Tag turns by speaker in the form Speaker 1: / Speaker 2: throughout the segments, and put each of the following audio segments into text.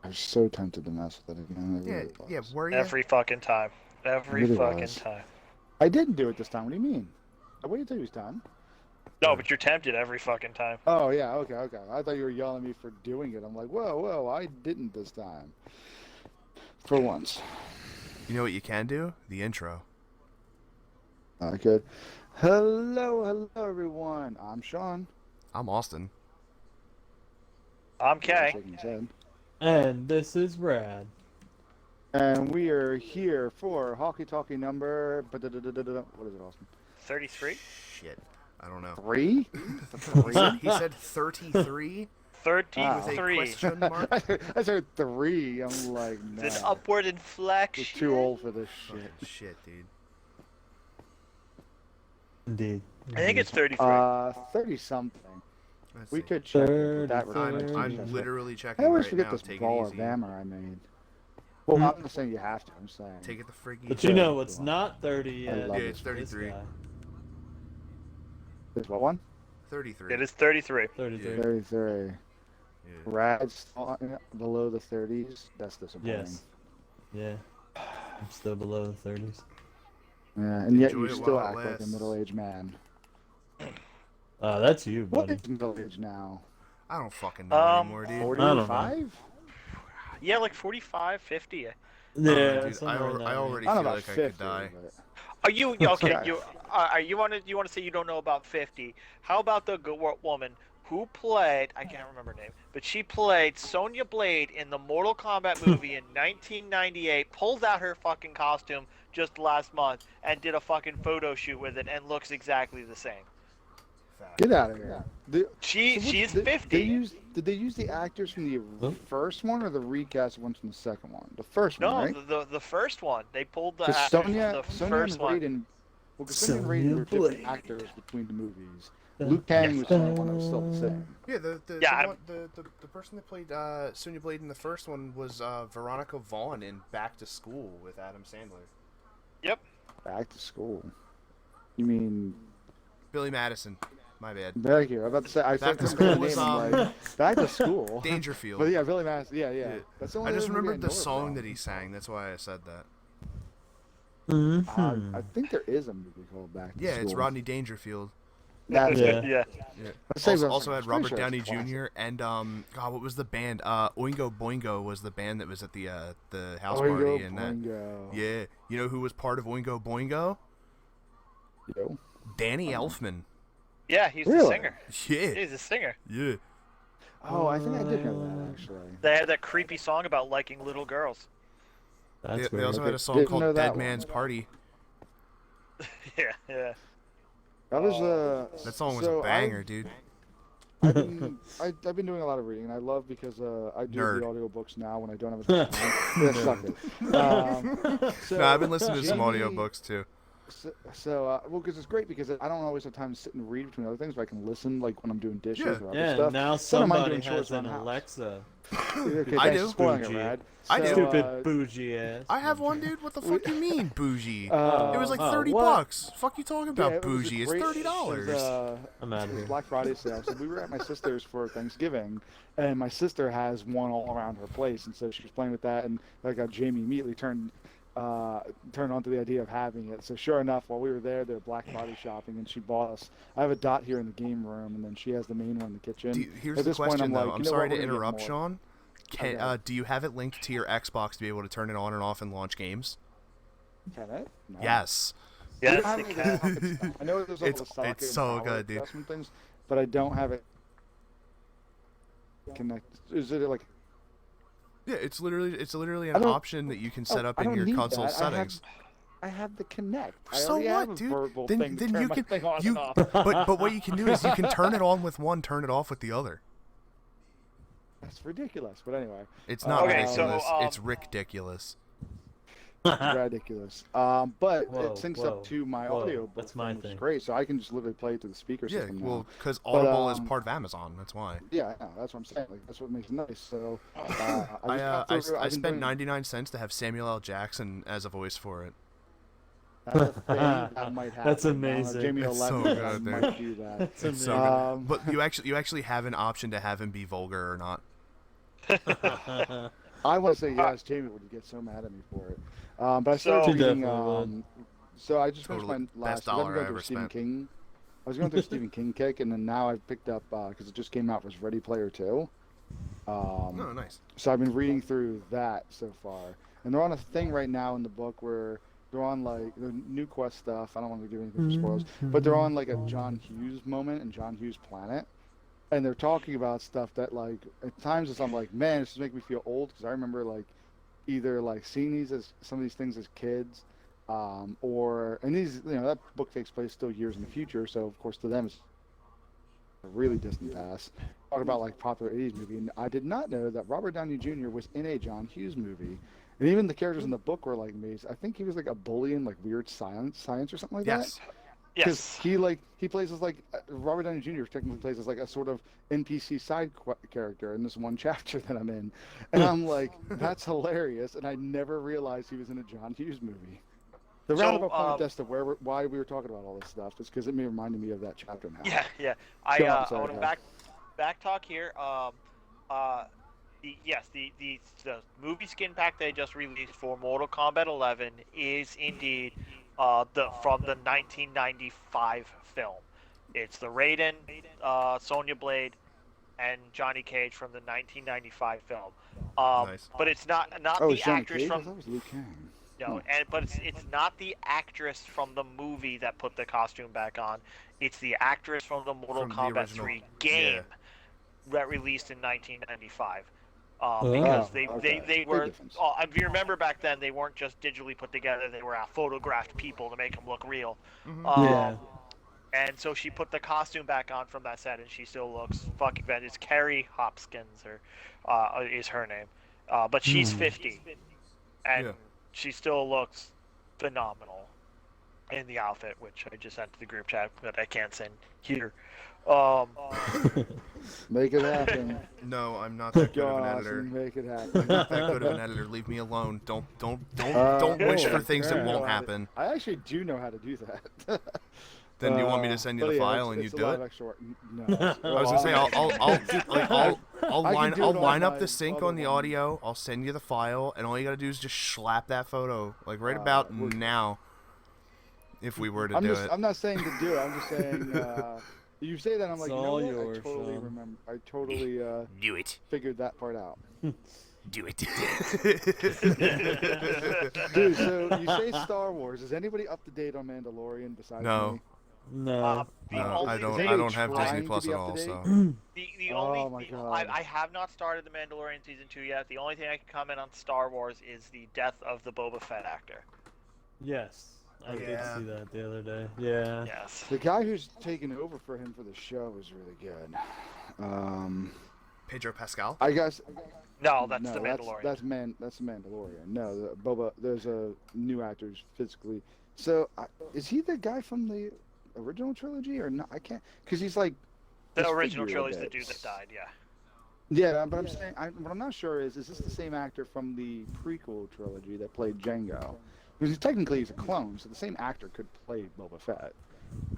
Speaker 1: I was so tempted to mess with it again. I
Speaker 2: Yeah,
Speaker 1: really
Speaker 2: yeah.
Speaker 1: was.
Speaker 2: Were you?
Speaker 3: Every fucking time.
Speaker 1: I
Speaker 3: Every
Speaker 1: really
Speaker 3: fucking
Speaker 1: was.
Speaker 3: time.
Speaker 1: I didn't do it this time. What do you mean? I waited till he was done.
Speaker 3: No, but you're tempted every fucking time.
Speaker 1: Oh, yeah, okay. I thought you were yelling at me for doing it. I'm like, whoa, I didn't this time. For once.
Speaker 2: You know what you can do? The intro.
Speaker 1: Okay. Hello, everyone. I'm Sean.
Speaker 2: I'm Austin.
Speaker 3: I'm Kay.
Speaker 1: Shaking his head.
Speaker 4: And this is Brad.
Speaker 1: And we are here for Hawkie Talkie number... What is it, Austin?
Speaker 3: 33?
Speaker 2: Shit. I don't know.
Speaker 1: 3?
Speaker 2: He said 33 with a
Speaker 3: 33.
Speaker 2: question mark.
Speaker 1: I said 3. I'm like, no.
Speaker 3: It's an upward
Speaker 1: We're
Speaker 3: inflection.
Speaker 1: too old for this
Speaker 2: Fucking
Speaker 1: shit.
Speaker 2: shit, dude.
Speaker 4: Indeed.
Speaker 3: I think it's 33.
Speaker 1: 30-something.
Speaker 2: Let's
Speaker 1: We
Speaker 2: see.
Speaker 1: could check it. That
Speaker 2: I'm literally checking
Speaker 1: I always
Speaker 2: right
Speaker 1: forget
Speaker 2: now.
Speaker 1: this
Speaker 2: Take
Speaker 1: ball
Speaker 2: it
Speaker 1: of
Speaker 2: easy.
Speaker 1: hammer I made. Well, I'm not saying you have to. I'm saying.
Speaker 2: Take it the friggy.
Speaker 4: But you know it's not 30 yet.
Speaker 1: love
Speaker 2: Yeah, it's
Speaker 4: This
Speaker 2: 33.
Speaker 4: guy.
Speaker 1: This what one?
Speaker 2: 33.
Speaker 3: It is 33.
Speaker 4: 33.
Speaker 1: 33.
Speaker 2: Yeah.
Speaker 1: Rad's below the 30s. That's disappointing.
Speaker 4: Yes. Yeah. I'm still below the 30s.
Speaker 1: Yeah, and yet
Speaker 2: Enjoy
Speaker 1: you
Speaker 2: it
Speaker 1: still
Speaker 2: while it
Speaker 1: act like a
Speaker 2: lasts.
Speaker 1: middle-aged man.
Speaker 4: That's you,
Speaker 1: What
Speaker 4: buddy.
Speaker 1: is middle-aged now?
Speaker 2: I don't fucking know anymore, dude.
Speaker 1: 45?
Speaker 3: Yeah, like 45, 50.
Speaker 4: Yeah,
Speaker 2: Dude,
Speaker 4: somewhere in that
Speaker 2: I
Speaker 4: range.
Speaker 2: already
Speaker 1: I
Speaker 2: feel
Speaker 1: don't know
Speaker 2: like
Speaker 1: about
Speaker 2: I
Speaker 1: 50.
Speaker 2: could die.
Speaker 1: But...
Speaker 3: Are you okay?
Speaker 1: Okay.
Speaker 3: You want to say you don't know about 50? How about the woman who played? I can't remember her name, but she played Sonya Blade in the Mortal Kombat movie in 1998. Pulled out her fucking costume just last month and did a fucking photo shoot with it, and looks exactly the same.
Speaker 1: Get out of here.
Speaker 3: She's 50.
Speaker 1: Did they use the actors from the first one or the recast ones from the second one? The first
Speaker 3: No,
Speaker 1: one, right?
Speaker 3: the first one. They pulled the
Speaker 1: Because
Speaker 3: actors
Speaker 1: Sonya
Speaker 3: from the
Speaker 1: and
Speaker 3: first one.
Speaker 1: Raiden, well, because Sonya and Raiden were different
Speaker 4: Blade.
Speaker 1: actors between the movies. Liu Kang was the only one that was still the same.
Speaker 2: Yeah, the person that played Sonya Blade in the first one was Veronica Vaughn in Back to School with Adam Sandler.
Speaker 3: Yep.
Speaker 1: Back to school. You mean
Speaker 2: Billy Madison. My bad.
Speaker 1: back here? I'm about to say. I
Speaker 2: Back
Speaker 1: said
Speaker 2: to
Speaker 1: the
Speaker 2: School was,
Speaker 1: name. I'm like, back to school.
Speaker 2: Dangerfield.
Speaker 1: But yeah, Billy Madison. Yeah.
Speaker 2: Yeah.
Speaker 1: That's the only
Speaker 2: I just
Speaker 1: other movie
Speaker 2: remembered the
Speaker 1: know her
Speaker 2: song
Speaker 1: from.
Speaker 2: that he sang. That's why I said that.
Speaker 1: I think there is a movie called Back to
Speaker 2: Yeah,
Speaker 1: School.
Speaker 2: it's Rodney Dangerfield.
Speaker 1: That's
Speaker 4: Yeah.
Speaker 1: it.
Speaker 3: Yeah.
Speaker 1: Let's say
Speaker 2: Also had
Speaker 1: I'm
Speaker 2: Robert
Speaker 1: pretty sure
Speaker 2: Downey
Speaker 1: it's a classic.
Speaker 2: Jr. and God, what was the band? Oingo Boingo was the band that was at the house
Speaker 1: Oingo
Speaker 2: party and that.
Speaker 1: Boingo.
Speaker 2: Yeah, you know who was part of Oingo Boingo?
Speaker 1: Yo.
Speaker 2: Danny Elfman.
Speaker 3: Yeah, he's the
Speaker 1: Really?
Speaker 3: singer.
Speaker 2: Yeah,
Speaker 3: He's the singer.
Speaker 2: yeah.
Speaker 1: Oh, I think I did know that actually.
Speaker 3: They had that creepy song about liking little girls.
Speaker 4: That's
Speaker 2: They
Speaker 4: weird.
Speaker 2: also had a song
Speaker 1: Didn't
Speaker 2: called
Speaker 1: know that
Speaker 2: Dead
Speaker 1: one.
Speaker 2: Man's Party.
Speaker 3: Yeah.
Speaker 1: That was
Speaker 2: That song was
Speaker 1: so
Speaker 2: a banger, dude.
Speaker 1: I've been doing a lot of reading, and I love because I do
Speaker 2: Nerd.
Speaker 1: the audiobooks now when I don't have a time. Yeah, suck it. So,
Speaker 2: No, I've been listening to some
Speaker 1: Jamie-
Speaker 2: audiobooks too.
Speaker 1: Well, because it's great because I don't always have time to sit and read between other things, but I can listen like when I'm doing dishes
Speaker 2: Yeah.
Speaker 1: or other
Speaker 4: Yeah,
Speaker 1: stuff.
Speaker 4: now
Speaker 1: So I don't mind
Speaker 4: somebody
Speaker 1: doing chores
Speaker 4: has
Speaker 1: around
Speaker 4: an
Speaker 1: the house.
Speaker 4: Alexa.
Speaker 1: Okay,
Speaker 2: I
Speaker 1: thanks
Speaker 2: do.
Speaker 1: for spoiling it,
Speaker 4: Bougie.
Speaker 1: Rad.
Speaker 2: I do.
Speaker 4: Stupid bougie ass.
Speaker 2: I have one, dude. What the fuck you mean, bougie? It
Speaker 1: Uh,
Speaker 2: was like
Speaker 4: Oh,
Speaker 2: 30
Speaker 4: what?
Speaker 2: bucks. Fuck you talking about,
Speaker 1: it was a
Speaker 2: bougie? It's
Speaker 1: great-
Speaker 2: $30.
Speaker 1: it was,
Speaker 4: I'm out
Speaker 1: It
Speaker 4: of
Speaker 1: was
Speaker 4: here.
Speaker 1: Black Friday sale, so we were at my sister's for Thanksgiving, and my sister has one all around her place, and so she was playing with that, and Jamie immediately turned on to the idea of having it. So sure enough, while we were there, they were Black Friday shopping, and she bought us. I have a Dot here in the game room, and then she has the main one in the kitchen.
Speaker 2: Here's
Speaker 1: At
Speaker 2: the
Speaker 1: this point,
Speaker 2: question,
Speaker 1: I'm
Speaker 2: though.
Speaker 1: like,
Speaker 2: I'm
Speaker 1: you know
Speaker 2: sorry
Speaker 1: what,
Speaker 2: to
Speaker 1: we're gonna get
Speaker 2: interrupt,
Speaker 1: more.
Speaker 2: Sean.
Speaker 1: Okay.
Speaker 2: Do you have it linked to your Xbox to be able to turn it on and off and launch games?
Speaker 1: Can it? No.
Speaker 2: Yes.
Speaker 1: We don't
Speaker 3: Yes,
Speaker 1: have
Speaker 3: it
Speaker 1: it
Speaker 3: can.
Speaker 1: in the socket. I know there's all
Speaker 2: It's-
Speaker 1: the socket
Speaker 2: it's
Speaker 1: and
Speaker 2: so
Speaker 1: power
Speaker 2: good, dude.
Speaker 1: adjustment things, but I don't have it connected. Is it like?
Speaker 2: Yeah, it's literally
Speaker 1: I
Speaker 2: an
Speaker 1: don't-
Speaker 2: option that you can set up
Speaker 1: I
Speaker 2: in
Speaker 1: don't
Speaker 2: your
Speaker 1: need
Speaker 2: console
Speaker 1: that.
Speaker 2: settings.
Speaker 1: I have the Connect. I
Speaker 2: So
Speaker 1: already have
Speaker 2: what,
Speaker 1: a
Speaker 2: dude?
Speaker 1: verbal
Speaker 2: Then
Speaker 1: thing to turn
Speaker 2: you
Speaker 1: my
Speaker 2: can
Speaker 1: thing on
Speaker 2: you
Speaker 1: and off.
Speaker 2: but what you can do is you can turn it on with one, turn it off with the other.
Speaker 1: That's ridiculous. But anyway,
Speaker 2: It's not
Speaker 3: Okay, so,
Speaker 2: ridiculous. It's ridiculous.
Speaker 1: ridiculous. But
Speaker 4: Whoa,
Speaker 1: it syncs
Speaker 4: whoa,
Speaker 1: up to my
Speaker 4: whoa,
Speaker 1: audio.
Speaker 4: that's my
Speaker 1: which is
Speaker 4: thing.
Speaker 1: great. So I can just literally play it to the speaker
Speaker 2: Yeah,
Speaker 1: system
Speaker 2: well,
Speaker 1: now.
Speaker 2: because Audible is
Speaker 1: um,
Speaker 2: part of Amazon. That's why.
Speaker 1: Yeah, I know, that's what I'm saying. Like, that's what makes it nice. So
Speaker 2: I spent 99 cents to have Samuel L. Jackson as a voice for it.
Speaker 1: That's a thing that might happen.
Speaker 4: That's amazing.
Speaker 1: Jamie
Speaker 2: It's so
Speaker 1: 11
Speaker 2: good, dude.
Speaker 1: might do that.
Speaker 4: That's
Speaker 2: It's so
Speaker 4: amazing.
Speaker 2: good. But you actually have an option to have him be vulgar or not.
Speaker 1: I want to say yes. Jamie would get so mad at me for it. But I
Speaker 3: So-
Speaker 1: started
Speaker 4: She
Speaker 1: reading.
Speaker 4: definitely would.
Speaker 1: So I just
Speaker 2: Totally.
Speaker 1: finished my last.
Speaker 2: Best
Speaker 1: I've been
Speaker 2: dollar
Speaker 1: going
Speaker 2: I
Speaker 1: through
Speaker 2: ever
Speaker 1: Stephen
Speaker 2: spent.
Speaker 1: King. I was going through Stephen King kick, and then now I've picked up because it just came out was Ready Player 2.
Speaker 2: Oh, nice.
Speaker 1: So I've been reading through that so far, and they're on a thing right now in the book where they're on like the new quest stuff. I don't want to give anything for spoilers, but they're on like a John Hughes moment in John Hughes' planet, and they're talking about stuff that like at times I'm like, man, this is making me feel old because I remember like either like seeing these as some of these things as kids, or and these that book takes place still years in the future, so of course to them it's a really distant past. Talk about like popular 80s movie, and I did not know that Robert Downey Jr. was in a John Hughes movie, and even the characters in the book were like amazed. I think he was like a bully in like weird science or something like that.
Speaker 2: Yes.
Speaker 3: Yes.
Speaker 1: He plays as like Robert Downey Jr. technically plays as like a sort of NPC side character in this one chapter that I'm in, and I'm like, that's hilarious, and I never realized he was in a John Hughes movie. The
Speaker 3: So,
Speaker 1: roundabout point as to why we were talking about all this stuff is because it reminded me of that chapter now.
Speaker 3: Yeah.
Speaker 1: Go on,
Speaker 3: I
Speaker 1: sorry,
Speaker 3: want to
Speaker 1: Hal.
Speaker 3: back talk here. The movie skin pack they just released for Mortal Kombat 11 is indeed from the 1995 film. It's the Raiden, Sonya Blade, and Johnny Cage from the 1995 film.
Speaker 2: Nice.
Speaker 3: But it's not
Speaker 1: Oh,
Speaker 3: the
Speaker 1: it's Johnny
Speaker 3: actress
Speaker 1: Cage? I
Speaker 3: from
Speaker 1: thought it was Liu Kang.
Speaker 3: no, but it's not the actress from the movie that put the costume back on. It's the actress from the Mortal
Speaker 2: From the
Speaker 3: Kombat
Speaker 2: original-
Speaker 3: 3 game
Speaker 2: yeah.
Speaker 3: that released in 1995.
Speaker 4: Oh.
Speaker 3: Because
Speaker 1: Okay.
Speaker 3: they
Speaker 1: Big
Speaker 3: were,
Speaker 1: difference.
Speaker 3: if you remember back then, they weren't just digitally put together; they were photographed people to make them look real.
Speaker 4: Yeah.
Speaker 3: And so she put the costume back on from that set, and she still looks fucking bad. It's Carrie Hopkins, is her name, but she's 50, and
Speaker 2: Yeah.
Speaker 3: she still looks phenomenal in the outfit, which I just sent to the group chat that I can't send here.
Speaker 1: Make it happen.
Speaker 2: No, I'm not that good of an
Speaker 1: Gosh,
Speaker 2: editor.
Speaker 1: make it happen.
Speaker 2: Not that good of an editor. Leave me alone. Don't
Speaker 1: Uh,
Speaker 2: wish
Speaker 1: oh,
Speaker 2: for things that
Speaker 1: okay.
Speaker 2: won't happen.
Speaker 1: I actually do know how to do that.
Speaker 2: Then you want me to send you
Speaker 1: but
Speaker 2: the
Speaker 1: yeah,
Speaker 2: file and you
Speaker 1: it's a
Speaker 2: do
Speaker 1: lot
Speaker 2: it?
Speaker 1: of extra work. No.
Speaker 2: I was gonna say I'll
Speaker 1: I can
Speaker 2: line
Speaker 1: do it on
Speaker 2: line up
Speaker 1: my
Speaker 2: the sync
Speaker 1: other
Speaker 2: on the
Speaker 1: one.
Speaker 2: audio. I'll send you the file, and all you gotta do is just slap that photo like right
Speaker 1: Uh,
Speaker 2: about
Speaker 1: we're-
Speaker 2: now. If we were to
Speaker 1: I'm
Speaker 2: do
Speaker 1: just.
Speaker 2: it,
Speaker 1: I'm not saying to do it. I'm just saying. You say that I'm like,
Speaker 4: It's
Speaker 1: you know
Speaker 4: all
Speaker 1: what?
Speaker 4: yours,
Speaker 1: I totally
Speaker 4: Sean.
Speaker 1: remember. I totally
Speaker 2: do it,
Speaker 1: figured that part out.
Speaker 2: do it.
Speaker 1: Dude, so you say Star Wars. Is anybody up to date on Mandalorian besides
Speaker 2: No.
Speaker 1: me?
Speaker 4: No.
Speaker 3: The
Speaker 2: No,
Speaker 3: only
Speaker 2: I don't.
Speaker 1: Is
Speaker 2: I
Speaker 1: anybody
Speaker 2: don't have
Speaker 1: trying
Speaker 2: Disney
Speaker 1: to
Speaker 2: Plus
Speaker 1: be
Speaker 2: at
Speaker 1: up to
Speaker 2: all.
Speaker 1: date?
Speaker 2: So
Speaker 3: the
Speaker 1: Oh
Speaker 3: only
Speaker 1: my
Speaker 3: the-
Speaker 1: God.
Speaker 3: I have not started the Mandalorian season 2 yet. The only thing I can comment on Star Wars is the death of the Boba Fett actor.
Speaker 4: Yes. I did
Speaker 2: Yeah.
Speaker 4: see that the other day. Yeah.
Speaker 3: Yes.
Speaker 1: The guy who's taken over for him for the show is really good.
Speaker 2: Pedro Pascal.
Speaker 1: I guess.
Speaker 3: No, that's
Speaker 1: no,
Speaker 3: the Mandalorian.
Speaker 1: That's the Mandalorian. No, the Boba. There's a new actor who's physically. So is he the guy from the original trilogy or not? I can't because he's like.
Speaker 3: The original
Speaker 1: disfigured a
Speaker 3: trilogy is the
Speaker 1: bit.
Speaker 3: dude that died. Yeah.
Speaker 1: Yeah, but I'm saying what I'm not sure is this the same actor from the prequel trilogy that played Jango? Because technically he's a clone, so the same actor could play Boba Fett.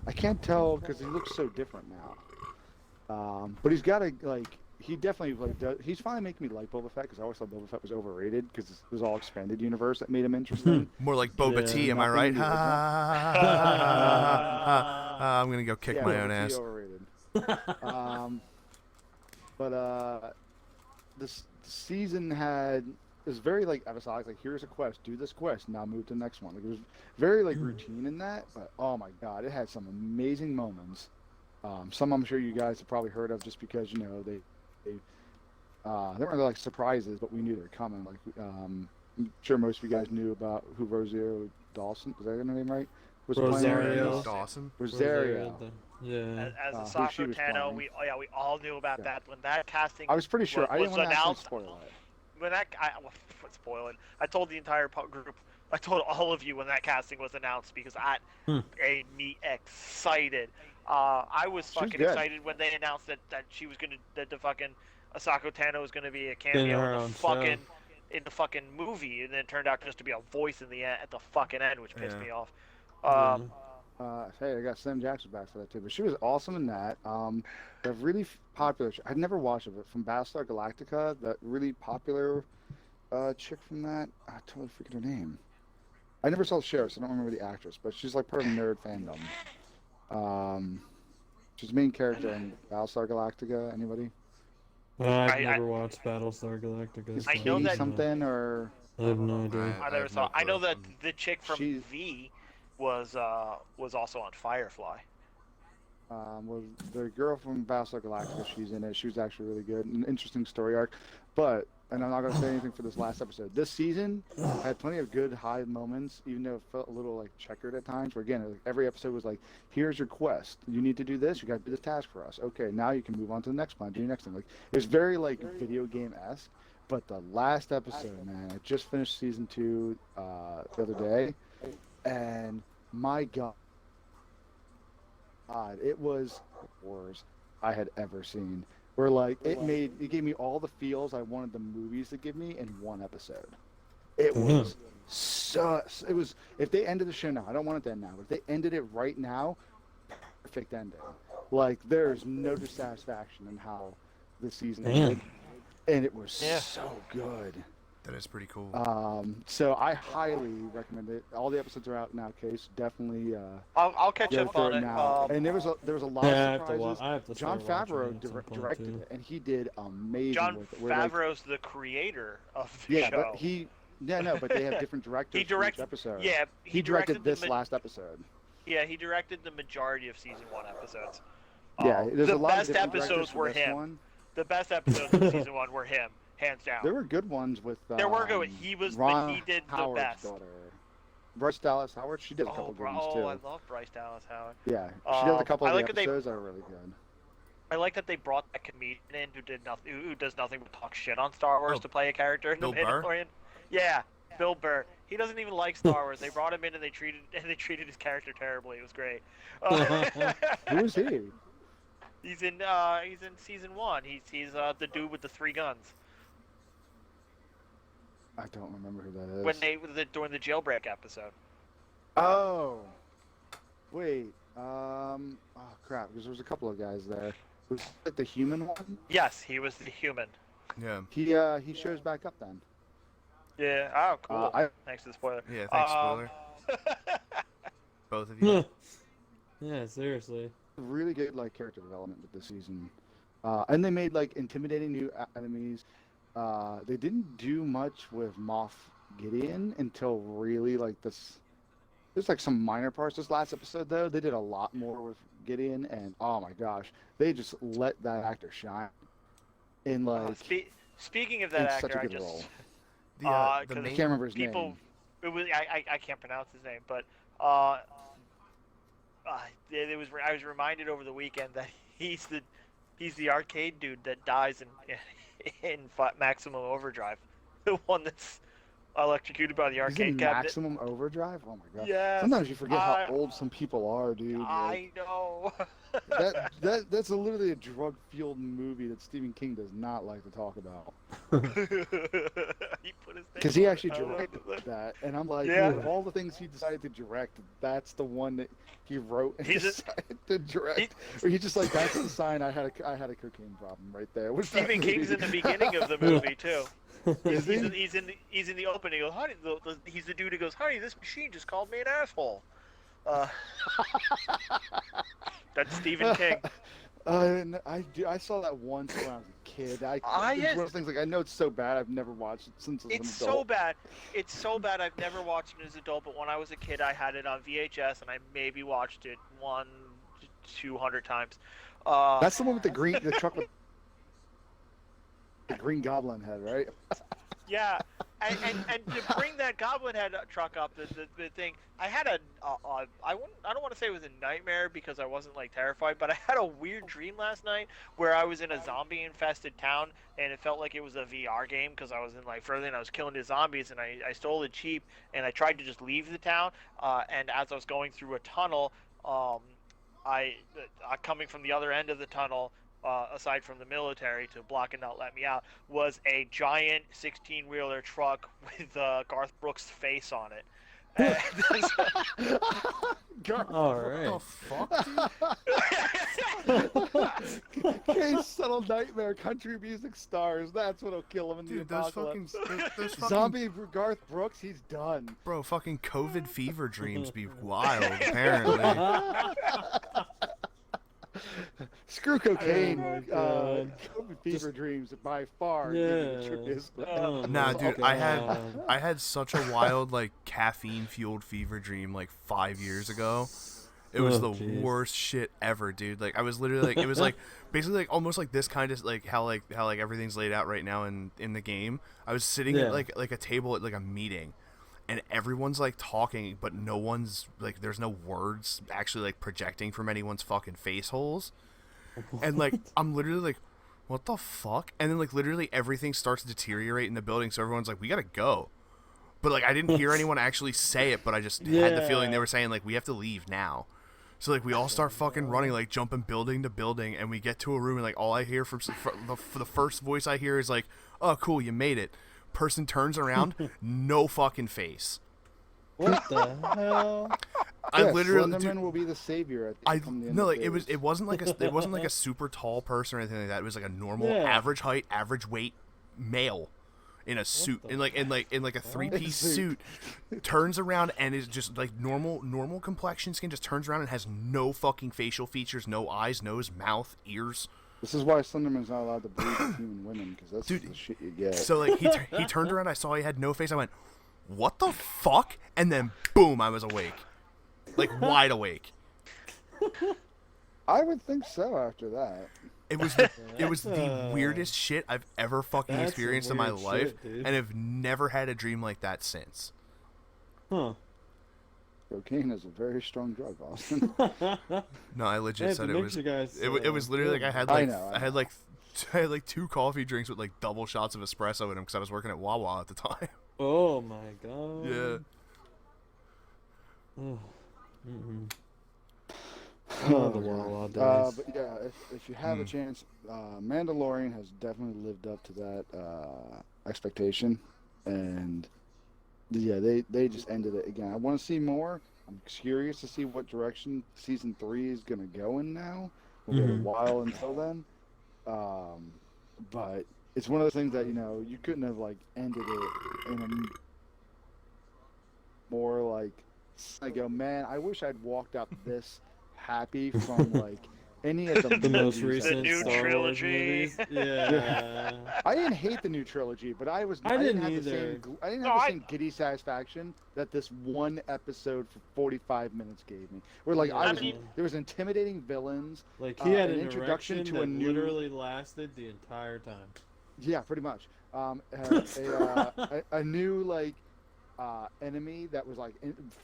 Speaker 1: I can't tell because he looks so different now. But he's got a like. He definitely he's finally making me like Boba Fett because I always thought Boba Fett was overrated because it was all expanded universe that made him interesting.
Speaker 2: More like Boba
Speaker 4: Yeah.
Speaker 2: T, am I
Speaker 1: Nothing
Speaker 2: right?
Speaker 1: new,
Speaker 2: Ha,
Speaker 1: isn't it?
Speaker 2: ha, ha, ha, ha, ha. I'm gonna go kick
Speaker 1: Yeah,
Speaker 2: my
Speaker 1: Boba
Speaker 2: own
Speaker 1: T
Speaker 2: ass.
Speaker 1: overrated. But this season is very like episodic. Like here's a quest, do this quest, now move to the next one. Like it was very like routine in that. But oh my god, it had some amazing moments. Some I'm sure you guys have probably heard of just because they weren't really like surprises, but we knew they were coming. Like I'm sure most of you guys knew about who Rosario Dawson, is that her name right? Was playing
Speaker 4: Rosario.
Speaker 2: Dawson.
Speaker 1: Rosario.
Speaker 4: Yeah.
Speaker 3: As
Speaker 1: who she
Speaker 3: Asako
Speaker 1: was
Speaker 3: Tano,
Speaker 1: playing.
Speaker 3: we all knew about
Speaker 1: Yeah.
Speaker 3: that when that casting.
Speaker 1: I was pretty sure. I didn't
Speaker 3: was
Speaker 1: want to actually
Speaker 3: announced.
Speaker 1: spoil it.
Speaker 3: When that spoil it. I told the entire group. I told all of you when that casting was announced because it made me excited. I was
Speaker 1: She's
Speaker 3: fucking
Speaker 1: good.
Speaker 3: excited when they announced that she was that the fucking Asako Tano was gonna be a
Speaker 4: Getting
Speaker 3: cameo
Speaker 4: her
Speaker 3: in
Speaker 4: own
Speaker 3: the fucking movie, and then it turned out just to be a voice in the at the fucking end, which pissed
Speaker 2: Yeah.
Speaker 3: me off.
Speaker 1: Hey, I got Sam Jackson back for that too, but she was awesome in that. The really popular. I'd never watched it, but from Battlestar Galactica, that really popular chick from that. I totally forget her name. I never saw the show, so I don't remember the actress, but she's like part of nerd fandom. Um, she's the main character in Battlestar Galactica. Anybody?
Speaker 4: I've
Speaker 3: I
Speaker 4: never watched Battlestar Galactica.
Speaker 1: Is
Speaker 3: I
Speaker 4: so
Speaker 3: know
Speaker 1: Katie
Speaker 3: that-
Speaker 1: something or
Speaker 4: I have no idea.
Speaker 3: I
Speaker 2: I
Speaker 3: never
Speaker 2: have
Speaker 3: saw.
Speaker 2: no
Speaker 3: I know
Speaker 2: clue.
Speaker 3: that the chick from
Speaker 1: She-
Speaker 3: V was also on Firefly.
Speaker 1: was the girl from Battlestar Galactica? She's in it. She was actually really good. An interesting story arc, but and I'm not gonna say anything for this last episode. This season had plenty of good high moments, even though it felt a little like checkered at times. Where again, like, every episode was like, "Here's your quest. You need to do this. You got to do this task for us. Okay, now you can move on to the next plan. Do your next thing." Like it was very like video game esque. But the last episode, man, I just finished season 2 the other day, and my God, it was the worst I had ever seen. Where like it gave me all the feels I wanted the movies to give me in one episode. It was it was if they ended the show now, I don't want it to end now, but if they ended it right now, perfect ending. Like there's no dissatisfaction in how the season ended, and it was so good.
Speaker 2: That is pretty cool.
Speaker 1: So I highly recommend it. All the episodes are out now, Case. Definitely
Speaker 3: I'll catch
Speaker 1: go
Speaker 3: up
Speaker 1: for
Speaker 3: on
Speaker 1: it
Speaker 3: it.
Speaker 1: now. And there was a lot
Speaker 4: Yeah, I
Speaker 1: of
Speaker 4: have to
Speaker 1: surprises.
Speaker 4: I have to
Speaker 1: John
Speaker 4: start watching
Speaker 1: Favreau
Speaker 4: it at some point,
Speaker 1: directed
Speaker 4: too.
Speaker 1: it, and he did amazing
Speaker 3: John
Speaker 1: with it. Where, like,
Speaker 3: Favreau's the creator of the
Speaker 1: yeah,
Speaker 3: show.
Speaker 1: but they have different directors for
Speaker 3: directed-
Speaker 1: each episode.
Speaker 3: Yeah,
Speaker 1: he directed
Speaker 3: the
Speaker 1: this last episode.
Speaker 3: Yeah, he directed the majority of season 1 episodes.
Speaker 1: Yeah, there's
Speaker 3: the
Speaker 1: a lot of
Speaker 3: best
Speaker 1: different directors
Speaker 3: episodes
Speaker 1: for
Speaker 3: were
Speaker 1: this
Speaker 3: him.
Speaker 1: one.
Speaker 3: The best episodes of season 1 were him, hands down.
Speaker 1: There were good ones with.
Speaker 3: There were good. He was
Speaker 1: Ron
Speaker 3: he did the
Speaker 1: Howard's
Speaker 3: best.
Speaker 1: daughter. Bryce Dallas Howard. She did a couple
Speaker 3: Oh,
Speaker 1: good ones
Speaker 3: bro,
Speaker 1: too.
Speaker 3: I love Bryce Dallas Howard.
Speaker 1: Yeah, she did a couple
Speaker 3: I
Speaker 1: of
Speaker 3: like
Speaker 1: the
Speaker 3: that they-
Speaker 1: episodes that are really good.
Speaker 3: I like that they brought that comedian in who did nothing, who does nothing but talk shit on Star Wars
Speaker 2: Oh,
Speaker 3: to play a character in
Speaker 2: Bill
Speaker 3: the
Speaker 2: Burr?
Speaker 3: Mandalorian. Yeah, Bill Burr. He doesn't even like Star Wars. They brought him in and they treated his character terribly. It was great.
Speaker 1: Who is he?
Speaker 3: He's in season 1. He's the dude with the 3 guns.
Speaker 1: I don't remember who that is.
Speaker 3: When during the jailbreak episode.
Speaker 1: Oh, wait. Oh crap! Because there was a couple of guys there. Was it the human one?
Speaker 3: Yes, he was the human.
Speaker 2: Yeah.
Speaker 1: He shows back up then.
Speaker 3: Yeah. Oh, cool. Thanks to the spoiler.
Speaker 2: Yeah, thanks, spoiler. Both of you.
Speaker 4: Yeah, seriously.
Speaker 1: Really good like character development with this season, and they made like intimidating new enemies. They didn't do much with Moff Gideon until really like this. There's like some minor parts this last episode though. They did a lot more with Gideon, and oh my gosh, they just let that actor shine. In like
Speaker 3: speaking of that
Speaker 1: in
Speaker 3: actor,
Speaker 1: such a
Speaker 3: I
Speaker 1: good
Speaker 3: just
Speaker 1: role.
Speaker 2: The
Speaker 3: 'cause
Speaker 1: I
Speaker 2: main,
Speaker 1: can't remember his
Speaker 3: people.
Speaker 1: name.
Speaker 3: It was I can't pronounce his name, but I was reminded over the weekend that he's the arcade dude that dies in Maximum Overdrive, the one that's electrocuted by the
Speaker 1: He's
Speaker 3: arcade
Speaker 1: in
Speaker 3: cabinet.
Speaker 1: Maximum Overdrive. Oh my god.
Speaker 3: Yes,
Speaker 1: Sometimes you forget how old some people are, dude. Like,
Speaker 3: I know.
Speaker 1: that's literally a drug-fueled movie that Stephen King does not like to talk about.
Speaker 3: He put his name
Speaker 1: Because he
Speaker 3: on it.
Speaker 1: actually
Speaker 3: I love
Speaker 1: directed
Speaker 3: it.
Speaker 1: that, and I'm like,
Speaker 3: Yeah.
Speaker 1: of all the things he decided to direct, that's the one that he wrote and
Speaker 3: He's a-
Speaker 1: decided to direct. Or he's just like, that's the sign I had a cocaine problem right there. Was that
Speaker 3: Stephen King's in
Speaker 1: movie.
Speaker 3: the beginning of the movie too.
Speaker 1: Is he?
Speaker 3: He's in the opening. He goes, honey, he's the dude who goes, honey, this machine just called me an asshole. That's Stephen King.
Speaker 1: I saw that once when I was a kid. It's one
Speaker 3: yes.
Speaker 1: of those things like I know it's so bad I've never watched it since I was
Speaker 3: It's
Speaker 1: an
Speaker 3: so
Speaker 1: adult.
Speaker 3: bad. It's so bad. I've never watched it as an adult, but when I was a kid, I had it on VHS, and I maybe watched it 200 times.
Speaker 1: That's the one with the truck with the Green Goblin head, right?
Speaker 3: Yeah, and to bring that Goblin Head truck up, the thing, I had I don't want to say it was a nightmare because I wasn't like terrified, but I had a weird dream last night where I was in a zombie infested town and it felt like it was a VR game because I was in like further and I was killing the zombies and I stole the Jeep and I tried to just leave the town, and as I was going through a tunnel, I coming from the other end of the tunnel. Aside from the military to block and not let me out, was a giant 16-wheeler truck with Garth Brooks' face on it.
Speaker 1: Girl.
Speaker 4: All
Speaker 2: What
Speaker 4: right.
Speaker 2: the fuck, dude?
Speaker 1: Kay's subtle nightmare, country music stars. That's what'll kill him in
Speaker 2: Dude,
Speaker 1: the
Speaker 2: those fucking,
Speaker 1: apocalypse.
Speaker 2: those fucking,
Speaker 1: Zombie Garth Brooks, he's done.
Speaker 2: bro, fucking COVID fever dreams be wild, apparently.
Speaker 1: Screw cocaine.
Speaker 4: my God.
Speaker 1: COVID fever dreams by far.
Speaker 4: Yeah.
Speaker 1: Is
Speaker 4: Oh
Speaker 2: Nah,
Speaker 4: my
Speaker 2: dude,
Speaker 4: God.
Speaker 2: I had such a wild, like, caffeine-fueled fever dream, like, 5 years ago. It was
Speaker 4: Oh,
Speaker 2: the
Speaker 4: jeez.
Speaker 2: worst shit ever, dude. Like, I was literally, like, it was, like, basically, like, almost like this kind of, like, how everything's laid out right now in the game. I was sitting
Speaker 4: Yeah.
Speaker 2: at, like, a table at, like, a meeting, and everyone's, like, talking, but no one's, like, there's no words actually, like, projecting from anyone's fucking face holes. And, like, I'm literally, like, what the fuck? And then, like, literally everything starts to deteriorate in the building, so everyone's like, we gotta go. But, like, I didn't hear anyone actually say it, but I just had the feeling they were saying, like, we have to leave now. So, like, we all start fucking running, like, jumping building to building, and we get to a room, and, like, all I hear for the first voice I hear is, like, oh, cool, you made it. Person turns around, no fucking face.
Speaker 4: What the hell?
Speaker 2: I literally,
Speaker 1: Slenderman
Speaker 2: dude,
Speaker 1: will be the savior at the, come the end
Speaker 2: no,
Speaker 1: of
Speaker 2: like
Speaker 1: days.
Speaker 2: it wasn't like a super tall person or anything like that. It was like a normal,
Speaker 4: Yeah.
Speaker 2: average height, average weight male in a suit,
Speaker 4: the
Speaker 2: in like a 3-piece suit, turns around and is just like normal complexion skin, just turns around and has no fucking facial features, no eyes, nose, mouth, ears.
Speaker 1: This is why Slenderman's not allowed to breed with human women, because that's
Speaker 2: Dude,
Speaker 1: the shit you get.
Speaker 2: So like he turned around, I saw he had no face. I went, what the fuck? And then boom, I was awake, like wide awake.
Speaker 1: I would think so after that.
Speaker 2: It was the weirdest shit I've ever fucking
Speaker 4: That's some
Speaker 2: experienced in my
Speaker 4: weird
Speaker 2: life,
Speaker 4: shit, dude.
Speaker 2: and have never had a dream like that since.
Speaker 4: Huh.
Speaker 1: Cocaine is a very strong drug, Austin.
Speaker 2: No, I legit
Speaker 4: Hey,
Speaker 2: said
Speaker 4: it
Speaker 2: it
Speaker 4: makes
Speaker 2: was.
Speaker 4: you guys,
Speaker 2: It was literally like I had
Speaker 1: I
Speaker 2: like
Speaker 1: know, I
Speaker 2: I had like 2 coffee drinks with like double shots of espresso in them because I was working at Wawa at the time.
Speaker 4: Oh my God.
Speaker 2: Yeah.
Speaker 4: Oh. Mm-mm.
Speaker 1: Oh,
Speaker 4: the
Speaker 1: God.
Speaker 4: Wawa days.
Speaker 1: But yeah, if you have a chance, Mandalorian has definitely lived up to that expectation, and yeah, they just ended it again. I want to see more. I'm curious to see what direction season 3 is gonna go in now. We'll get a while until then, but it's one of those things that you couldn't have like ended it in a more like. I go, man, I wish I'd walked out this happy from like any of the,
Speaker 4: The most
Speaker 1: movies.
Speaker 4: recent
Speaker 3: new
Speaker 4: Star Wars
Speaker 3: trilogy.
Speaker 4: movies. Yeah.
Speaker 1: I didn't hate the new trilogy, but I didn't have the
Speaker 4: either.
Speaker 1: same. I didn't
Speaker 3: No,
Speaker 1: have the
Speaker 3: I-
Speaker 1: same giddy satisfaction that this one episode for 45 minutes gave me. Where like
Speaker 4: I
Speaker 3: mean-
Speaker 1: there was intimidating villains.
Speaker 4: Like he had
Speaker 1: an
Speaker 4: an
Speaker 1: introduction
Speaker 4: introduction
Speaker 1: to a
Speaker 4: that
Speaker 1: new-
Speaker 4: literally lasted the entire time.
Speaker 1: Yeah, pretty much. A new like enemy that was like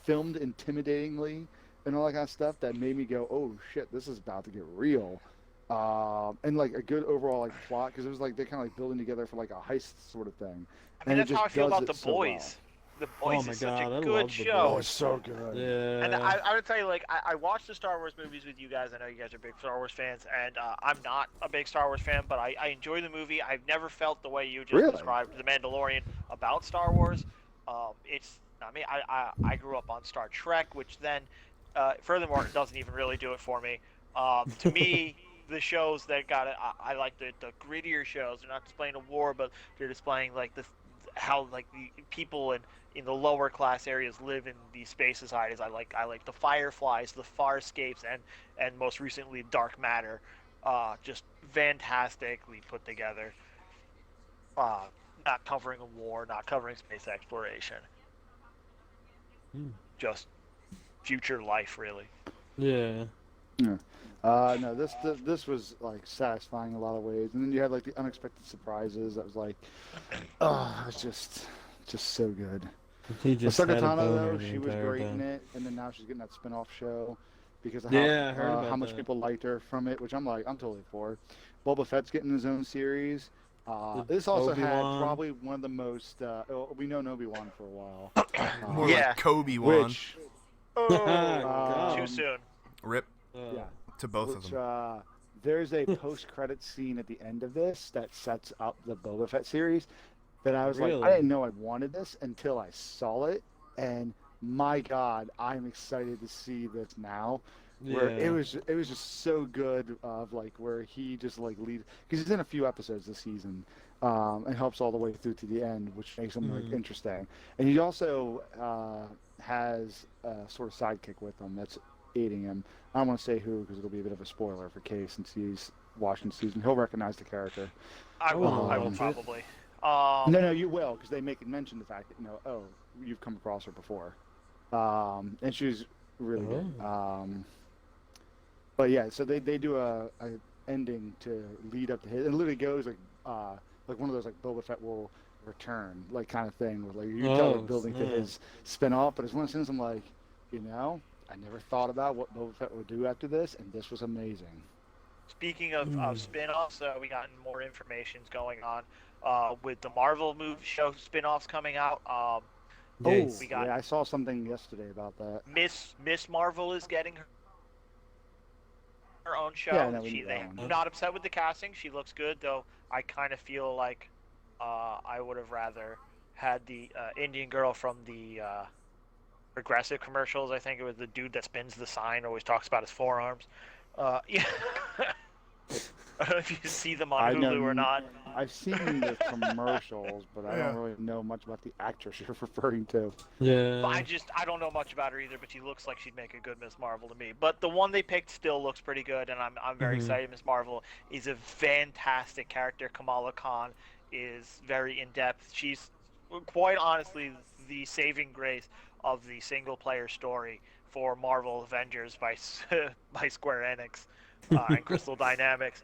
Speaker 1: filmed intimidatingly and all that kind of stuff that made me go, oh shit, this is about to get real. And like a good overall like plot because it was like they're kind of like building together for like a heist sort of thing.
Speaker 3: I mean,
Speaker 1: And it
Speaker 3: that's how I
Speaker 1: just
Speaker 3: feel
Speaker 1: does
Speaker 3: about
Speaker 1: it
Speaker 3: The
Speaker 1: so well.
Speaker 3: Boys. The Boys
Speaker 4: Oh my
Speaker 3: is such
Speaker 4: God, I
Speaker 3: a
Speaker 4: love
Speaker 3: good
Speaker 4: The
Speaker 3: show.
Speaker 1: Oh, it's so good.
Speaker 4: Yeah.
Speaker 3: And I would tell you, like, I watched the Star Wars movies with you guys. I know you guys are big Star Wars fans, and I'm not a big Star Wars fan, but I enjoy the movie. I've never felt the way you just
Speaker 1: Really?
Speaker 3: described The Mandalorian about Star Wars. I grew up on Star Trek, which then, furthermore, it doesn't even really do it for me. To me, the shows that got it, I like the grittier shows. They're not displaying a war, but they're displaying like how like the people in the lower class areas live in these space societies. I like the Fireflies, the Farscapes, and most recently Dark Matter. Just fantastically put together. Not covering a war, not covering space exploration. Just future life, really.
Speaker 4: Yeah.
Speaker 1: No, this was like satisfying in a lot of ways, and then you had like the unexpected surprises. That was like, oh, it's just so good.
Speaker 4: He just
Speaker 1: Ahsoka
Speaker 4: had a
Speaker 1: Tano
Speaker 4: boner
Speaker 1: though,
Speaker 4: the
Speaker 1: she was
Speaker 4: entire
Speaker 1: great in
Speaker 4: time.
Speaker 1: it, and then now she's getting that spin-off show because of
Speaker 4: Yeah, I heard
Speaker 1: how
Speaker 4: about
Speaker 1: much
Speaker 4: that.
Speaker 1: people liked her from it, which I'm totally for. Boba Fett's getting his own series. This also had
Speaker 4: Obi-Wan.
Speaker 1: probably one of the most. We known Obi-Wan for a while.
Speaker 2: More
Speaker 3: Yeah.
Speaker 2: like Kobe one.
Speaker 1: Which
Speaker 3: Oh,
Speaker 4: God.
Speaker 3: too soon.
Speaker 2: Rip
Speaker 1: yeah.
Speaker 2: to both of
Speaker 1: Which,
Speaker 2: them.
Speaker 1: there's a post-credit scene at the end of this that sets up the Boba Fett series that I was like,
Speaker 4: Really?
Speaker 1: I didn't know I wanted this until I saw it, and my God, I'm excited to see this now. Where
Speaker 4: Yeah.
Speaker 1: it was just so good of like where he just like leads because he's in a few episodes this season, and helps all the way through to the end, which makes him like interesting. And he also has a sort of sidekick with him that's aiding him. I don't want to say who because it'll be a bit of a spoiler for Case since he's watching the season. He'll recognize the character.
Speaker 3: I will. I will
Speaker 1: Um,
Speaker 3: probably.
Speaker 1: No, you will because they make it mention the fact that oh, you've come across her before, and she's really good. But yeah, so they do a ending to lead up to his, and it literally goes like one of those like Boba Fett will return like kind of thing where like you tell it building to his spin-off. But as one of the things I'm like, I never thought about what Boba Fett would do after this, and this was amazing.
Speaker 3: Speaking of spin-offs, we gotten more information's going on with the Marvel movie show spin-offs coming out.
Speaker 4: Yes.
Speaker 3: We got
Speaker 1: I saw something yesterday about that.
Speaker 3: Miss Marvel is getting her own show.
Speaker 1: Yeah, no, we knew that
Speaker 3: I'm
Speaker 1: one.
Speaker 3: not upset with the casting. She looks good, though. I kind of feel like I would have rather had the Indian girl from the Progressive commercials. I think it was the dude that spins the sign, always talks about his forearms. Yeah. I don't know if you see them on Hulu or not.
Speaker 1: I've seen the commercials, but I don't really know much about the actress you're referring to.
Speaker 4: Yeah.
Speaker 3: I don't know much about her either, but she looks like she'd make a good Miss Marvel to me. But the one they picked still looks pretty good, and I'm very excited. Miss Marvel is a fantastic character. Kamala Khan is very in depth. She's quite honestly the saving grace of the single player story for Marvel Avengers by by Square Enix and Crystal Dynamics.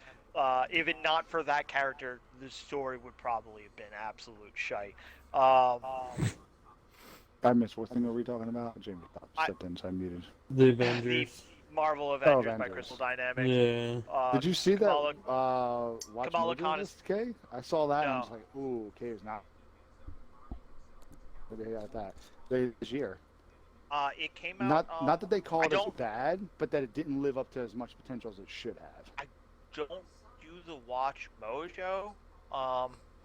Speaker 3: If it not for that character, the story would probably have been absolute shite.
Speaker 1: I missed what thing are we talking about? Jamie stepped in, so I muted.
Speaker 4: The Avengers.
Speaker 3: The Marvel Avengers by
Speaker 1: Avengers.
Speaker 3: Crystal Dynamics.
Speaker 4: Yeah.
Speaker 1: Did you see
Speaker 3: Kamala,
Speaker 1: that? Watch
Speaker 3: Kamala
Speaker 1: Movie
Speaker 3: Khan
Speaker 1: List, Kay? I saw that and I
Speaker 3: No.
Speaker 1: was like, ooh, Kay is not. What they got that? This year.
Speaker 3: it came out.
Speaker 1: Not that they call
Speaker 3: I
Speaker 1: it as
Speaker 3: don't-
Speaker 1: bad, but that it didn't live up to as much potential as it should have.
Speaker 3: Don't do the Watch Mojo.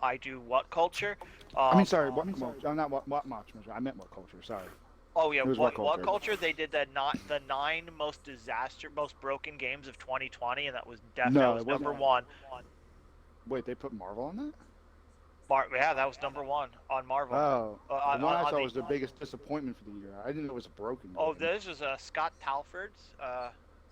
Speaker 3: I do What Culture.
Speaker 1: I mean, sorry, what culture? I'm not what March. I meant what culture. Sorry.
Speaker 3: Oh yeah,
Speaker 1: It was
Speaker 3: what
Speaker 1: What Culture.
Speaker 3: Culture? They did the 9 most broken games of 2020, and that was definitely
Speaker 1: it wasn't.
Speaker 3: number one.
Speaker 1: Wait, they put Marvel on that?
Speaker 3: Yeah, that was number one on Marvel.
Speaker 1: Oh,
Speaker 3: on-
Speaker 1: the one I
Speaker 3: on
Speaker 1: saw
Speaker 3: the-
Speaker 1: was the biggest disappointment for the year. I didn't know it was a broken.
Speaker 3: Oh,
Speaker 1: game.
Speaker 3: this was Scott Talford's.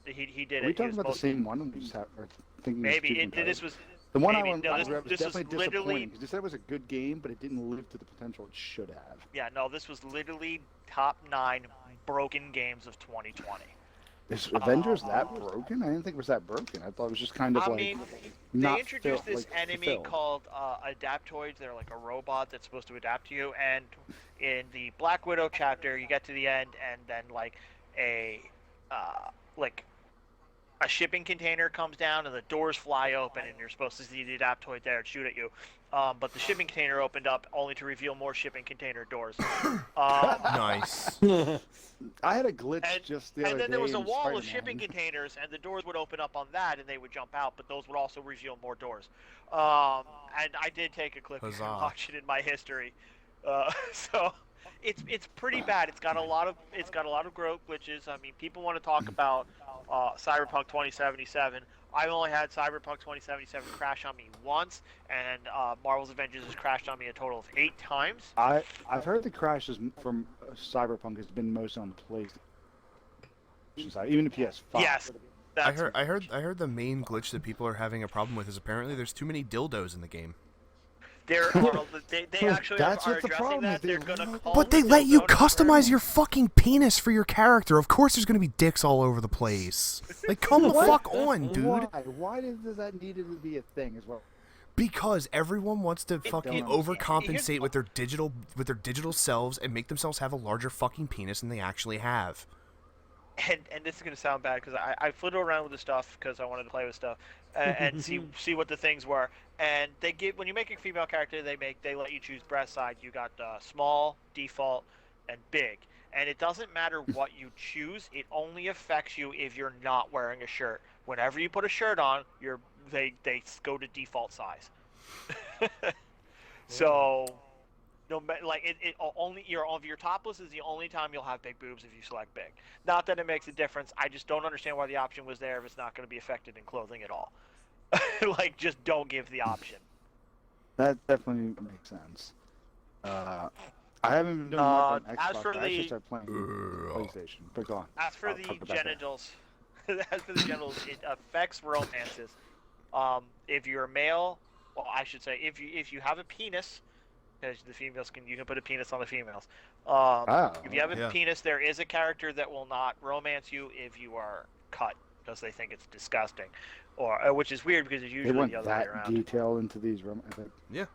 Speaker 3: He did
Speaker 1: Are we
Speaker 3: it.
Speaker 1: talking about the same one? We just have, or thinking
Speaker 3: Maybe this was.
Speaker 1: the one
Speaker 3: maybe.
Speaker 1: I
Speaker 3: No,
Speaker 1: was
Speaker 3: this was
Speaker 1: definitely
Speaker 3: literally.
Speaker 1: disappointing because they said it was a good game, but it didn't live to the potential it should have.
Speaker 3: Yeah, no, this was literally top 9 broken games of 2020.
Speaker 1: Is Avengers that broken? I didn't think it was that broken. I thought it was just kind of
Speaker 3: I
Speaker 1: like
Speaker 3: mean,
Speaker 1: not
Speaker 3: they introduced
Speaker 1: fil-
Speaker 3: this
Speaker 1: like,
Speaker 3: enemy
Speaker 1: fulfilled.
Speaker 3: called Adaptoids. They're like a robot that's supposed to adapt to you. And in the Black Widow chapter, you get to the end, and then like a shipping container comes down, and the doors fly open, and you're supposed to see the Adaptoid there and shoot at you. But the shipping container opened up only to reveal more shipping container doors.
Speaker 2: Nice.
Speaker 1: I had a glitch
Speaker 3: And,
Speaker 1: just the other
Speaker 3: and then
Speaker 1: day
Speaker 3: there was a
Speaker 1: in
Speaker 3: wall of
Speaker 1: Spider-Man.
Speaker 3: shipping containers, and the doors would open up on that, and they would jump out, but those would also reveal more doors. And I did take a clip and
Speaker 2: Huzzah.
Speaker 3: watch it in my history. So it's pretty bad. It's got a lot of growth glitches. I mean, people want to talk about Cyberpunk 2077. I've only had Cyberpunk 2077 crash on me once, and Marvel's Avengers has crashed on me a total of 8 times.
Speaker 1: I've heard the crashes from Cyberpunk has been most on the PlayStation side, even the PS5.
Speaker 3: Yes,
Speaker 2: I
Speaker 3: that's
Speaker 2: heard the main glitch that people are having a problem with is apparently there's too many dildos in the game.
Speaker 3: There are they actually
Speaker 1: That's
Speaker 3: are
Speaker 1: what the
Speaker 3: addressing
Speaker 1: problem
Speaker 3: that.
Speaker 1: is.
Speaker 3: They're gonna call
Speaker 2: But they
Speaker 3: the
Speaker 2: let you
Speaker 3: dildo
Speaker 2: customize your fucking penis for your character. Of course there's gonna be dicks all over the place. Like, come the fuck on, dude.
Speaker 1: Why does that need to be a thing as well?
Speaker 2: Because everyone wants to fucking
Speaker 1: don't-
Speaker 2: overcompensate with their digital selves and make themselves have a larger fucking penis than they actually have.
Speaker 3: and this is gonna sound bad because I fiddled around with the stuff because I wanted to play with stuff and see what the things were. And they give when you make a female character, they let you choose breast size. You got small, default, and big. And it doesn't matter what you choose; it only affects you if you're not wearing a shirt. Whenever you put a shirt on, they go to default size. So No, like it only your topless is the only time you'll have big boobs if you select big. Not that it makes a difference. I just don't understand why the option was there if it's not going to be affected in clothing at all. Like, just don't give the option.
Speaker 1: That definitely makes sense. I haven't been doing much on Xbox.
Speaker 3: As for
Speaker 1: I actually
Speaker 3: the
Speaker 1: started playing PlayStation. But go on.
Speaker 3: as for
Speaker 1: I'll
Speaker 3: the
Speaker 1: talk about that.
Speaker 3: genitals, as for the genitals, it affects romances. If you're a male, well, I should say, if you have a penis, because the females you can put a penis on the females. If you have a
Speaker 2: yeah.
Speaker 3: penis, there is a character that will not romance you if you are cut because they think it's disgusting, or which is weird because it's
Speaker 1: They
Speaker 3: usually
Speaker 1: went
Speaker 3: the other way
Speaker 1: that
Speaker 3: around.
Speaker 1: detail into these
Speaker 2: Yeah.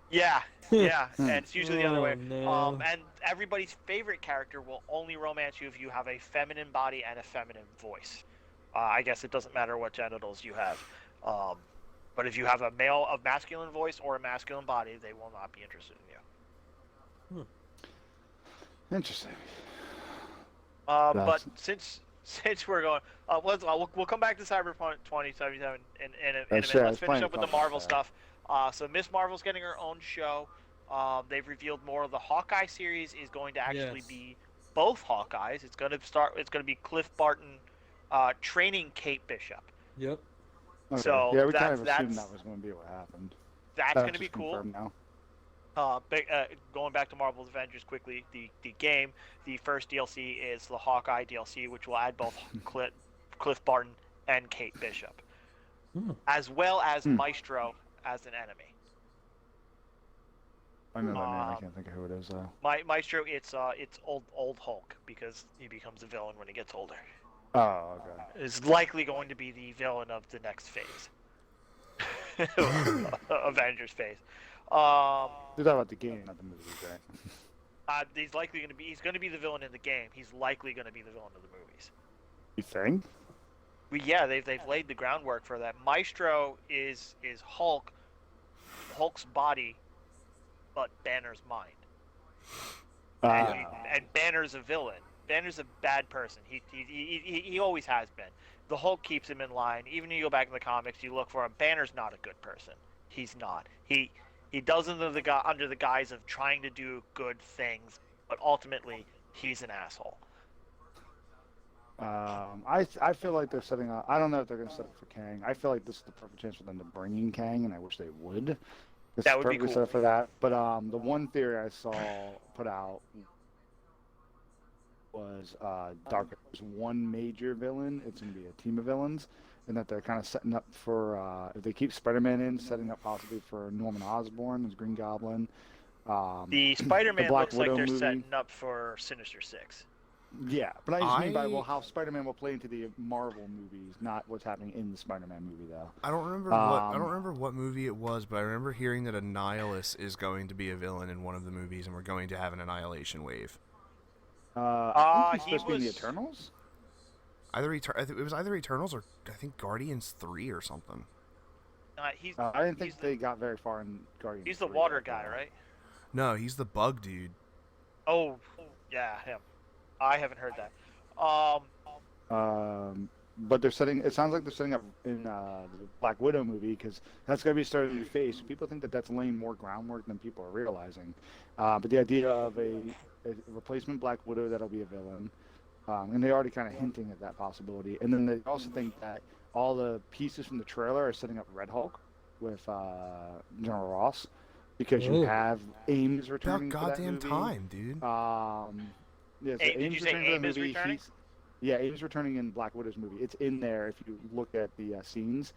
Speaker 3: Yeah, and it's usually the other way.
Speaker 4: No.
Speaker 3: And everybody's favorite character will only romance you if you have a feminine body and a feminine voice. I guess it doesn't matter what genitals you have. But if you have a masculine voice or a masculine body, they will not be interested in you.
Speaker 1: Interesting.
Speaker 3: But since we're going, we'll come back to Cyberpunk 2077 in a minute. Let's finish up with the Marvel stuff. So Miss Marvel's getting her own show. They've revealed more of the Hawkeye series is going to actually be both Hawkeyes. It's going to be Cliff Barton training Kate Bishop.
Speaker 4: Yep.
Speaker 1: Okay.
Speaker 3: So
Speaker 1: yeah, we kind of
Speaker 3: that's
Speaker 1: assumed that was going to be what happened.
Speaker 3: That's going to be cool.
Speaker 1: Now.
Speaker 3: Going back to Marvel's Avengers quickly, the game, the first DLC is the Hawkeye DLC, which will add both Cliff Barton and Kate Bishop, as well as Maestro as an enemy.
Speaker 1: I know that name. I can't think of who it is though.
Speaker 3: Maestro, it's old Hulk because he becomes a villain when he gets older.
Speaker 1: Oh, okay.
Speaker 3: Is likely going to be the villain of the next phase, Avengers phase.
Speaker 1: You're talking about the game, not the movies, right?
Speaker 3: He's going to be the villain in the game. He's likely going to be the villain of the movies.
Speaker 1: You think?
Speaker 3: Yeah, they've laid the groundwork for that. Maestro is Hulk's body, but Banner's mind. And Banner's a villain. Banner's a bad person. He always has been. The Hulk keeps him in line. Even if you go back in the comics, you look for him. Banner's not a good person. He's not. He does it under the guise of trying to do good things, but ultimately he's an asshole.
Speaker 1: I feel like they're setting up. I don't know if they're going to set up for Kang. I feel like this is the perfect chance for them to bring in Kang, and I wish they would.
Speaker 3: That would be cool.
Speaker 1: Set up for that. But the one theory I saw put out was Dark. There's one major villain. It's going to be a team of villains, and that they're kind of setting up for if they keep Spider-Man in, setting up possibly for Norman Osborn as Green Goblin.
Speaker 3: The Spider-Man looks like they're
Speaker 1: movie.
Speaker 3: setting up for Sinister Six.
Speaker 1: Yeah, but I just mean by how Spider-Man will play into the Marvel movies, not what's happening in the Spider-Man movie, though.
Speaker 2: I don't remember what movie it was, but I remember hearing that Annihilus is going to be a villain in one of the movies, and we're going to have an Annihilation wave.
Speaker 1: I think he's supposed to be in the Eternals.
Speaker 2: It was either Eternals or I think Guardians 3 or something.
Speaker 1: I didn't think they got very far in Guardians.
Speaker 3: He's the
Speaker 1: 3,
Speaker 3: water guy, right?
Speaker 2: No, he's the bug dude.
Speaker 3: Oh, yeah, him. I haven't heard that.
Speaker 1: But they're setting. It sounds like they're setting up in the Black Widow movie because that's going to be starting to phase. People think that that's laying more groundwork than people are realizing. But the idea of a replacement Black Widow that'll be a villain, and they're already kind of hinting at that possibility. And then they also think that all the pieces from the trailer are setting up Red Hulk with General Ross because you have Ames returning.
Speaker 2: About goddamn time, dude.
Speaker 1: Yeah, so
Speaker 3: did you say Ames is returning?
Speaker 1: Yeah, Ames returning in Black Widow's movie. It's in there if you look at the scenes.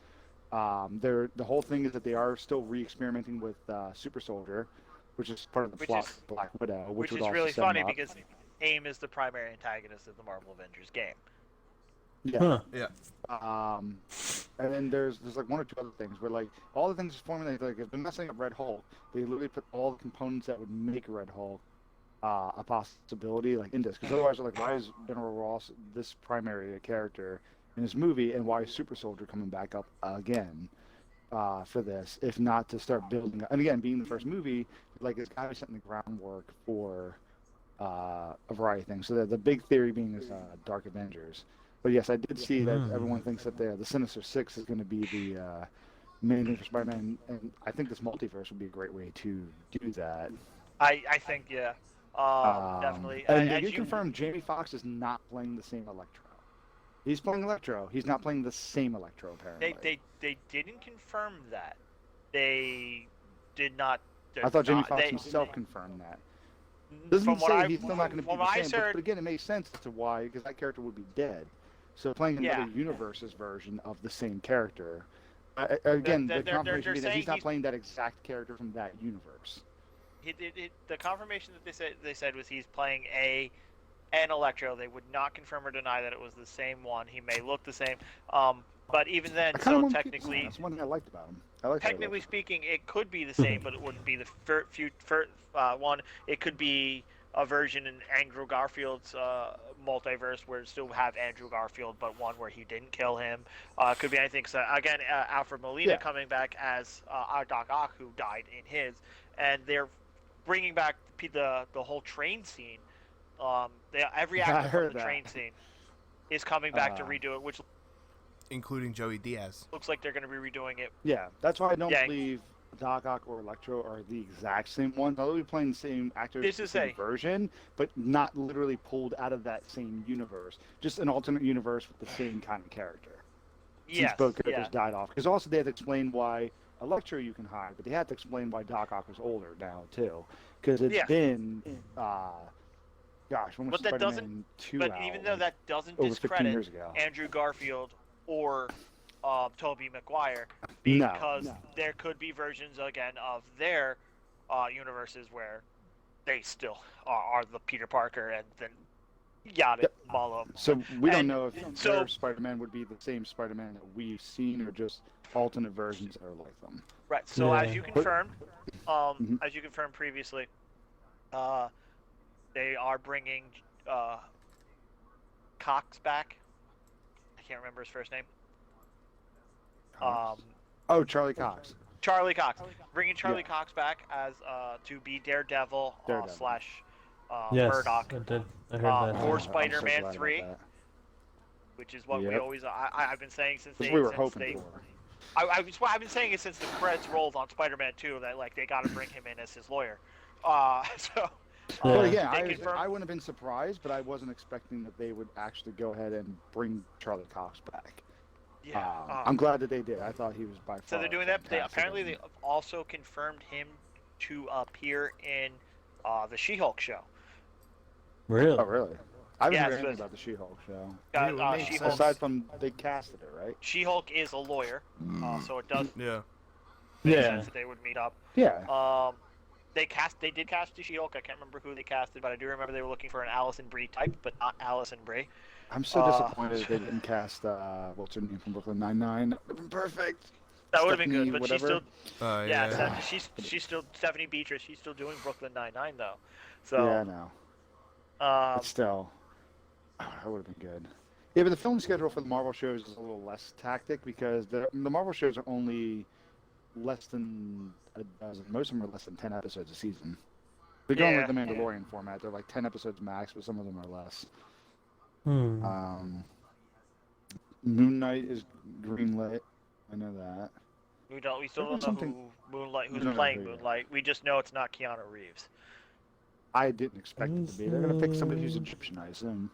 Speaker 1: The whole thing is that they are still re-experimenting with Super Soldier, which is part of the plot of Black Widow.
Speaker 3: Which is really funny because AIM is the primary antagonist of the Marvel Avengers game.
Speaker 1: Yeah.
Speaker 4: Huh.
Speaker 2: Yeah.
Speaker 1: And then there's like one or two other things where like all the things formulated, like if they're messing up Red Hulk, they literally put all the components that would make Red Hulk a possibility like in this, because otherwise they're like, why is General Ross this primary character in this movie, and why is Super Soldier coming back up again for this, if not to start building, and again being the first movie, like it's kind of setting the groundwork for a variety of things. So the big theory being is Dark Avengers. But yes, I did see that everyone thinks that the Sinister Six is going to be the main thing for Spider-Man, and I think this multiverse would be a great way to do that.
Speaker 3: I think yeah, definitely.
Speaker 1: And they
Speaker 3: As
Speaker 1: did
Speaker 3: you,
Speaker 1: confirm Jamie Foxx is not playing the same Electro. He's playing Electro. He's not playing the same Electro, apparently.
Speaker 3: they didn't confirm that. They did not.
Speaker 1: I thought Jamie
Speaker 3: not,
Speaker 1: Foxx
Speaker 3: they,
Speaker 1: himself confirmed that.
Speaker 3: From
Speaker 1: Doesn't
Speaker 3: what
Speaker 1: say
Speaker 3: I
Speaker 1: he's still not going to be
Speaker 3: from
Speaker 1: the
Speaker 3: what I
Speaker 1: same,
Speaker 3: heard,
Speaker 1: but again, it makes sense as to why, because that character would be dead. So playing another universe's version of the same character. Again, the confirmation being that he's not playing that exact character from that universe.
Speaker 3: The confirmation that they said was he's playing an Electro. They would not confirm or deny that it was the same one. He may look the same, but even then, so technically,
Speaker 1: that's one thing I liked about him.
Speaker 3: Technically speaking, it could be the same, but it wouldn't be the first one. It could be a version in Andrew Garfield's multiverse where it still have Andrew Garfield, but one where he didn't kill him. Could be anything. So again, Alfred Molina coming back as Doc Ock, who died in his, and they're bringing back the whole train scene. Every actor from the train scene is coming back to redo it, which
Speaker 2: including Joey Diaz.
Speaker 3: Looks like they're going to be redoing it.
Speaker 1: Yeah, that's why I don't believe Doc Ock or Electro are the exact same ones. They'll be playing the same actors, the same version, but not literally pulled out of that same universe. Just an alternate universe with the same kind of character. Since both characters died off. Because also they had to explain why Electro you can hide, but they had to explain why Doc Ock was older now, too. Because it's been... gosh, when was Spider-Man 2 out?
Speaker 3: Even though that doesn't discredit Andrew Garfield or Tobey Maguire, because there could be versions again of their universes where they still are the Peter Parker and then Malo.
Speaker 1: So we don't know if their Spider-Man would be the same Spider-Man that we've seen or just alternate versions that are like them.
Speaker 3: Right. So as you confirmed, previously, they are bringing Cox back. I can't remember his first name.
Speaker 1: Charlie Cox.
Speaker 3: Charlie Cox. Bringing Charlie Cox back as to be Daredevil. Slash Murdoch.
Speaker 4: I heard that.
Speaker 3: For Spider-Man 3, which is what we always. I've been saying since
Speaker 1: we were hoping for.
Speaker 3: I've been saying it since the credits rolled on Spider-Man 2 that they got to bring him in as his lawyer.
Speaker 1: Well, yeah, I wouldn't have been surprised, but I wasn't expecting that they would actually go ahead and bring Charlie Cox back.
Speaker 3: Yeah,
Speaker 1: I'm glad that they did. I thought he was by far.
Speaker 3: So they're doing that. Apparently, they also confirmed him to appear in the She-Hulk show.
Speaker 1: Really? Oh, really? I haven't heard anything about the She-Hulk show.
Speaker 3: She-Hulk,
Speaker 1: aside from they casted it, right?
Speaker 3: She-Hulk is a lawyer, so it does.
Speaker 2: Make
Speaker 3: sense that they would meet up.
Speaker 1: Yeah.
Speaker 3: They did cast the She-Hulk. I can't remember who they casted, but I do remember they were looking for an Allison Brie type, but not Allison Brie.
Speaker 1: I'm so disappointed that they didn't cast what's her name from Brooklyn Nine-Nine. That would have been perfect.
Speaker 3: That would have been good, but
Speaker 1: whatever.
Speaker 3: she's still Stephanie Beatrice. She's still doing Brooklyn Nine-Nine though. So
Speaker 1: yeah, I know. But still, that would have been good. Yeah, but the film schedule for the Marvel shows is a little less tactic because the Marvel shows are only less than a dozen. Most of them are less than 10 episodes a season. They're going with the Mandalorian format. They're like 10 episodes max, but some of them are less. Moon Knight is greenlit. I know that.
Speaker 3: We still don't know who's playing Moonlight. We just know it's not Keanu Reeves.
Speaker 1: I didn't expect it to be. They're gonna pick somebody who's Egyptian, I assume.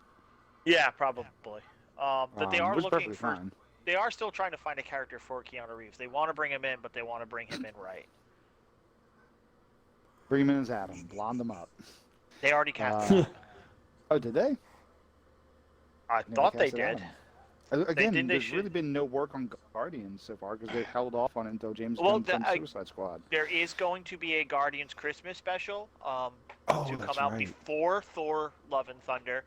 Speaker 3: Yeah, probably. But they are looking for.
Speaker 1: Fine.
Speaker 3: They are still trying to find a character for Keanu Reeves. They want to bring him in, but they want to bring him in right.
Speaker 1: Bring him in as Adam. Blonde him up.
Speaker 3: They already cast him.
Speaker 1: Oh, did they?
Speaker 3: I thought they did.
Speaker 1: Again, there's really been no work on Guardians so far because they held off on it until James Gunn from Suicide Squad.
Speaker 3: There is going to be a Guardians Christmas special to come out before Thor: Love and Thunder,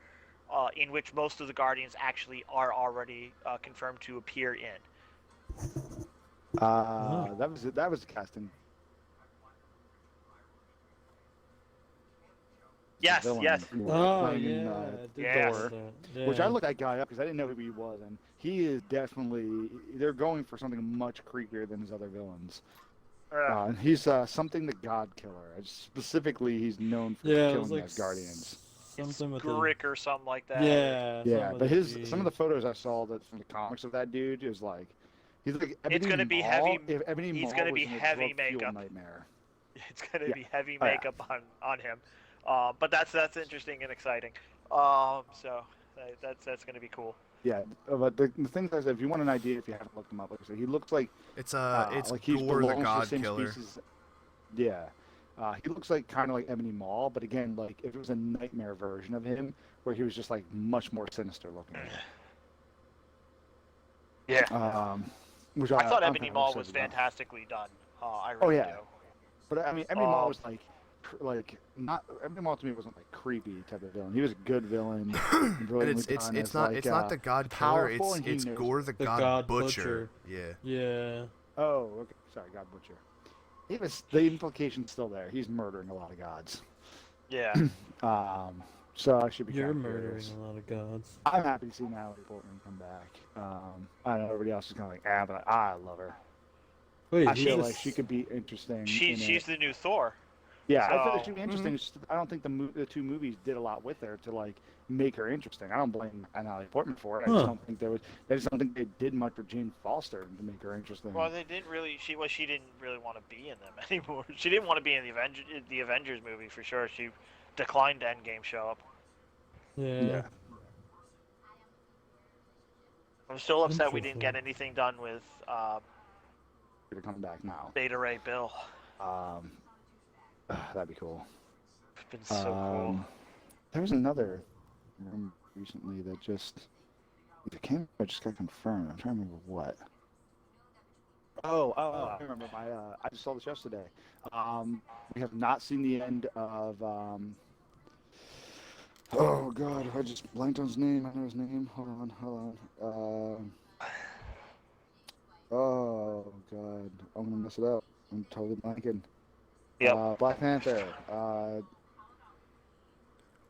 Speaker 3: in which most of the Guardians actually are already confirmed to appear in.
Speaker 1: That was the casting.
Speaker 3: Yes.
Speaker 1: Thor, which I looked that guy up because I didn't know who he was, and he is definitely. They're going for something much creepier than his other villains. He's something the God Killer. Specifically, he's known for killing his Guardians.
Speaker 3: Something with Grick or something like that.
Speaker 1: Yeah. But some of the photos I saw from the comics of that dude is like he's like Ebony
Speaker 3: it's gonna be heavy.
Speaker 1: If Ebony
Speaker 3: he's
Speaker 1: Maw
Speaker 3: gonna
Speaker 1: was
Speaker 3: be
Speaker 1: in a
Speaker 3: heavy
Speaker 1: drug-fueled
Speaker 3: makeup.
Speaker 1: Nightmare.
Speaker 3: It's gonna
Speaker 1: Yeah.
Speaker 3: be heavy
Speaker 1: Oh, yeah.
Speaker 3: makeup on him, but that's interesting and exciting. So that's gonna be cool.
Speaker 1: Yeah, but the thing is, if you want an idea, if you haven't looked him up, like I said, he looks
Speaker 2: It's
Speaker 1: like he
Speaker 2: Gore the
Speaker 1: belongs to the
Speaker 2: God
Speaker 1: same
Speaker 2: Killer.
Speaker 1: species. Yeah, he looks like kind of like Ebony Maw, but again, like if it was a nightmare version of him, where he was just like much more sinister looking.
Speaker 3: Yeah.
Speaker 1: Which
Speaker 3: I thought
Speaker 1: I'm
Speaker 3: Ebony
Speaker 1: kind of
Speaker 3: Maw
Speaker 1: excited
Speaker 3: was
Speaker 1: about.
Speaker 3: fantastically done. I
Speaker 1: Oh
Speaker 3: really
Speaker 1: yeah,
Speaker 3: do.
Speaker 1: but I mean, Ebony Maw
Speaker 3: Um,
Speaker 1: was like not Ebony Maw to me wasn't like creepy type of villain. He was a good villain,
Speaker 2: And
Speaker 1: brilliantly
Speaker 2: it's
Speaker 1: done.
Speaker 2: it's
Speaker 1: As,
Speaker 2: not
Speaker 1: like,
Speaker 2: it's not the God Killer.
Speaker 1: powerful, and he
Speaker 2: It's
Speaker 1: knows
Speaker 2: Gore
Speaker 1: it.
Speaker 2: the
Speaker 4: The
Speaker 2: God,
Speaker 4: God
Speaker 2: Butcher. Yeah.
Speaker 4: Yeah.
Speaker 1: Oh, okay. Sorry, God Butcher. He was the implication's still there. He's murdering a lot of gods.
Speaker 3: yeah.
Speaker 1: So I should be.
Speaker 4: You're
Speaker 1: kinda
Speaker 4: murdering
Speaker 1: curious.
Speaker 4: a lot of gods.
Speaker 1: I'm happy to see Natalie Portman come back. I know everybody else is kind of like, but I love her.
Speaker 4: Wait,
Speaker 1: I
Speaker 4: he's
Speaker 1: feel
Speaker 4: a
Speaker 1: like she could be interesting.
Speaker 3: She's the new Thor.
Speaker 1: Yeah, I feel like
Speaker 3: so-
Speaker 1: she'd be interesting. It's just, I don't think the two movies did a lot with her to like make her interesting. I don't blame Natalie Portman for it. I just don't think I just don't think they did much with Jane Foster to make her interesting.
Speaker 3: Well, they didn't really. She didn't really want to be in them anymore. She didn't want to be in the Avengers movie for sure. She declined to Endgame show up.
Speaker 4: Yeah.
Speaker 3: I'm still upset we didn't
Speaker 4: Interesting.
Speaker 3: get anything done with
Speaker 1: To come back now.
Speaker 3: Beta Ray Bill.
Speaker 1: That'd be cool.
Speaker 3: It's been so cool.
Speaker 1: There was another room recently that just just got confirmed. I'm trying to remember what. I remember. I just saw this yesterday. We have not seen the end of. Oh God, I just blanked on his name. I know his name. Hold on. Oh God, I'm gonna mess it up. I'm totally blanking.
Speaker 3: Yep.
Speaker 1: Black Panther.
Speaker 3: They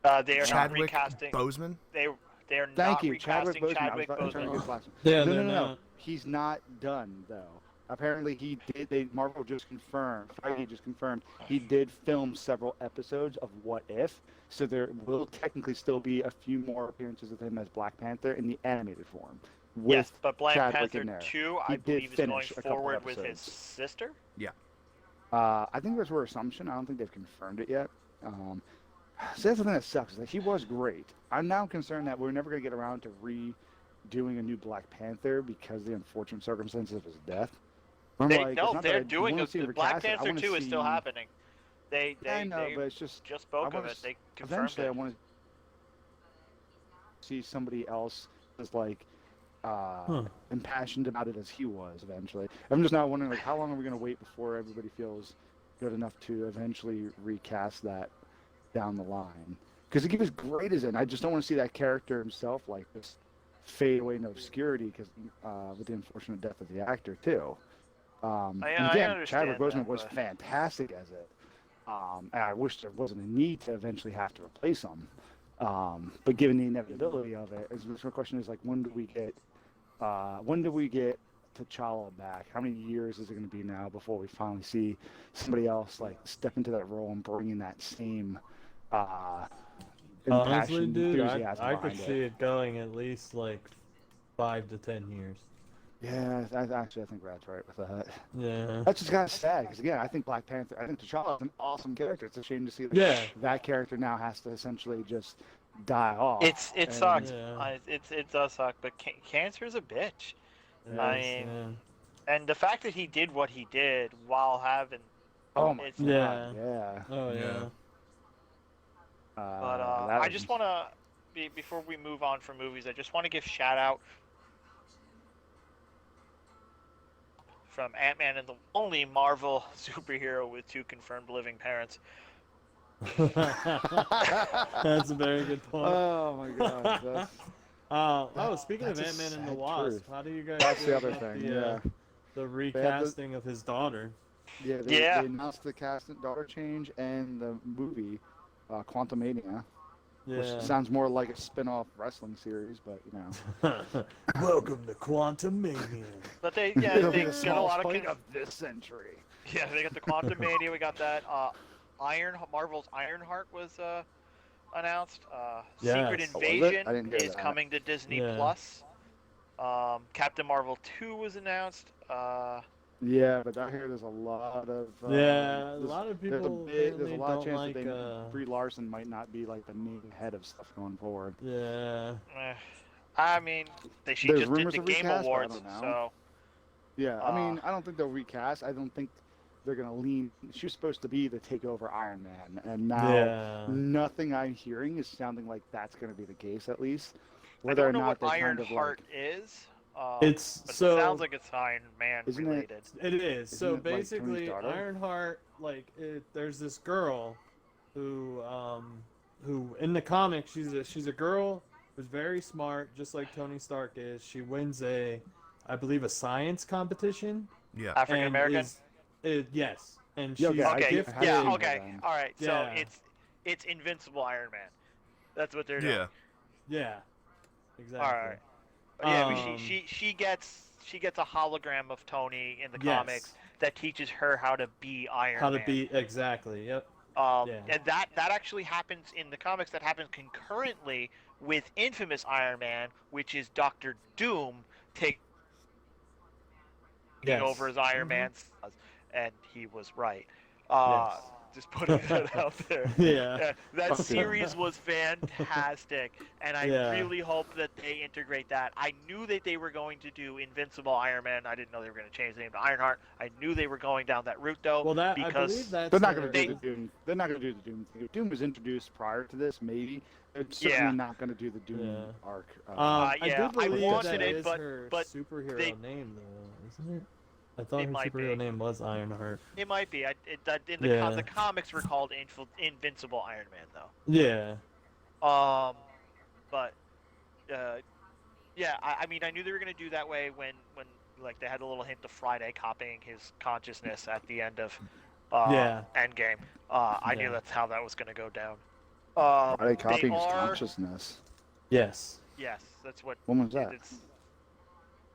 Speaker 3: are not
Speaker 2: Chadwick
Speaker 3: Recasting.
Speaker 2: Boseman.
Speaker 3: They are
Speaker 1: Thank
Speaker 3: not
Speaker 1: you, Chadwick
Speaker 3: recasting
Speaker 1: Boseman.
Speaker 3: Chadwick
Speaker 1: I was trying to get
Speaker 3: Boseman.
Speaker 1: his last name.
Speaker 4: Yeah,
Speaker 1: No,
Speaker 4: they're
Speaker 1: no.
Speaker 4: not.
Speaker 1: He's not done though. Apparently he did. Marvel just confirmed. Feige just confirmed he did film several episodes of What If. So there will technically still be a few more appearances of him as Black Panther in the animated form. With
Speaker 3: Yes, but Black
Speaker 1: Chadwick
Speaker 3: Panther
Speaker 1: in there.
Speaker 3: 2,
Speaker 1: He
Speaker 3: I
Speaker 1: did
Speaker 3: believe, is going
Speaker 1: finish a couple
Speaker 3: forward with his
Speaker 1: episodes.
Speaker 3: sister.
Speaker 1: I think that's our assumption. I don't think they've confirmed it yet. So that's the thing that sucks. Is that he was great. I'm now concerned that we're never going to get around to redoing a new Black Panther because of the unfortunate circumstances of his death. I'm like, it's not that
Speaker 3: They're
Speaker 1: I
Speaker 3: doing
Speaker 1: wanna see
Speaker 3: a
Speaker 1: him
Speaker 3: Black
Speaker 1: recast it. I
Speaker 3: Panther
Speaker 1: wanna
Speaker 3: 2 is still
Speaker 1: see-
Speaker 3: happening. They
Speaker 1: I know, but it's just
Speaker 3: spoke
Speaker 1: I
Speaker 3: of
Speaker 1: wanna
Speaker 3: it.
Speaker 1: s-
Speaker 3: They confirmed
Speaker 1: eventually I
Speaker 3: it.
Speaker 1: want to see somebody else as like impassioned about it as he was eventually. I'm just now wondering like how long are we going to wait before everybody feels good enough to eventually recast that down the line? Because he was great as it. And I just don't want to see that character himself like just fade away into obscurity because with the unfortunate death of the actor too. And
Speaker 3: I
Speaker 1: again,
Speaker 3: understand
Speaker 1: Chadwick Boseman
Speaker 3: that,
Speaker 1: was
Speaker 3: but-
Speaker 1: fantastic as it. And I wish there wasn't a need to eventually have to replace him. But given the inevitability of it, the question is like, when do we get T'Challa back? How many years is it going to be now before we finally see somebody else like step into that role and bring in that same
Speaker 4: Honestly,
Speaker 1: impassioned
Speaker 4: dude,
Speaker 1: enthusiasm
Speaker 4: I could
Speaker 1: behind
Speaker 4: see it going at least like 5 to 10 years.
Speaker 1: Yeah, I think Brad's right with that.
Speaker 4: Yeah.
Speaker 1: That's just kind of sad because again, I think T'Challa is an awesome character. It's a shame to see that
Speaker 4: Yeah.
Speaker 1: that character now has to essentially just die off.
Speaker 3: It
Speaker 1: and-
Speaker 3: sucks.
Speaker 4: Yeah.
Speaker 3: It does suck, but cancer is a bitch. I
Speaker 4: Yes,
Speaker 3: mean, and the fact that he did what he did while having,
Speaker 1: Oh my
Speaker 3: it's-
Speaker 1: god,
Speaker 4: Yeah.
Speaker 1: yeah.
Speaker 4: Oh yeah.
Speaker 2: Yeah.
Speaker 3: but
Speaker 1: that
Speaker 3: I
Speaker 1: was-
Speaker 3: just want to, before we move on from movies, I just want to give shout out from Ant-Man and the only Marvel superhero with 2 confirmed living parents.
Speaker 4: That's a very good point.
Speaker 1: Oh my god, that's,
Speaker 4: Speaking of
Speaker 1: that's a
Speaker 4: Ant-Man and the
Speaker 1: sad
Speaker 4: Wasp,
Speaker 1: truth.
Speaker 4: how do you guys
Speaker 1: that's
Speaker 4: feel
Speaker 1: the other
Speaker 4: about
Speaker 1: thing.
Speaker 4: the,
Speaker 1: Yeah,
Speaker 4: the recasting of his daughter?
Speaker 1: yeah.
Speaker 3: Yeah.
Speaker 1: They announced the cast and daughter change and the movie, Quantumania, which
Speaker 4: Yeah.
Speaker 1: sounds more like a spin-off wrestling series, but you know.
Speaker 4: Welcome to Quantum Mania.
Speaker 3: But they
Speaker 1: It'll be
Speaker 3: got
Speaker 1: the
Speaker 3: a
Speaker 1: smallest
Speaker 3: lot of
Speaker 1: fight of this century.
Speaker 3: yeah, they got the Quantum Mania. We got that. Marvel's Ironheart was announced.
Speaker 4: Yes.
Speaker 3: Secret
Speaker 4: Oh,
Speaker 1: was it?
Speaker 3: Invasion
Speaker 1: I didn't hear
Speaker 3: is
Speaker 1: that.
Speaker 3: coming to Disney
Speaker 4: Yeah.
Speaker 3: Plus. Captain Marvel 2 was announced.
Speaker 1: Yeah, but out here there's a lot of
Speaker 4: Yeah, a
Speaker 1: there's,
Speaker 4: lot of
Speaker 1: there's
Speaker 4: people
Speaker 1: there's
Speaker 4: apparently
Speaker 1: a lot of
Speaker 4: don't
Speaker 1: chance
Speaker 4: like.
Speaker 1: that Brie Larson might not be like the main head of stuff going forward.
Speaker 4: Yeah.
Speaker 3: I mean, she
Speaker 1: There's
Speaker 3: just did
Speaker 1: rumors
Speaker 3: the
Speaker 1: of
Speaker 3: Game
Speaker 1: recast, but I
Speaker 3: Awards,
Speaker 1: don't know.
Speaker 3: so
Speaker 1: Yeah, I mean, I don't think they'll recast. I don't think they're gonna lean. She was supposed to be the takeover Iron Man, and now
Speaker 4: Yeah.
Speaker 1: nothing I'm hearing is sounding like that's gonna be the case. At least,
Speaker 3: I
Speaker 1: whether or
Speaker 3: don't know
Speaker 1: not
Speaker 3: what
Speaker 1: they
Speaker 3: Iron
Speaker 1: kind of
Speaker 3: Heart
Speaker 1: like.
Speaker 3: is.
Speaker 4: It's
Speaker 3: But
Speaker 4: so.
Speaker 3: it sounds like it's Iron Man
Speaker 1: Isn't
Speaker 3: related.
Speaker 4: It is.
Speaker 1: Isn't
Speaker 4: So
Speaker 1: it, like, Tony
Speaker 4: basically,
Speaker 1: Stark?
Speaker 4: Ironheart, there's this girl who in the comic she's a girl who's very smart, just like Tony Stark is. She wins I believe, a science competition.
Speaker 2: Yeah.
Speaker 3: African American.
Speaker 4: Yes, and
Speaker 1: Yeah,
Speaker 4: she's
Speaker 1: okay,
Speaker 3: Okay.
Speaker 1: I have
Speaker 3: Yeah.
Speaker 1: seen her
Speaker 3: Okay.
Speaker 1: then.
Speaker 3: All right.
Speaker 4: Yeah.
Speaker 3: So it's Invincible Iron Man. That's what they're doing.
Speaker 2: Yeah.
Speaker 4: Yeah, exactly.
Speaker 3: All right. Yeah.
Speaker 4: Um,
Speaker 3: She gets a hologram of Tony in the
Speaker 4: Yes.
Speaker 3: comics that teaches her how to be Iron
Speaker 4: How
Speaker 3: Man.
Speaker 4: to be exactly? Yep. Yeah.
Speaker 3: And that actually happens in the comics. That happens concurrently with Infamous Iron Man, which is Doctor Doom taking
Speaker 4: Yes.
Speaker 3: over as Iron
Speaker 4: Mhm.
Speaker 3: Man, and he was right.
Speaker 4: Yes.
Speaker 3: Just putting that out there.
Speaker 4: Yeah.
Speaker 3: That
Speaker 1: Okay.
Speaker 3: series was fantastic, and I
Speaker 4: Yeah.
Speaker 3: really hope that they integrate that. I knew that they were going to do Invincible Iron Man. I didn't know they were going to change the name to Ironheart. I knew they were going down that route, though.
Speaker 4: Well, I
Speaker 3: because
Speaker 4: believe that's
Speaker 1: They're not going to
Speaker 3: They-
Speaker 1: do the Doom. They're not going to do the Doom thing. Doom was introduced prior to this, maybe. They're certainly
Speaker 3: Yeah.
Speaker 1: not going to do the Doom
Speaker 4: Yeah.
Speaker 1: arc.
Speaker 4: I
Speaker 3: yeah,
Speaker 4: do
Speaker 3: I
Speaker 4: believe
Speaker 1: wanted
Speaker 4: that
Speaker 1: it,
Speaker 4: is her
Speaker 3: but
Speaker 4: superhero
Speaker 3: they-
Speaker 4: name, though, isn't it? I thought
Speaker 3: It
Speaker 4: her
Speaker 3: might
Speaker 4: superhero
Speaker 3: be.
Speaker 4: name was Ironheart.
Speaker 3: It might be. In
Speaker 4: Yeah.
Speaker 3: the comics were called Invincible Iron Man, though.
Speaker 4: Yeah.
Speaker 3: But yeah, I mean, I knew they were gonna do that way when like they had a little hint of Friday copying his consciousness at the end of
Speaker 4: Yeah.
Speaker 3: Endgame. I
Speaker 4: Yeah.
Speaker 3: knew that's how that was gonna go down.
Speaker 1: Are they
Speaker 3: They
Speaker 1: copying his
Speaker 3: are.
Speaker 1: consciousness?
Speaker 4: Yes.
Speaker 3: Yes, that's what.
Speaker 1: When was that?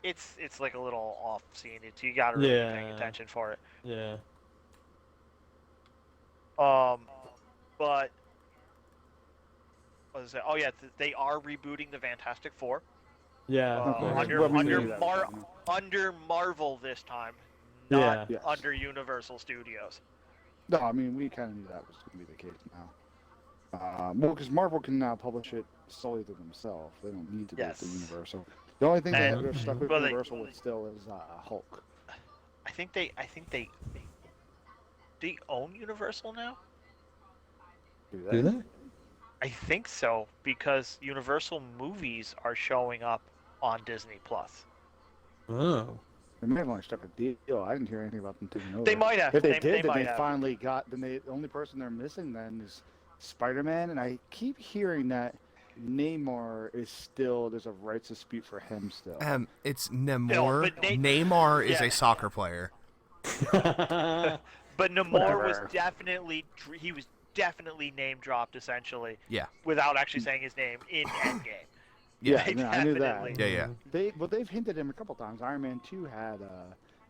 Speaker 3: It's like a little off scene. You gotta really be paying
Speaker 4: Yeah.
Speaker 3: attention for it.
Speaker 4: Yeah.
Speaker 3: But what was it? Oh yeah, they are rebooting the Fantastic Four.
Speaker 4: Yeah.
Speaker 1: Okay.
Speaker 3: Under
Speaker 1: Well, we
Speaker 3: under
Speaker 1: knew that,
Speaker 3: Mar-
Speaker 1: you know.
Speaker 3: under Marvel this time,
Speaker 4: Yeah.
Speaker 3: not
Speaker 1: Yes.
Speaker 3: under Universal Studios.
Speaker 1: No, I mean, we kind of knew that was going to be the case now. Well, because Marvel can now publish it solely to themselves. They don't need to do it
Speaker 3: Yes.
Speaker 1: to Universal. The only thing
Speaker 3: And-
Speaker 1: they're stuck with
Speaker 3: well,
Speaker 1: Universal with still is Hulk.
Speaker 3: I think they own Universal now.
Speaker 4: Do they?
Speaker 3: I think so because Universal movies are showing up on Disney Plus.
Speaker 4: Oh.
Speaker 1: They may have only struck a deal. I didn't hear anything about them taking over.
Speaker 3: They might have.
Speaker 1: If they
Speaker 3: They
Speaker 1: did, then
Speaker 3: might
Speaker 1: they
Speaker 3: have.
Speaker 1: finally got. Then the only person they're missing then is Spider-Man, and I keep hearing that Namor is still. There's a rights dispute for him still.
Speaker 2: It's Namor.
Speaker 3: but
Speaker 2: Namor is
Speaker 3: yeah.
Speaker 2: a soccer player.
Speaker 3: But Namor was
Speaker 1: Whatever.
Speaker 3: definitely name dropped essentially.
Speaker 2: Yeah.
Speaker 3: Without actually saying his name in Endgame.
Speaker 1: Yeah,
Speaker 3: They
Speaker 1: no, I knew that.
Speaker 3: definitely-
Speaker 2: Yeah, yeah.
Speaker 1: They've hinted him a couple times. Iron Man 2 had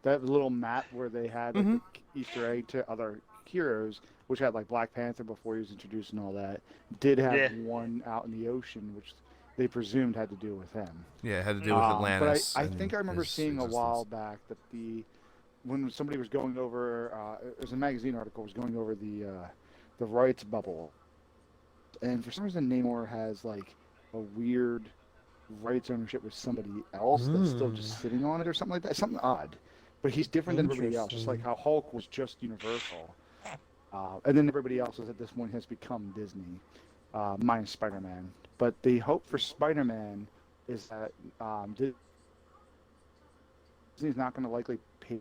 Speaker 1: that little map where they had like, the Easter egg to other heroes, which had like Black Panther before he was introduced and all that. Did have
Speaker 3: Yeah.
Speaker 1: one out in the ocean, which they presumed had to do with him.
Speaker 2: Yeah, it had to do with Atlantis.
Speaker 1: But I
Speaker 2: and
Speaker 1: think I remember
Speaker 2: his
Speaker 1: seeing a
Speaker 2: existence.
Speaker 1: while back that when somebody was going over, it was a magazine article, was going over the rights bubble, and for some reason Namor has like a weird rights ownership with somebody else that's still just sitting on it or something like that. Something odd, but he's different than everybody else. Just like how Hulk was just Universal, and then everybody else is at this point has become Disney, minus Spider-Man. But the hope for Spider-Man is that Disney's not going to likely pay.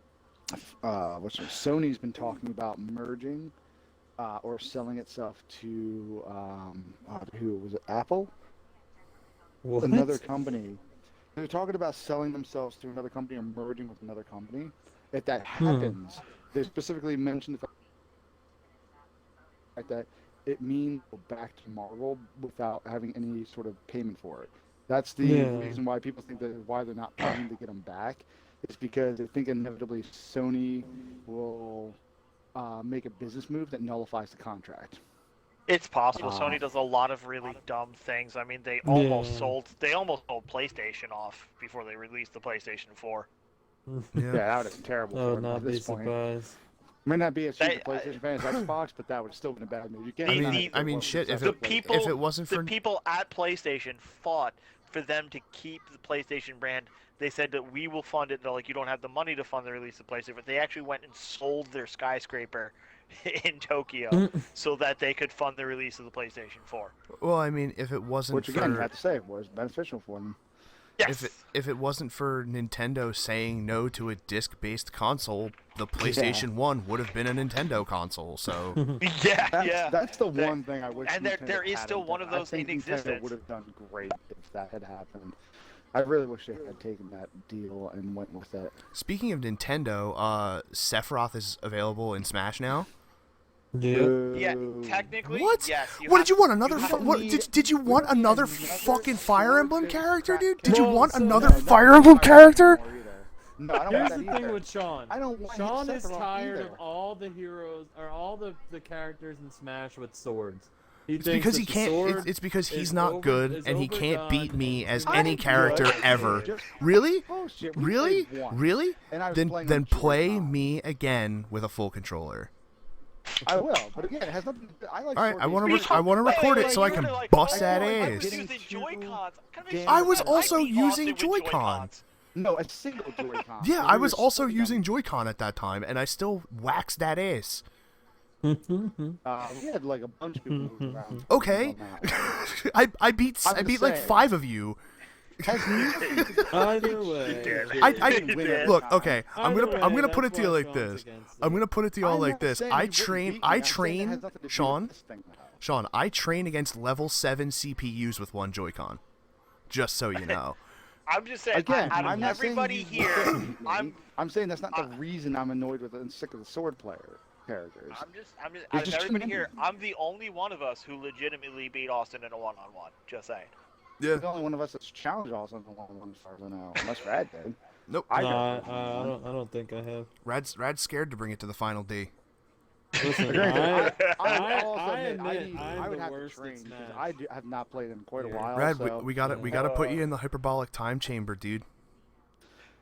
Speaker 1: Sony's been talking about merging or selling itself to who was it? Apple,
Speaker 4: What?
Speaker 1: another company. They're talking about selling themselves to another company or merging with another company. If that happens, they specifically mentioned the fact that it means go back to Marvel without having any sort of payment for it. That's the reason why people think that why they're not paying to get them back. It's because they think inevitably Sony will make a business move that nullifies the contract.
Speaker 3: It's possible. Sony does a lot of really dumb things. I mean, they almost sold PlayStation off before they released the PlayStation 4.
Speaker 1: Yeah, that would have been terrible
Speaker 4: I
Speaker 1: for
Speaker 4: would
Speaker 1: him
Speaker 4: not
Speaker 1: at
Speaker 4: be
Speaker 1: this point.
Speaker 4: surprised.
Speaker 1: Might not be a super
Speaker 3: They-
Speaker 1: PlayStation fan as Xbox, but that would have still been a bad move. You can't.
Speaker 3: The-
Speaker 1: deny
Speaker 3: the-
Speaker 1: it
Speaker 2: I mean,
Speaker 1: wasn't
Speaker 2: shit, if
Speaker 1: successful
Speaker 3: the
Speaker 1: PlayStation.
Speaker 3: people,
Speaker 2: if it wasn't
Speaker 3: the
Speaker 2: for
Speaker 3: people at PlayStation fought for them to keep the PlayStation brand. They said that we will fund it. They're like, you don't have the money to fund the release of PlayStation, but they actually went and sold their skyscraper in Tokyo so that they could fund the release of the PlayStation 4.
Speaker 2: well, I mean, if it wasn't
Speaker 1: Which again, you
Speaker 2: for
Speaker 1: have to say, was beneficial for them.
Speaker 3: Yes.
Speaker 2: if it wasn't for Nintendo saying no to a disc-based console, the PlayStation 1 would have been a Nintendo console. So
Speaker 1: That's the one thing I wish.
Speaker 3: And there
Speaker 1: Nintendo
Speaker 3: is still
Speaker 1: hadn't
Speaker 3: one
Speaker 1: done.
Speaker 3: of those
Speaker 1: I think
Speaker 3: in
Speaker 1: Nintendo
Speaker 3: existence.
Speaker 1: would have done great if that had happened. I really wish they had taken that deal and went with it.
Speaker 2: speaking of Nintendo, Sephiroth is available in Smash now.
Speaker 3: Yeah,
Speaker 1: Boo.
Speaker 3: technically,
Speaker 2: What?
Speaker 3: yes.
Speaker 2: What did you want? Another?
Speaker 3: have-
Speaker 2: What did you want? Another
Speaker 1: Another
Speaker 2: fucking Fire
Speaker 1: sword
Speaker 2: Emblem
Speaker 1: based
Speaker 2: character, dude?
Speaker 1: crap
Speaker 2: Did you
Speaker 4: Well,
Speaker 2: want
Speaker 4: so-
Speaker 2: another
Speaker 1: No, not
Speaker 2: Fire Emblem
Speaker 1: Fire Emblem
Speaker 2: character?
Speaker 1: anymore either. No, I don't
Speaker 4: Here's
Speaker 1: want
Speaker 4: the
Speaker 1: that
Speaker 4: thing
Speaker 1: either.
Speaker 4: with Sean.
Speaker 1: I don't want
Speaker 4: Sean is
Speaker 1: Sephiroth
Speaker 4: tired
Speaker 1: either.
Speaker 4: of all the heroes or all the characters in Smash with swords. He
Speaker 2: It's
Speaker 4: thinks
Speaker 2: because
Speaker 4: that
Speaker 2: he
Speaker 4: the
Speaker 2: can't.
Speaker 4: sword
Speaker 2: It's because he's
Speaker 4: is
Speaker 2: not good
Speaker 4: is
Speaker 2: and he can't beat
Speaker 4: overdone
Speaker 2: me
Speaker 4: and
Speaker 2: as
Speaker 4: too
Speaker 2: any
Speaker 4: much
Speaker 2: character
Speaker 4: blood.
Speaker 2: ever.
Speaker 1: Just
Speaker 2: Really?
Speaker 1: bullshit. We
Speaker 2: Really?
Speaker 1: played once,
Speaker 2: Really?
Speaker 1: And I was
Speaker 2: Then
Speaker 1: playing
Speaker 2: then
Speaker 1: on
Speaker 2: play
Speaker 1: Joy-Con.
Speaker 2: me again with a full controller.
Speaker 1: I will, but again, it has nothing. I like.
Speaker 2: All right,
Speaker 1: sword
Speaker 2: I want
Speaker 1: based
Speaker 2: to I want to
Speaker 3: Wait,
Speaker 2: record
Speaker 3: wait,
Speaker 2: it so I
Speaker 3: you
Speaker 2: can
Speaker 3: were like,
Speaker 2: bust
Speaker 3: oh,
Speaker 2: that
Speaker 3: I was
Speaker 2: ass.
Speaker 3: using
Speaker 1: Getting
Speaker 3: Joy-Cons.
Speaker 1: games
Speaker 2: I was
Speaker 1: I
Speaker 2: also
Speaker 3: beat
Speaker 2: using
Speaker 3: Austin with
Speaker 2: Joy-Con.
Speaker 1: No, a single Joy-Con.
Speaker 2: Yeah,
Speaker 1: So
Speaker 2: I
Speaker 1: we
Speaker 2: was
Speaker 1: were
Speaker 2: also
Speaker 1: splitting
Speaker 2: using
Speaker 1: them.
Speaker 2: Joy-Con at that time, and I still waxed that ass.
Speaker 1: We had like a bunch of people moving around.
Speaker 2: Okay,
Speaker 1: on that one.
Speaker 2: I beat
Speaker 1: I'm
Speaker 2: like
Speaker 1: just saying.
Speaker 2: 5 of you.
Speaker 1: Has music-
Speaker 4: Either way.
Speaker 2: Look, okay, I'm
Speaker 4: Either
Speaker 2: gonna
Speaker 4: way,
Speaker 2: put it
Speaker 4: that's
Speaker 2: to you
Speaker 4: why
Speaker 2: like
Speaker 4: Sean's
Speaker 2: this.
Speaker 4: against
Speaker 2: I'm
Speaker 4: it.
Speaker 2: gonna put it to you all
Speaker 1: I'm
Speaker 2: like
Speaker 1: not
Speaker 2: this.
Speaker 1: saying
Speaker 2: I
Speaker 1: you wouldn't
Speaker 2: train
Speaker 1: beat me.
Speaker 2: I
Speaker 1: I'm saying it
Speaker 2: train
Speaker 1: has nothing to do with
Speaker 2: Sean.
Speaker 1: this thing, though.
Speaker 2: Sean, I train against level 7 CPUs with one Joy-Con. Just so you know.
Speaker 3: I'm just saying,
Speaker 1: Again,
Speaker 3: out
Speaker 1: I'm
Speaker 3: of
Speaker 1: not saying
Speaker 3: everybody
Speaker 1: you
Speaker 3: here,
Speaker 1: wouldn't beat me.
Speaker 3: I'm
Speaker 1: saying that's not the reason I'm annoyed with it and sick of the sword player characters.
Speaker 3: I'm just
Speaker 1: There's
Speaker 3: out of
Speaker 1: just too
Speaker 3: everybody
Speaker 1: many.
Speaker 3: here, I'm the only one of us who legitimately beat Austin in a one-on-one. Just saying.
Speaker 2: Yeah.
Speaker 1: The only one of us that's challenged also in the long one as far as I know, unless Rad did.
Speaker 2: Nope.
Speaker 1: I
Speaker 4: No,
Speaker 1: don't.
Speaker 4: I don't think I have.
Speaker 2: Rad's scared to bring it to the final D.
Speaker 4: Listen,
Speaker 1: Granted,
Speaker 4: I
Speaker 1: also admit,
Speaker 4: admit I'm
Speaker 1: I would
Speaker 4: the
Speaker 1: have to
Speaker 4: worst at
Speaker 1: train because
Speaker 4: Smash.
Speaker 1: I have not played in quite a
Speaker 4: Yeah.
Speaker 1: while.
Speaker 2: Rad,
Speaker 1: so.
Speaker 2: we gotta put you in the hyperbolic time chamber, dude.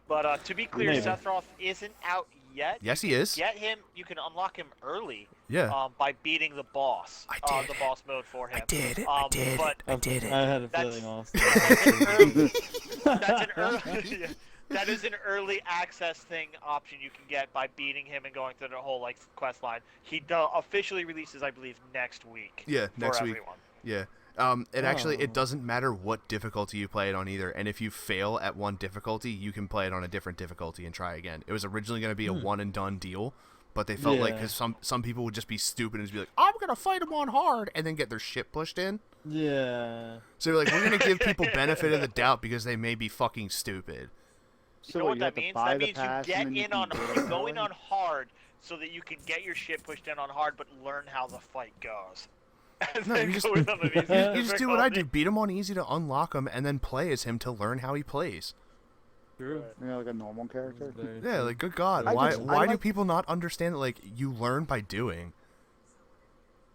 Speaker 3: But to be clear,
Speaker 4: Maybe.
Speaker 3: Sephiroth isn't out yet.
Speaker 2: Yes, he is.
Speaker 3: Get him. You can unlock him early.
Speaker 2: Yeah.
Speaker 3: By beating the boss.
Speaker 2: I did.
Speaker 3: The boss mode for him.
Speaker 2: I did it.
Speaker 3: But
Speaker 2: I did it.
Speaker 4: I had a
Speaker 3: That's-
Speaker 4: feeling Austin.
Speaker 3: that's an early. That is an early access thing option you can get by beating him and going through the whole like quest line. He officially releases, I believe, next week.
Speaker 2: Yeah, next
Speaker 3: for
Speaker 2: week.
Speaker 3: everyone.
Speaker 2: Yeah. It
Speaker 4: Oh.
Speaker 2: doesn't matter what difficulty you play it on either. And if you fail at one difficulty, you can play it on a different difficulty and try again. It was originally going to be a one and done deal, but they felt like
Speaker 4: Yeah.
Speaker 2: because some people would just be stupid and just be like, I'm going to fight him on hard and then get their shit pushed in.
Speaker 4: Yeah.
Speaker 2: So they're like, we're going to give people benefit of the doubt because they may be fucking stupid.
Speaker 1: So
Speaker 3: You know what
Speaker 1: you
Speaker 3: that
Speaker 1: have to
Speaker 3: means?
Speaker 1: buy
Speaker 3: That
Speaker 1: the
Speaker 3: means you
Speaker 1: pass
Speaker 3: get
Speaker 1: and then you
Speaker 3: in
Speaker 1: can
Speaker 3: on
Speaker 1: get it
Speaker 3: you go in
Speaker 1: going?
Speaker 3: on hard so that you can get your shit pushed in on hard, but learn how the fight goes. And
Speaker 2: No,
Speaker 3: then
Speaker 2: you just-
Speaker 3: go in on the easy
Speaker 2: You just do what I do.
Speaker 3: difficulty.
Speaker 2: Beat him on easy to unlock him and then play as him to learn how he plays.
Speaker 4: True.
Speaker 1: You know, like a normal character.
Speaker 4: Very
Speaker 2: Yeah,
Speaker 4: true.
Speaker 2: like good God,
Speaker 1: I
Speaker 2: why
Speaker 1: just- I
Speaker 2: why do
Speaker 1: like-
Speaker 2: people not understand that like you learn by doing?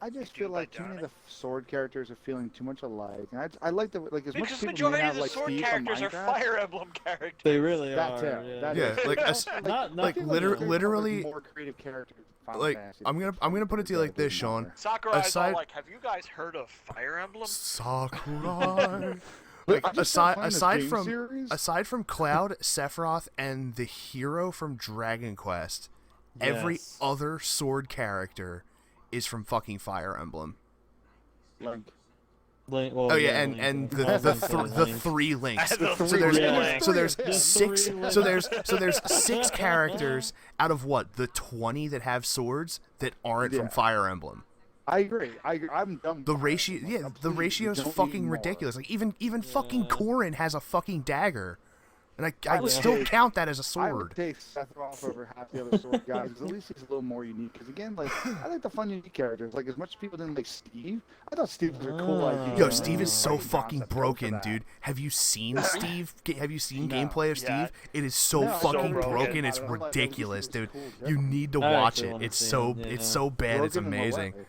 Speaker 1: I just
Speaker 3: Do
Speaker 1: feel
Speaker 3: by
Speaker 1: like too many of
Speaker 3: doing
Speaker 1: the sword characters are feeling too much alike. And I like the like as much
Speaker 3: Because
Speaker 1: as people
Speaker 3: majority
Speaker 1: may
Speaker 3: of
Speaker 1: have
Speaker 3: the
Speaker 1: like
Speaker 3: sword
Speaker 1: Steve from
Speaker 3: characters are
Speaker 1: Minecraft,
Speaker 3: Fire Emblem characters.
Speaker 4: They really
Speaker 1: That
Speaker 4: are.
Speaker 1: too,
Speaker 4: Yeah.
Speaker 1: that
Speaker 2: Yeah,
Speaker 1: is.
Speaker 2: like
Speaker 4: Not
Speaker 1: I feel like
Speaker 2: liter-
Speaker 1: there's
Speaker 2: literally-
Speaker 1: more creative characters. in Final
Speaker 2: like,
Speaker 1: Fantasy
Speaker 2: I'm gonna put it to you like this, Sean.
Speaker 3: Sakurai's
Speaker 2: Aside-
Speaker 3: all like, have you guys heard of Fire Emblem?
Speaker 2: Sakurai.
Speaker 1: Like,
Speaker 2: Like
Speaker 1: I just started
Speaker 2: aside
Speaker 1: playing this game
Speaker 2: from
Speaker 1: series.
Speaker 2: aside from Cloud, Sephiroth, and the hero from Dragon Quest, every
Speaker 4: Yes.
Speaker 2: other sword character is from fucking Fire Emblem.
Speaker 1: Link.
Speaker 4: Link, well,
Speaker 2: Oh yeah,
Speaker 4: Link,
Speaker 2: and
Speaker 4: yeah.
Speaker 2: the three links.
Speaker 3: The
Speaker 2: So
Speaker 3: three
Speaker 2: there's
Speaker 4: links.
Speaker 2: so there's
Speaker 4: The
Speaker 2: six
Speaker 4: three links.
Speaker 2: so there's 6 characters out of what, the 20 that have swords that aren't from
Speaker 1: Yeah.
Speaker 2: Fire Emblem.
Speaker 1: I agree. I'm done.
Speaker 2: The ratio, yeah, the
Speaker 1: Completely.
Speaker 2: ratio's
Speaker 1: Don't need
Speaker 2: fucking
Speaker 1: more.
Speaker 2: ridiculous. Like even fucking
Speaker 4: Yeah.
Speaker 2: Corrin has a fucking dagger, and I
Speaker 1: I
Speaker 2: would still
Speaker 1: take-
Speaker 2: count that as a
Speaker 1: I would
Speaker 2: sword.
Speaker 1: take Sephiroth over half the other sword guys because at least he's a little more unique. Because again, like I like the fun, unique characters. Like as much as people didn't like Steve, I thought Steve was a cool idea.
Speaker 2: Yo,
Speaker 4: Yeah.
Speaker 2: Steve is so
Speaker 1: Fighting
Speaker 2: fucking
Speaker 1: concept, go for
Speaker 2: broken,
Speaker 1: that.
Speaker 2: dude. Have you seen Steve? Have you seen
Speaker 1: No.
Speaker 2: gameplay of
Speaker 3: Yeah.
Speaker 2: Steve? It is so
Speaker 1: No,
Speaker 2: fucking
Speaker 3: so broken.
Speaker 2: broken. It's
Speaker 1: I don't like that. At least
Speaker 2: ridiculous,
Speaker 1: he was
Speaker 2: dude.
Speaker 1: cool,
Speaker 2: You
Speaker 1: yeah.
Speaker 2: need to
Speaker 4: I
Speaker 2: watch
Speaker 4: actually
Speaker 2: it.
Speaker 4: wanna
Speaker 2: It's
Speaker 4: see
Speaker 2: so
Speaker 4: it, yeah.
Speaker 2: it's so bad. It's
Speaker 1: Broken in what
Speaker 2: amazing.
Speaker 1: way?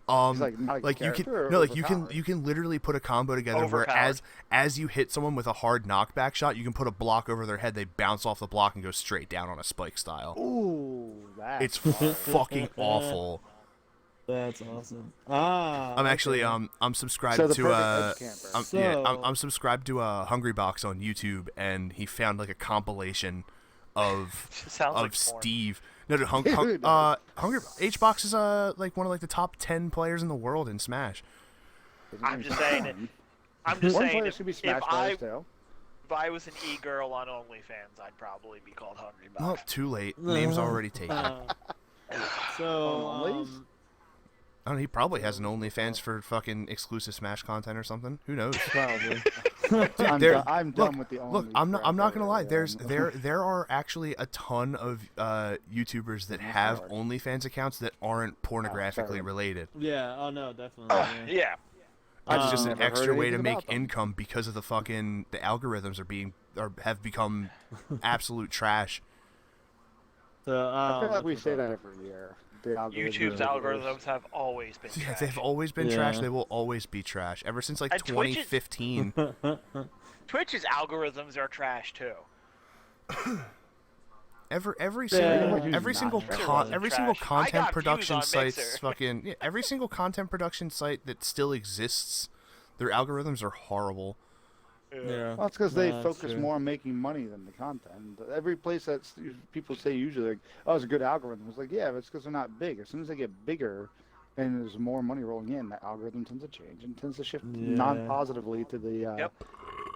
Speaker 1: He's like not a
Speaker 2: like you can
Speaker 1: character or
Speaker 2: no, like you
Speaker 1: overpowered?
Speaker 2: can literally put a combo together where
Speaker 3: Overpowered.
Speaker 2: as you hit someone with a hard knockback shot, you can put a block over their head. They bounce off the block and go straight down on a spike style.
Speaker 1: Ooh, that's
Speaker 2: It's
Speaker 1: hard.
Speaker 2: fucking awful.
Speaker 4: That's awesome. Ah,
Speaker 2: I'm actually
Speaker 4: okay.
Speaker 2: I'm subscribed
Speaker 1: So the
Speaker 2: to
Speaker 1: perfect edge camper.
Speaker 2: I'm subscribed to Hungry Box on YouTube, and he found like a compilation of
Speaker 3: Sounds
Speaker 2: of
Speaker 3: like porn.
Speaker 2: Steve. No, no,
Speaker 1: Dude.
Speaker 2: Hungry H-Box is like one of like the top 10 players in the world in Smash.
Speaker 3: I'm just saying it. I'm just
Speaker 1: One
Speaker 3: saying,
Speaker 1: player should be
Speaker 3: if
Speaker 1: Smash
Speaker 3: I
Speaker 1: players too.
Speaker 3: if I was an e-girl on OnlyFans, I'd probably be called Hungry Box.
Speaker 2: Well, too late. Name's already taken.
Speaker 4: So,
Speaker 1: Onlys?
Speaker 2: I don't know, he probably has an OnlyFans for fucking exclusive Smash content or something. Who knows?
Speaker 1: Probably.
Speaker 2: there-
Speaker 1: I'm
Speaker 2: Look,
Speaker 1: done with the
Speaker 2: Look,
Speaker 1: Only.
Speaker 2: I'm not gonna lie.
Speaker 1: crap
Speaker 2: There are actually a ton of YouTubers that have
Speaker 1: hard.
Speaker 2: OnlyFans accounts that aren't pornographically
Speaker 1: sorry.
Speaker 2: related.
Speaker 4: yeah. Oh no, definitely. Yeah.
Speaker 3: Yeah.
Speaker 2: It's just an
Speaker 1: Never heard
Speaker 2: extra way to
Speaker 1: anything
Speaker 2: make
Speaker 1: about them.
Speaker 2: income because of the algorithms have become absolute trash.
Speaker 4: So,
Speaker 1: I feel like
Speaker 4: what's
Speaker 1: we
Speaker 4: it
Speaker 1: say
Speaker 4: called?
Speaker 1: that every year. The
Speaker 3: YouTube's
Speaker 1: algorithms are the
Speaker 3: algorithms have always been
Speaker 2: Yeah,
Speaker 3: trash.
Speaker 2: they've always been
Speaker 4: Yeah.
Speaker 2: trash. They will always be trash. Ever since like
Speaker 3: And Twitch is-
Speaker 2: 2015.
Speaker 3: Twitch's algorithms are trash too.
Speaker 2: Every
Speaker 4: Yeah.
Speaker 2: single every
Speaker 1: Not
Speaker 2: single
Speaker 1: trash.
Speaker 2: every single
Speaker 3: Trash. I got
Speaker 2: content
Speaker 3: views
Speaker 2: production
Speaker 3: on
Speaker 2: site's
Speaker 3: Mixer.
Speaker 2: fucking every single content production site that still exists, their algorithms are horrible.
Speaker 4: Yeah.
Speaker 1: Well, it's because they
Speaker 4: that's
Speaker 1: focus
Speaker 4: true.
Speaker 1: more on making money than the content. Every place that people say usually, like, oh, it's a good algorithm. It's like, yeah, but it's because they're not big. As soon as they get bigger and there's more money rolling in, that algorithm tends to change and tends to shift
Speaker 4: Yeah.
Speaker 1: non-positively to the
Speaker 3: Yep.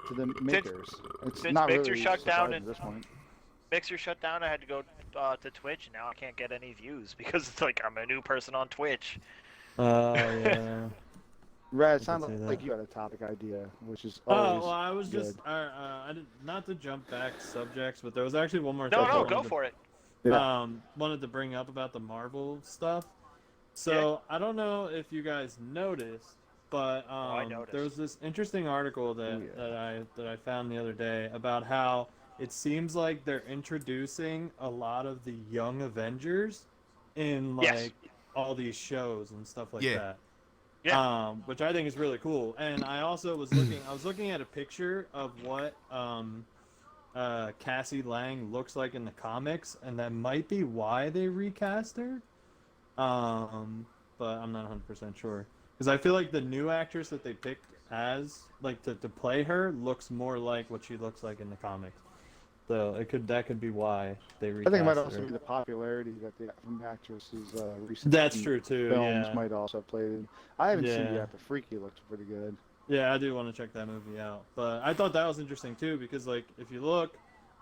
Speaker 1: to the makers. It's
Speaker 3: since
Speaker 1: not
Speaker 3: Mixer
Speaker 1: really
Speaker 3: shut down
Speaker 1: surprising
Speaker 3: and-
Speaker 1: at this point.
Speaker 3: Mixer shut down. I had to go to Twitch, and now I can't get any views because it's like I'm a new person on Twitch.
Speaker 4: Yeah.
Speaker 1: Right, it
Speaker 4: can
Speaker 1: sounded
Speaker 4: see that.
Speaker 1: like you had a topic idea, which is
Speaker 4: Oh
Speaker 1: always
Speaker 4: well, I was just
Speaker 1: good.
Speaker 4: I did not to jump back subjects, but there was actually one more.
Speaker 3: No,
Speaker 4: thing I
Speaker 3: no,
Speaker 4: wanted
Speaker 3: go
Speaker 4: to-
Speaker 3: for it.
Speaker 1: Yeah.
Speaker 4: Wanted to bring up about the Marvel stuff. So I don't know if you guys noticed, but
Speaker 3: I noticed.
Speaker 4: there was this interesting article that,
Speaker 1: Yeah.
Speaker 4: that I found the other day about how it seems like they're introducing a lot of the young Avengers in like
Speaker 3: Yes.
Speaker 4: all these shows and stuff like
Speaker 2: Yeah.
Speaker 4: that.
Speaker 3: Yeah.
Speaker 4: Which I think is really cool. And I also was looking at a picture of what Cassie Lang looks like in the comics, and that might be why they recast her. But I'm not 100% sure, because I feel like the new actress that they picked as like to play her looks more like what she looks like in the comics. So that could be why they
Speaker 1: I
Speaker 4: recast
Speaker 1: think it might also
Speaker 4: her.
Speaker 1: be the popularity that they got from the actresses' recent
Speaker 4: That's true too.
Speaker 1: films
Speaker 4: Yeah.
Speaker 1: might also have played in. I haven't seen it
Speaker 4: Yeah.
Speaker 1: yet, but Freaky looks pretty good.
Speaker 4: Yeah, I do want to check that movie out. But I thought that was interesting too, because like if you look,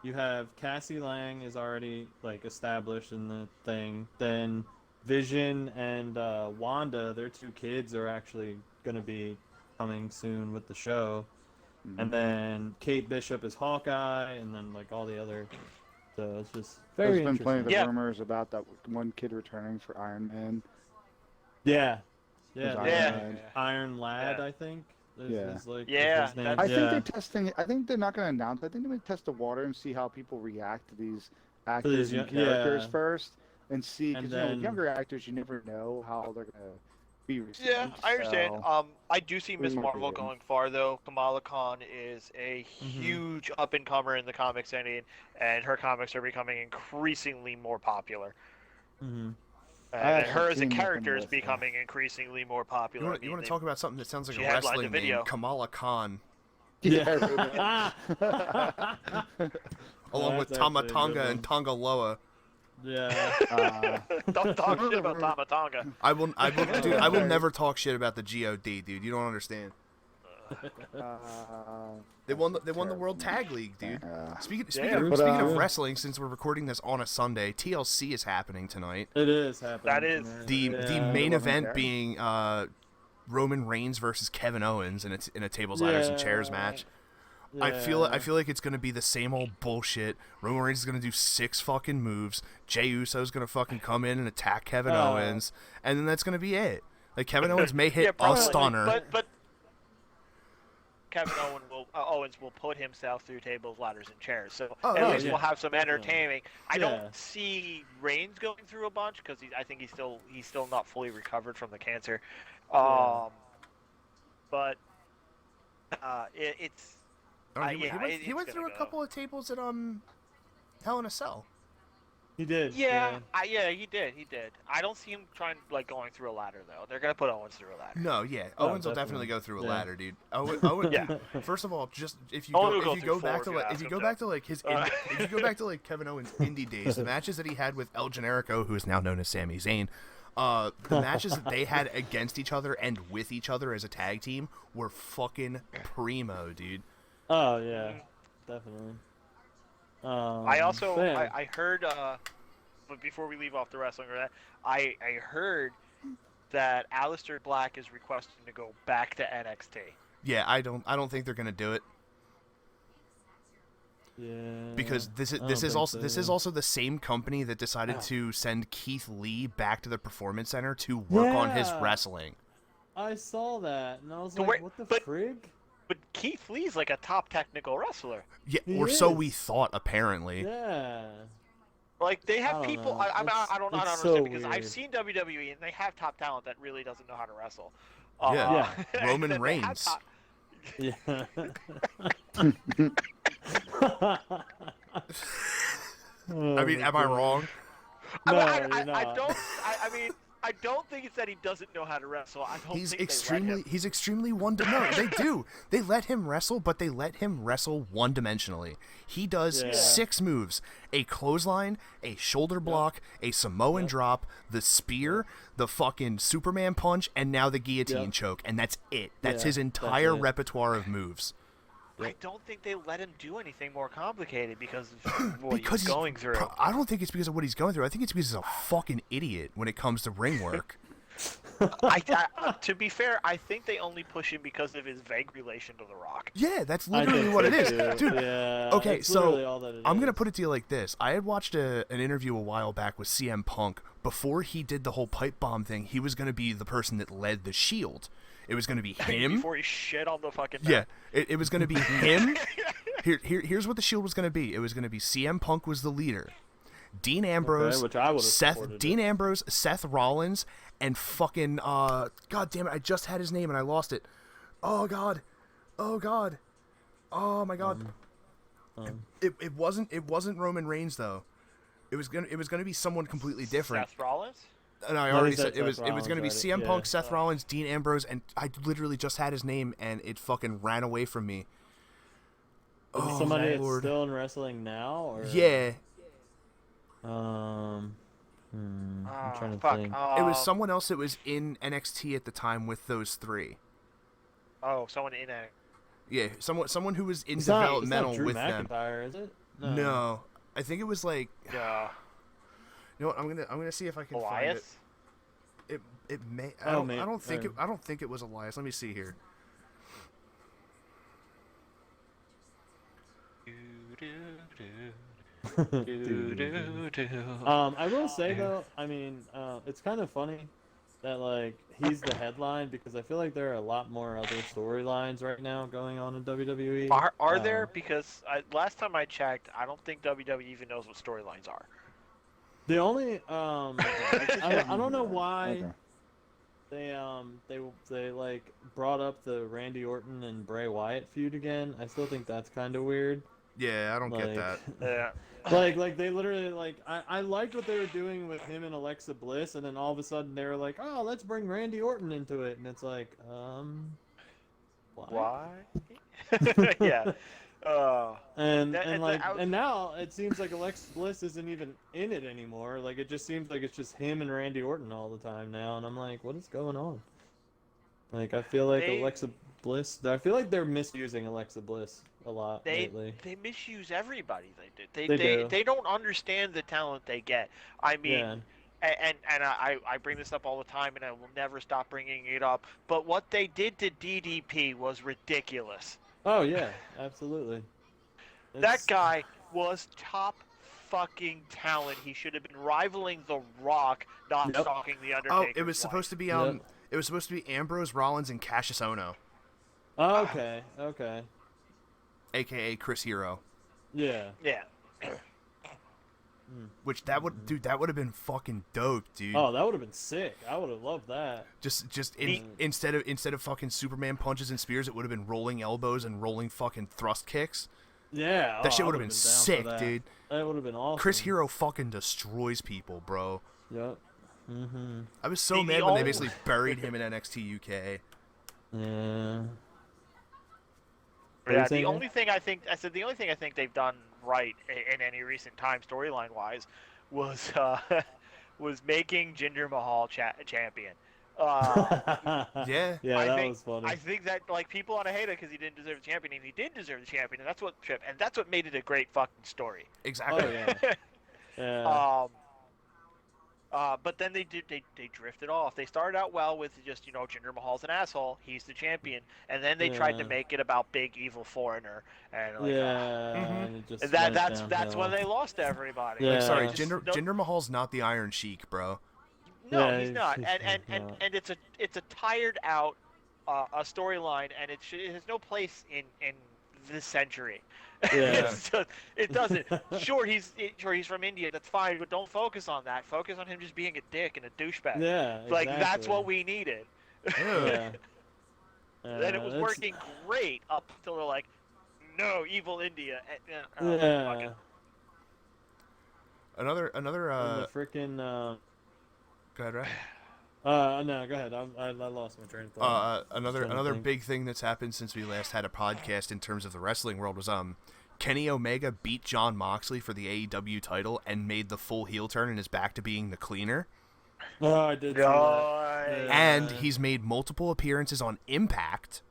Speaker 4: you have Cassie Lang is already like established in the thing. Then Vision and Wanda, their two kids, are actually gonna be coming soon with the show. And then Kate Bishop is Hawkeye, and then like all the other. So it's just very
Speaker 1: There's been plenty
Speaker 4: interesting.
Speaker 1: of
Speaker 3: Yeah.
Speaker 1: rumors about that one kid returning for Iron Man.
Speaker 4: Yeah,
Speaker 1: Who's
Speaker 4: yeah,
Speaker 1: Iron
Speaker 3: Yeah.
Speaker 1: Man.
Speaker 4: Iron Lad,
Speaker 3: Yeah.
Speaker 4: I think.
Speaker 1: Yeah.
Speaker 4: Like,
Speaker 3: Yeah,
Speaker 4: his name.
Speaker 3: that's-
Speaker 1: I think
Speaker 4: yeah.
Speaker 1: they're testing. I think they're not going to announce. I think they may test the water and see how people react to these actors
Speaker 4: these
Speaker 1: and
Speaker 4: young-
Speaker 1: characters
Speaker 4: yeah.
Speaker 1: first, and see.
Speaker 4: And
Speaker 1: Because with
Speaker 4: then-
Speaker 1: younger actors, you never know how they're going to be received.
Speaker 3: Yeah, I understand.
Speaker 1: so-
Speaker 3: I do see Miss
Speaker 1: might be
Speaker 3: Marvel
Speaker 1: good.
Speaker 3: going far though. Kamala Khan is a huge up and comer in the comics scene, and her comics are becoming increasingly more popular.
Speaker 4: Mhm.
Speaker 3: And
Speaker 1: haven't
Speaker 3: her as a
Speaker 1: seen nothing
Speaker 3: character is
Speaker 1: with her.
Speaker 3: becoming increasingly more popular.
Speaker 2: You
Speaker 3: I
Speaker 2: want
Speaker 3: mean,
Speaker 2: to
Speaker 3: they-
Speaker 2: talk about something that sounds like
Speaker 3: she
Speaker 2: a
Speaker 3: headlined the
Speaker 2: wrestling
Speaker 3: video.
Speaker 2: name? Kamala Khan,
Speaker 1: Yeah.
Speaker 2: along with
Speaker 4: That's actually a good
Speaker 2: Tamatonga and
Speaker 4: one.
Speaker 2: Tongaloa.
Speaker 4: Yeah.
Speaker 3: Don't talk shit about Tamatonga.
Speaker 2: I will, dude. I will never talk shit about the God, dude. You don't understand. They won the World Tag League, dude. Speaking
Speaker 1: But,
Speaker 2: of wrestling, since we're recording this on a Sunday, TLC is happening tonight.
Speaker 4: It is happening.
Speaker 3: That is-
Speaker 4: tonight.
Speaker 2: The
Speaker 4: Yeah.
Speaker 2: main
Speaker 1: wasn't
Speaker 2: event
Speaker 1: there.
Speaker 2: being Roman Reigns versus Kevin Owens in a tables, ladders, and chairs
Speaker 4: Yeah.
Speaker 2: match.
Speaker 4: Yeah.
Speaker 2: I feel like it's gonna be the same old bullshit. Roman Reigns is gonna do 6 fucking moves. Jey Uso's gonna fucking come in and attack Kevin
Speaker 4: Oh.
Speaker 2: Owens, and then that's gonna be it. Like Kevin Owens may hit a
Speaker 3: probably,
Speaker 2: stunner.
Speaker 3: But Kevin Owens will put himself through tables, ladders, and chairs. So
Speaker 2: Oh,
Speaker 3: at
Speaker 2: yeah,
Speaker 3: least
Speaker 4: yeah,
Speaker 3: we'll have some
Speaker 4: definitely.
Speaker 3: entertaining. I
Speaker 4: Yeah.
Speaker 3: don't see Reigns going through a bunch because I think he's still not fully recovered from the cancer.
Speaker 4: Yeah.
Speaker 3: But it's
Speaker 2: Oh, he
Speaker 3: yeah,
Speaker 2: went
Speaker 3: it's
Speaker 2: through a
Speaker 3: gonna go.
Speaker 2: couple of tables at Hell in a Cell.
Speaker 4: He did.
Speaker 3: Yeah, he did. I don't see him going through a ladder though. They're gonna put Owens through a ladder.
Speaker 2: No, yeah,
Speaker 4: Oh,
Speaker 2: Owens will definitely
Speaker 4: definitely.
Speaker 2: go through a
Speaker 4: Yeah.
Speaker 2: ladder, dude. Owen,
Speaker 3: Yeah.
Speaker 2: First of all, just if you
Speaker 3: Owen
Speaker 2: go,
Speaker 3: will
Speaker 2: if you
Speaker 3: go
Speaker 2: go
Speaker 3: through
Speaker 2: back to
Speaker 3: four if you
Speaker 2: like if
Speaker 3: ask
Speaker 2: you
Speaker 3: him
Speaker 2: go
Speaker 3: to.
Speaker 2: back to like his if you go back to like Kevin Owens' indie days, the matches that he had with El Generico, who is now known as Sami Zayn, the matches that they had against each other and with each other as a tag team were fucking primo, dude.
Speaker 4: Oh yeah, definitely.
Speaker 3: I also
Speaker 4: but yeah.
Speaker 3: I heard but before we leave off the wrestling or that, I heard that Aleister Black is requesting to go back to NXT.
Speaker 2: Yeah, I don't think they're gonna do it
Speaker 4: Yeah.
Speaker 2: because
Speaker 4: I don't think
Speaker 2: this
Speaker 4: so.
Speaker 2: is also the same company that decided to send Keith Lee back to the Performance Center to work on his
Speaker 4: Yeah.
Speaker 2: wrestling.
Speaker 4: I saw that and I was
Speaker 3: So
Speaker 4: like,
Speaker 3: where-
Speaker 4: what the
Speaker 3: but-
Speaker 4: frig?
Speaker 3: But Keith Lee's like a top technical wrestler.
Speaker 2: Yeah,
Speaker 4: He
Speaker 2: or so
Speaker 4: is.
Speaker 2: we thought apparently.
Speaker 4: Yeah.
Speaker 3: Like they
Speaker 4: I
Speaker 3: have
Speaker 4: don't
Speaker 3: people.
Speaker 4: know.
Speaker 3: I don't
Speaker 4: It's
Speaker 3: understand
Speaker 4: so
Speaker 3: because I've
Speaker 4: weird.
Speaker 3: seen WWE and they have top talent that really doesn't know how to wrestle.
Speaker 2: Yeah.
Speaker 3: and
Speaker 2: Roman
Speaker 3: then they have
Speaker 2: Reigns.
Speaker 3: top-
Speaker 4: Yeah.
Speaker 2: I mean, am I wrong?
Speaker 4: No,
Speaker 3: I
Speaker 4: you're not.
Speaker 3: don't. I mean, I don't think it's that he doesn't know how to wrestle. I don't
Speaker 2: He's
Speaker 3: think they let
Speaker 2: extremely
Speaker 3: him.
Speaker 2: he's extremely one dimensional. They do. They let him wrestle, but they let him wrestle one dimensionally. He does
Speaker 4: Yeah.
Speaker 2: 6 moves: a clothesline, a shoulder block, a Samoan drop, the spear, the fucking Superman punch, and now the guillotine
Speaker 4: Yep.
Speaker 2: choke, and that's it. That's
Speaker 4: Yeah,
Speaker 2: his
Speaker 4: that's
Speaker 2: entire
Speaker 4: it.
Speaker 2: repertoire of moves.
Speaker 3: I don't think they let him do anything more complicated because of what
Speaker 2: Because
Speaker 3: he's going through.
Speaker 2: I don't think it's because of what he's going through. I think it's because he's a fucking idiot when it comes to ring work.
Speaker 3: To be fair, I think they only push him because of his vague relation to The Rock.
Speaker 2: Yeah, that's
Speaker 4: I
Speaker 2: literally
Speaker 4: think
Speaker 2: what
Speaker 4: so,
Speaker 2: it is,
Speaker 4: too.
Speaker 2: dude.
Speaker 4: Yeah,
Speaker 2: Okay,
Speaker 4: that's
Speaker 2: so
Speaker 4: literally all that it
Speaker 2: I'm gonna
Speaker 4: is.
Speaker 2: put it to you like this: I had watched an interview a while back with CM Punk. Before he did the whole pipe bomb thing, he was gonna be the person that led the Shield. It was gonna be him.
Speaker 3: Before he shit on the fucking
Speaker 2: Yeah, it was gonna be him. Here's what the Shield was gonna be. It was gonna be CM Punk was the leader, Dean Ambrose,
Speaker 4: which I would've supported
Speaker 2: Dean
Speaker 4: it.
Speaker 2: Ambrose, Seth Rollins, and fucking God damn it, I just had his name and I lost it. Oh god, oh my god. It wasn't Roman Reigns though. It was gonna be someone completely different.
Speaker 3: Seth Rollins.
Speaker 2: And I
Speaker 4: No,
Speaker 2: already
Speaker 4: he
Speaker 2: said
Speaker 4: said
Speaker 2: it was
Speaker 4: Seth
Speaker 2: going to be
Speaker 4: Rollins,
Speaker 2: CM
Speaker 4: right?
Speaker 2: Punk,
Speaker 4: Yeah.
Speaker 2: Seth Rollins, Dean Ambrose, and I literally just had his name and it fucking ran away from me. Oh,
Speaker 4: Somebody that's
Speaker 2: Lord.
Speaker 4: still in wrestling now, or
Speaker 2: Yeah,
Speaker 4: I'm trying to
Speaker 3: Fuck.
Speaker 4: think.
Speaker 2: it was someone else that was in NXT at the time with those 3.
Speaker 3: Oh, someone in a.
Speaker 2: Yeah, someone who was in
Speaker 4: It's not
Speaker 2: developmental
Speaker 4: Drew
Speaker 2: with them.
Speaker 4: McIntyre, is it?
Speaker 2: No, I think it was like.
Speaker 3: Yeah.
Speaker 2: You know what? I'm gonna see if I can find
Speaker 3: Elias.
Speaker 2: it. It may.
Speaker 4: Oh,
Speaker 2: I
Speaker 4: maybe.
Speaker 2: don't think it was Elias. Let me see here.
Speaker 4: I will say though, I mean, it's kind of funny that like he's the headline because I feel like there are a lot more other storylines right now going on in WWE.
Speaker 3: Are there? Because last time I checked, I don't think WWE even knows what storylines are.
Speaker 4: The only I don't know why
Speaker 1: Okay.
Speaker 4: they like brought up the Randy Orton and Bray Wyatt feud again. I still think that's kind of weird.
Speaker 2: Yeah, I don't get
Speaker 4: Like,
Speaker 2: that.
Speaker 3: Yeah.
Speaker 4: like they literally like I liked what they were doing with him and Alexa Bliss, and then all of a sudden they were like, oh, let's bring Randy Orton into it, and it's like, why?
Speaker 3: Yeah.
Speaker 4: And
Speaker 3: That-
Speaker 4: and
Speaker 3: and
Speaker 4: like
Speaker 3: I was-
Speaker 4: and now it seems like Alexa Bliss isn't even in it anymore. Like it just seems like it's just him and Randy Orton all the time now, and I'm like, what is going on? Like I feel like
Speaker 3: They-
Speaker 4: Alexa Bliss. I feel like they're misusing Alexa Bliss a lot
Speaker 3: They
Speaker 4: lately.
Speaker 3: they misuse everybody. They
Speaker 4: They
Speaker 3: do.
Speaker 4: do.
Speaker 3: They don't understand the talent they get. I mean,
Speaker 4: Yeah.
Speaker 3: and I bring this up all the time, and I will never stop bringing it up. But what they did to DDP was ridiculous.
Speaker 4: Oh yeah, absolutely.
Speaker 3: That
Speaker 4: It's-
Speaker 3: guy was top fucking talent. He should have been rivaling The Rock, not
Speaker 4: Yep.
Speaker 3: stalking the
Speaker 2: Oh,
Speaker 3: Undertaker.
Speaker 2: it was supposed to be
Speaker 4: Yep.
Speaker 2: It was supposed to be Ambrose, Rollins, and Cassius Ohno.
Speaker 4: Okay. Okay.
Speaker 2: AKA Chris Hero.
Speaker 4: Yeah.
Speaker 3: Yeah.
Speaker 2: Which that would have been fucking dope, dude.
Speaker 4: Oh, that would have been sick. I would have loved that.
Speaker 2: Instead of fucking Superman punches and spears, it would have been rolling elbows and rolling fucking thrust kicks.
Speaker 4: Yeah.
Speaker 2: That shit
Speaker 4: I
Speaker 2: would have
Speaker 4: would've
Speaker 2: been
Speaker 4: down for
Speaker 2: sick,
Speaker 4: that.
Speaker 2: dude.
Speaker 4: That would have been awesome.
Speaker 2: Chris Hero fucking destroys people, bro.
Speaker 4: Yep. Mm-hmm.
Speaker 2: I was so
Speaker 3: The
Speaker 2: mad when they
Speaker 3: only-
Speaker 2: basically buried him in NXT UK.
Speaker 4: Yeah. What are you
Speaker 3: Yeah,
Speaker 4: saying,
Speaker 3: the
Speaker 4: Nick?
Speaker 3: only thing I think they've done right in any recent time storyline wise was was making Jinder Mahal champion.
Speaker 2: Yeah.
Speaker 4: Yeah,
Speaker 3: I
Speaker 4: that
Speaker 3: think,
Speaker 4: was funny.
Speaker 3: I think that like people want to hate it because he didn't deserve the champion, and he did deserve the champion, and that's what made it a great fucking story.
Speaker 2: Exactly.
Speaker 4: Oh yeah. Yeah.
Speaker 3: But then they drifted off. They started out well with just Jinder Mahal's an asshole, he's the champion, and then they tried to
Speaker 4: Yeah.
Speaker 3: make it about big evil foreigner, and like,
Speaker 4: Yeah.
Speaker 2: Mhm.
Speaker 4: And it just
Speaker 3: and
Speaker 4: went
Speaker 3: that's
Speaker 4: downhill.
Speaker 3: when they lost everybody.
Speaker 4: Yeah.
Speaker 2: Like, sorry,
Speaker 3: Just
Speaker 2: Jinder Mahal's not the Iron Sheik, bro.
Speaker 3: No,
Speaker 4: Yeah,
Speaker 3: he's not,
Speaker 4: he's
Speaker 3: and
Speaker 4: not.
Speaker 3: it's a tired out a storyline, and it has no place in this century.
Speaker 4: Yeah.
Speaker 3: It doesn't. Sure, he's from India. That's fine, but don't focus on that. Focus on him just being a dick and a douchebag.
Speaker 4: Yeah.
Speaker 3: Like that's
Speaker 4: exactly.
Speaker 3: what we needed.
Speaker 4: Yeah.
Speaker 3: And it was
Speaker 4: that's-
Speaker 3: working great up until they're like, no, evil India. Fuck
Speaker 4: Yeah.
Speaker 3: it.
Speaker 2: Another
Speaker 4: And the freaking.
Speaker 2: go ahead, Ray.
Speaker 4: No, go ahead. I lost my train of thought. Trying to
Speaker 2: Another
Speaker 4: think.
Speaker 2: big thing that's happened since we last had a podcast in terms of the wrestling world was Kenny Omega beat Jon Moxley for the AEW title and made the full heel turn and is back to being the cleaner.
Speaker 4: Oh, I did see that.
Speaker 3: Nice.
Speaker 2: And he's made multiple appearances on Impact.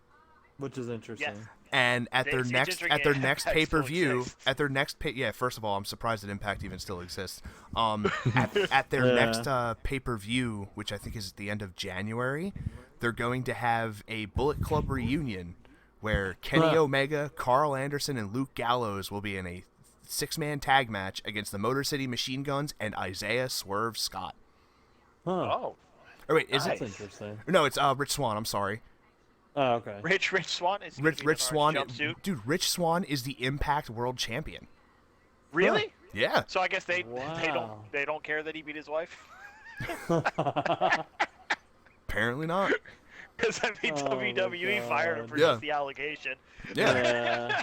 Speaker 4: Which is interesting.
Speaker 3: Yes.
Speaker 2: And at their
Speaker 3: It's
Speaker 2: next
Speaker 3: interesting
Speaker 2: next
Speaker 3: Impact
Speaker 2: pay
Speaker 3: still
Speaker 2: per view,
Speaker 3: exists.
Speaker 2: at their next first of all, I'm surprised that Impact even still exists. At their
Speaker 4: Yeah.
Speaker 2: next pay per view, which I think is at the end of January, they're going to have a Bullet Club reunion where Kenny
Speaker 4: Huh.
Speaker 2: Omega, Carl Anderson, and Luke Gallows will be in a 6-man tag match against the Motor City Machine Guns and Isaiah Swerve Scott.
Speaker 4: Huh.
Speaker 3: Oh,
Speaker 2: Or wait, is
Speaker 3: Nice.
Speaker 4: That's interesting.
Speaker 2: it? No, it's Rich Swann. I'm sorry.
Speaker 4: Oh, okay.
Speaker 3: Rich Swan is
Speaker 2: Rich Swann,
Speaker 3: jumpsuit.
Speaker 2: dude. Rich Swann is the Impact World Champion.
Speaker 3: Really?
Speaker 2: Yeah.
Speaker 3: So I guess they
Speaker 4: Wow.
Speaker 3: don't care that he beat his wife.
Speaker 2: Apparently not.
Speaker 3: Because I mean,
Speaker 4: Oh, my
Speaker 3: WWE fired him
Speaker 4: God.
Speaker 3: for
Speaker 2: Yeah.
Speaker 3: just the allegation.
Speaker 2: Yeah.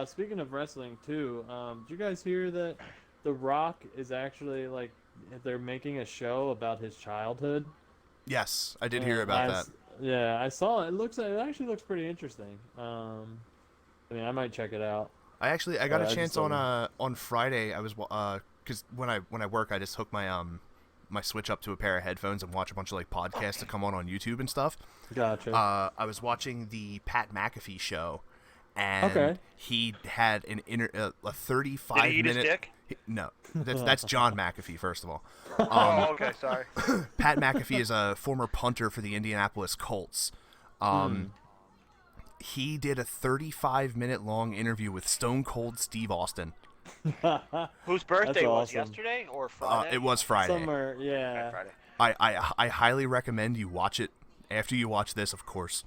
Speaker 4: Speaking of wrestling too, did you guys hear that The Rock is actually like they're making a show about his childhood?
Speaker 2: Yes, I did hear about that.
Speaker 4: Yeah, I saw it. It actually looks pretty interesting. I mean, I might check it out.
Speaker 2: I got
Speaker 4: I
Speaker 2: a
Speaker 4: just
Speaker 2: chance
Speaker 4: don't
Speaker 2: on Friday. I was because when I work, I just hook my my Switch up to a pair of headphones and watch a bunch of like podcasts that come on YouTube and stuff.
Speaker 4: Gotcha.
Speaker 2: I was watching the Pat McAfee show, and
Speaker 4: Okay.
Speaker 2: he had a 35
Speaker 3: Did he eat
Speaker 2: minute.
Speaker 3: his dick?
Speaker 2: No, that's John McAfee. First of all,
Speaker 3: Oh, okay, sorry.
Speaker 2: Pat McAfee is a former punter for the Indianapolis Colts. He did a 35-minute long interview with Stone Cold Steve Austin.
Speaker 3: Whose birthday was
Speaker 4: awesome.
Speaker 3: yesterday or Friday?
Speaker 2: It was Friday.
Speaker 4: Somewhere,
Speaker 3: Okay,
Speaker 4: yeah.
Speaker 3: Friday.
Speaker 2: I highly recommend you watch it after you watch this, of course.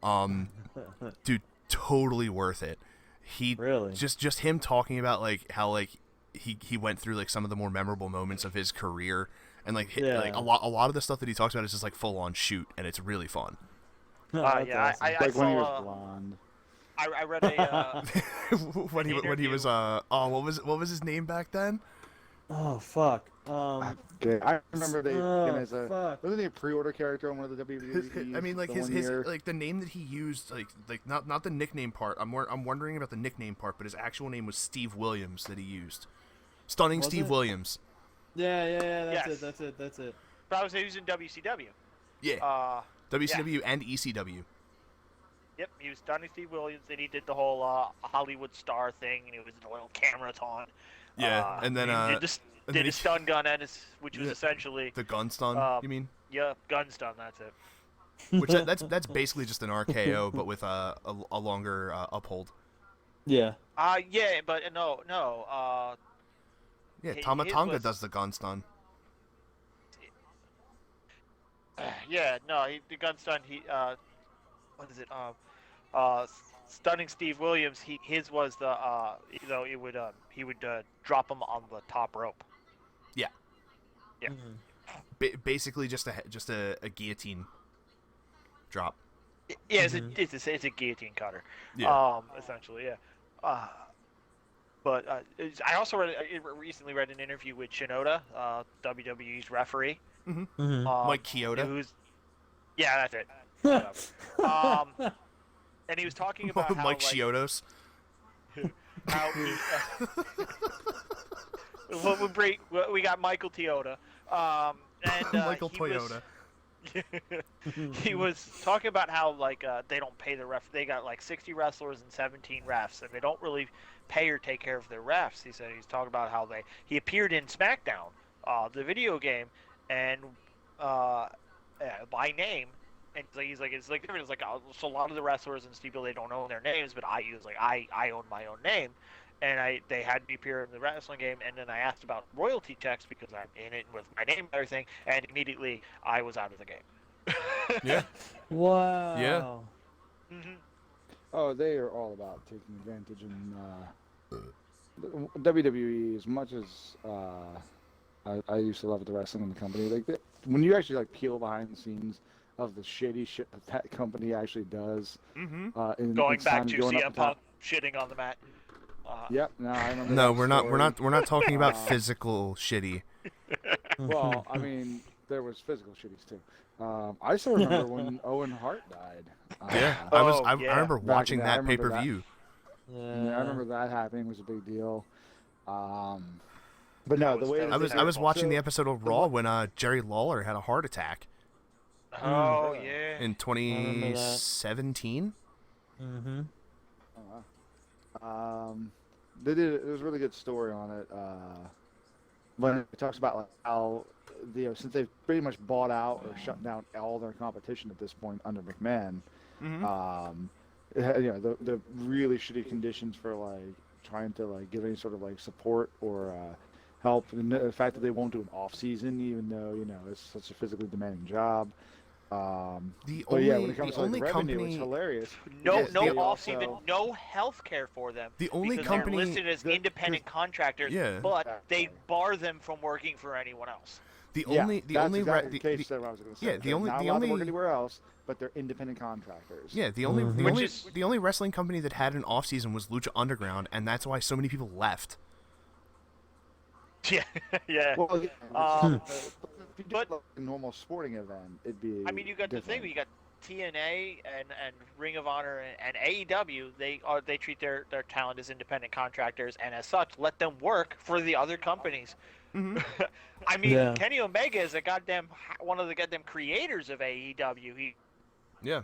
Speaker 2: Dude, totally worth it. He
Speaker 4: Really?
Speaker 2: just him talking about like how like he went through like some of the more memorable moments of his career, and like
Speaker 4: Yeah.
Speaker 2: like a lot of the stuff that he talks about is just like full on shoot, and it's really fun.
Speaker 4: That's
Speaker 3: Yeah,
Speaker 4: awesome.
Speaker 3: I
Speaker 1: Like when he was
Speaker 3: saw.
Speaker 1: blonde.
Speaker 3: I read a.
Speaker 2: when he was what was his name back then?
Speaker 4: Oh fuck.
Speaker 1: Okay, I remember him as a
Speaker 4: fuck.
Speaker 1: wasn't he a pre-order character on one of the WWE?
Speaker 2: I mean, like
Speaker 1: the
Speaker 2: his
Speaker 1: 1 year?
Speaker 2: like the name that he used, like not the nickname part. I'm wondering about the nickname part, but his actual name was Steve Williams that he used. Stunning
Speaker 4: Was
Speaker 2: Steve
Speaker 4: it?
Speaker 2: Williams.
Speaker 4: Yeah.
Speaker 3: Yes.
Speaker 4: That's it.
Speaker 3: But I was he was in WCW.
Speaker 2: Yeah. WCW and ECW.
Speaker 3: Yep, he was Donnie Steve Williams, and he did the whole Hollywood star thing, and it was an oil camera on.
Speaker 2: Yeah, and then
Speaker 3: he did
Speaker 2: and then
Speaker 3: the stun gun, which was
Speaker 2: Yeah.
Speaker 3: essentially
Speaker 2: the gun stun. You mean?
Speaker 3: gun stun. That's it.
Speaker 2: Which that's basically just an RKO, but with a longer uphold.
Speaker 4: Yeah.
Speaker 3: Yeah, but no.
Speaker 2: Yeah,
Speaker 3: His
Speaker 2: Tama Tonga
Speaker 3: was-
Speaker 2: does the gun stun.
Speaker 3: Yeah, no, the gun's done. What is it? Uh, Stunning Steve Williams. His was the it would he would drop him on the top rope.
Speaker 2: Yeah.
Speaker 3: Yeah.
Speaker 2: Basically, just a guillotine drop.
Speaker 3: Yeah, it's a guillotine cutter.
Speaker 2: Yeah.
Speaker 3: Essentially, yeah. But I also recently read an interview with Shinoda, WWE's referee.
Speaker 2: Mike Chioda.
Speaker 3: Yeah, that's it. Whatever. And he was talking about how
Speaker 2: Mike Chiodos.
Speaker 3: how he, we got Michael Toyota. And
Speaker 2: Michael Toyota.
Speaker 3: He was talking about how they don't pay the ref. They got 60 wrestlers and 17 refs, and they don't really pay or take care of their refs. He said he's talking about how he appeared in SmackDown, the video game, and by name. And he's like it's different. It's so a lot of the wrestlers and people, they don't own their names, but I own my own name, and they had me appear in the wrestling game. And then I asked about royalty checks because I'm in it with my name and everything, and immediately I was out of the game.
Speaker 2: Yeah.
Speaker 4: Wow.
Speaker 2: Yeah.
Speaker 3: Mm-hmm.
Speaker 1: Oh, they are all about taking advantage. And WWE, as much as I used to love the wrestling in the company, when you actually peel behind the scenes of the shitty shit that company actually does.
Speaker 2: Mm-hmm.
Speaker 3: Going back to CM Punk shitting on the mat.
Speaker 1: Yep. No, I remember.
Speaker 2: No,
Speaker 1: that
Speaker 2: we're
Speaker 1: story.
Speaker 2: not talking about physical shitty.
Speaker 1: Well, I mean, there was physical shitties too. I still remember when Owen Hart died.
Speaker 2: Yeah, I remember watching
Speaker 1: Back
Speaker 2: that
Speaker 1: in the- I remember
Speaker 2: pay-per-view.
Speaker 1: Yeah, I remember that happening. It was a big deal. But no, the way
Speaker 2: I was watching the episode of Raw when Jerry Lawler had a heart attack
Speaker 3: Oh yeah.
Speaker 2: in 2017.
Speaker 4: Mm-hmm.
Speaker 1: Oh, wow. They did. It was a really good story on it. When it talks about how since they've pretty much bought out or shut down all their competition at this point under McMahon,
Speaker 2: Mm-hmm.
Speaker 1: the really shitty conditions for trying to give any sort of support or help, and the fact that they won't do an off season, even though it's such a physically demanding job. When it comes to revenue,
Speaker 2: company,
Speaker 1: it's hilarious.
Speaker 3: No
Speaker 1: They
Speaker 3: off season, no health care for them.
Speaker 2: The only
Speaker 3: because
Speaker 2: company
Speaker 3: they're listed as independent contractors, but they bar them from working for anyone else.
Speaker 2: The
Speaker 1: Yeah,
Speaker 2: only
Speaker 1: that's
Speaker 2: only
Speaker 1: exactly the case that I was going to say.
Speaker 2: yeah, the only
Speaker 1: not
Speaker 2: the
Speaker 1: allowed
Speaker 2: only
Speaker 1: to work anywhere else, but they're independent contractors.
Speaker 2: yeah the only the only wrestling company that had an off season was Lucha Underground, and that's why so many people left.
Speaker 3: Yeah, yeah.
Speaker 1: Well, if you do
Speaker 3: but-
Speaker 1: a normal sporting event, it'd be.
Speaker 3: I mean, you got the thing. You got TNA and Ring of Honor and AEW. They treat their talent as independent contractors, and as such, let them work for the other companies.
Speaker 2: Mm-hmm.
Speaker 3: I mean, Kenny Omega is one of the goddamn creators of AEW.
Speaker 2: Yeah,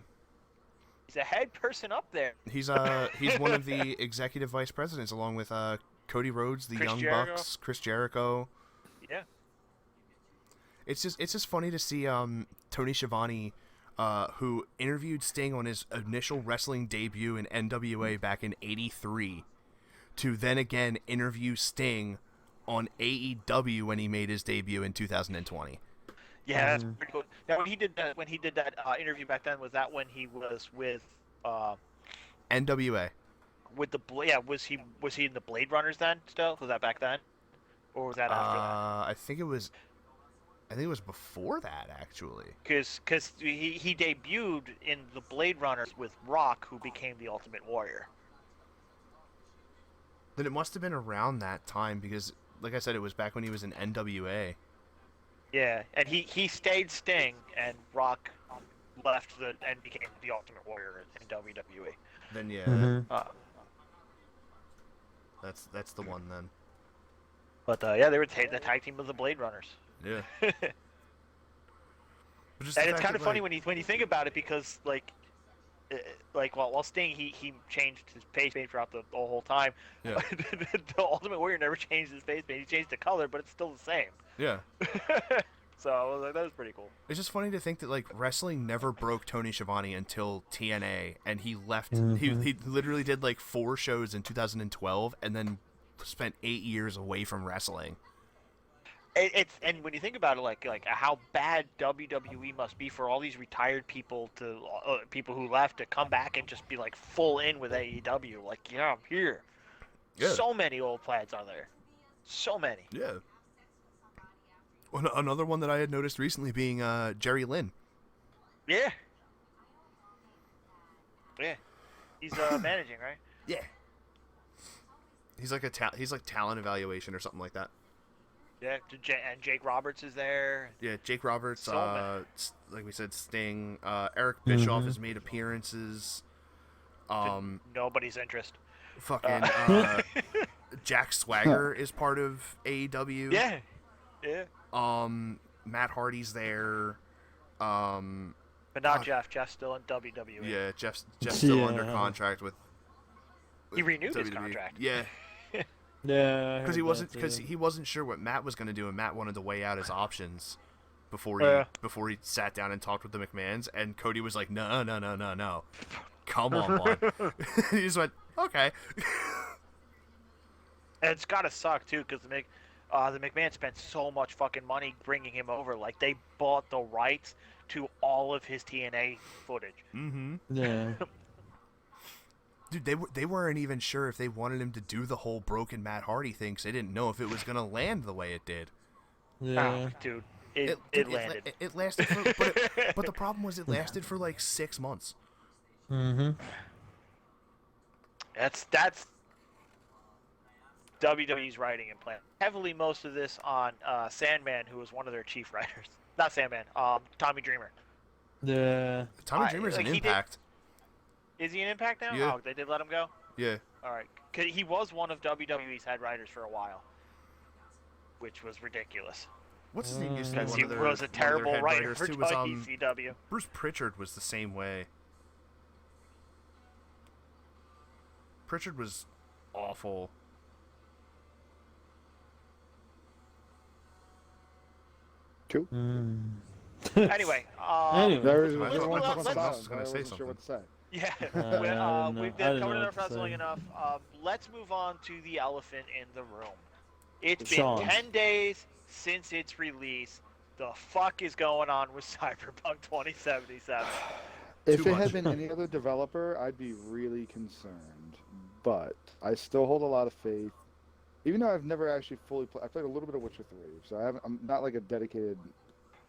Speaker 3: He's a head person up there.
Speaker 2: he's one of the executive vice presidents, along with Cody Rhodes, the
Speaker 3: Chris
Speaker 2: Young
Speaker 3: Jericho.
Speaker 2: Bucks, Chris Jericho.
Speaker 3: Yeah.
Speaker 2: It's just funny to see Tony Schiavone, who interviewed Sting on his initial wrestling debut in NWA back in '83, to then again interview Sting on AEW when he made his debut in 2020.
Speaker 3: Yeah, that's pretty cool. Now, when he did that interview back then, was that when he was with
Speaker 2: NWA.
Speaker 3: with the was he in the Blade Runners then? Still, was that back then, or was that after that?
Speaker 2: I think it was before that, actually.
Speaker 3: Because he debuted in the Blade Runners with Rock, who became the Ultimate Warrior.
Speaker 2: Then it must have been around that time because, like I said, it was back when he was in NWA.
Speaker 3: Yeah, and he stayed Sting, and Rock left and became the Ultimate Warrior in WWE.
Speaker 2: Then yeah,
Speaker 4: Mm-hmm.
Speaker 2: that's the one then.
Speaker 3: But they were the tag team of the Blade Runners.
Speaker 2: Yeah.
Speaker 3: And it's kind of funny when you think about it, because while Sting he changed his face paint throughout the whole time.
Speaker 2: Yeah.
Speaker 3: The Ultimate Warrior never changed his face paint. He changed the color, but it's still the same.
Speaker 2: Yeah.
Speaker 3: So I was like, that was pretty cool.
Speaker 2: It's just funny to think that wrestling never broke Tony Schiavone until TNA, and he left. He literally did 4 shows in 2012, and then spent 8 years away from wrestling.
Speaker 3: It's and when you think about it, like how bad WWE must be for all these retired people to people who left to come back and just be like full in with AEW. Like, yeah, I'm here.
Speaker 2: Yeah.
Speaker 3: So many old plaids are there. So many.
Speaker 2: Yeah. Another one that I had noticed recently being Jerry Lynn.
Speaker 3: Yeah. Yeah. He's managing, right?
Speaker 2: Yeah. He's like he's like talent evaluation or something like that.
Speaker 3: Yeah. And Jake Roberts is there.
Speaker 2: Yeah, Jake Roberts.
Speaker 3: So
Speaker 2: Like we said, Sting. Eric Bischoff has made appearances.
Speaker 3: Nobody's interest.
Speaker 2: Fucking Jack Swagger is part of AEW.
Speaker 3: Yeah. Yeah.
Speaker 2: Matt Hardy's there.
Speaker 3: But not Jeff. Jeff's still in WWE.
Speaker 2: Yeah, Jeff's still under contract with
Speaker 3: he renewed his
Speaker 2: WWE.
Speaker 3: contract.
Speaker 2: Yeah.
Speaker 4: Yeah,
Speaker 2: because he wasn't sure what Matt was going to do, and Matt wanted to weigh out his options before he sat down and talked with the McMahons, and Cody was like, no, come on, bud. He just went, okay.
Speaker 3: And it's gotta suck too, because the McMahon spent so much fucking money bringing him over. Like, they bought the rights to all of his TNA footage.
Speaker 2: Mm-hmm.
Speaker 4: Yeah.
Speaker 2: Dude, they weren't even sure if they wanted him to do the whole broken Matt Hardy thing, because they didn't know if it was gonna land the way it did.
Speaker 4: Yeah.
Speaker 3: Oh, dude, it landed.
Speaker 2: It lasted for, but the problem was it lasted for like 6 months.
Speaker 4: Mm-hmm.
Speaker 3: That's WWE's writing and plan. Heavily most of this on Sandman, who was one of their chief writers. Not Sandman, Tommy Dreamer.
Speaker 4: Yeah.
Speaker 2: Tommy Dreamer's an Impact.
Speaker 3: Is he an Impact now?
Speaker 2: Yeah.
Speaker 3: Oh, they did let him go?
Speaker 2: Yeah.
Speaker 3: All right. 'Cause he was one of WWE's head writers for a while, which was ridiculous.
Speaker 2: What's his name used to be
Speaker 3: Because
Speaker 2: one
Speaker 3: he
Speaker 2: of their,
Speaker 3: was a terrible
Speaker 2: head
Speaker 3: writer
Speaker 2: writers
Speaker 3: for
Speaker 2: too, was,
Speaker 3: WCW.
Speaker 2: Bruce Pritchard was the same way. Pritchard was awful.
Speaker 1: Cool.
Speaker 3: Anyway,
Speaker 4: Anyway.
Speaker 1: There is
Speaker 3: let's-
Speaker 1: everyone
Speaker 3: let's-
Speaker 1: took
Speaker 3: let's-
Speaker 1: silence.
Speaker 2: I was gonna
Speaker 1: I
Speaker 2: say
Speaker 1: wasn't sure what to say.
Speaker 3: yeah,
Speaker 4: no,
Speaker 3: we've
Speaker 4: I
Speaker 3: been
Speaker 4: didn't
Speaker 3: covered
Speaker 4: know
Speaker 3: enough
Speaker 4: what to
Speaker 3: wrestling
Speaker 4: say.
Speaker 3: enough. Let's move on to the elephant in the room. It's
Speaker 4: Sean.
Speaker 3: been 10 days since its release. The fuck is going on with Cyberpunk 2077?
Speaker 1: If
Speaker 2: Too
Speaker 1: it
Speaker 2: much.
Speaker 1: had been any other developer, I'd be really concerned. But I still hold a lot of faith. Even though I've never actually fully played, I played a little bit of Witcher 3, so I'm not like a dedicated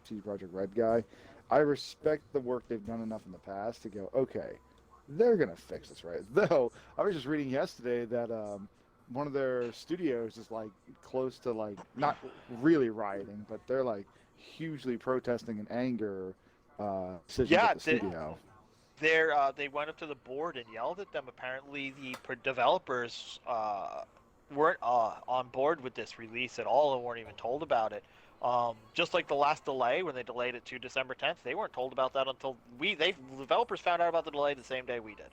Speaker 1: CD Projekt Red guy. I respect the work they've done enough in the past to go, okay, they're gonna fix this, right? Though I was just reading yesterday that one of their studios is like close to like not really rioting, but they're like hugely protesting in anger. Decisions
Speaker 3: Yeah,
Speaker 1: at the studio.
Speaker 3: They went up to the board and yelled at them. Apparently, the developers weren't on board with this release at all and weren't even told about it. Just like the last delay, when they delayed it to December 10th, they weren't told about that until developers found out about the delay the same day we did.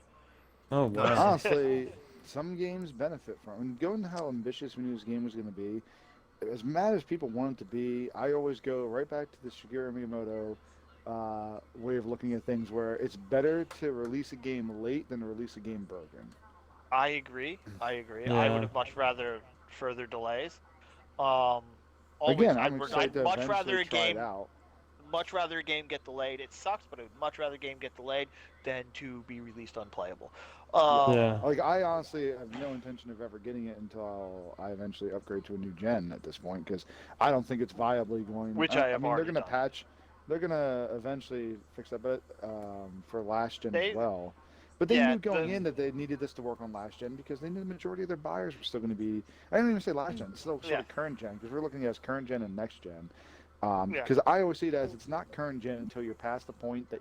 Speaker 4: Oh, wow.
Speaker 1: Honestly, some games benefit from it. And going to how ambitious we knew this game was going to be, as mad as people want it to be, I always go right back to the Shigeru Miyamoto way of looking at things, where it's better to release a game late than to release a game broken.
Speaker 3: I agree. I
Speaker 4: Yeah.
Speaker 3: would have much rather further delays.
Speaker 1: Again, I'm excited to
Speaker 3: much rather
Speaker 1: eventually
Speaker 3: a
Speaker 1: try it
Speaker 3: game,
Speaker 1: out.
Speaker 3: much rather a game get delayed. It sucks, but I'd much rather a game get delayed than to be released unplayable.
Speaker 4: Yeah.
Speaker 1: Like, I honestly have no intention of ever getting it until I eventually upgrade to a new gen at this point, because I don't think it's viably going.
Speaker 3: Which I have
Speaker 1: mean, they're
Speaker 3: already
Speaker 1: gonna
Speaker 3: done.
Speaker 1: patch. They're gonna eventually fix that, but for last gen as well. But they
Speaker 3: Yeah,
Speaker 1: knew going in that they needed this to work on last gen, because they knew the majority of their buyers were still going to be. I don't even say last gen; it's still sort
Speaker 3: Yeah.
Speaker 1: of current gen, because we're looking at current gen and next gen.
Speaker 3: Yeah.
Speaker 1: Because I always see it as it's not current gen until you're past the point that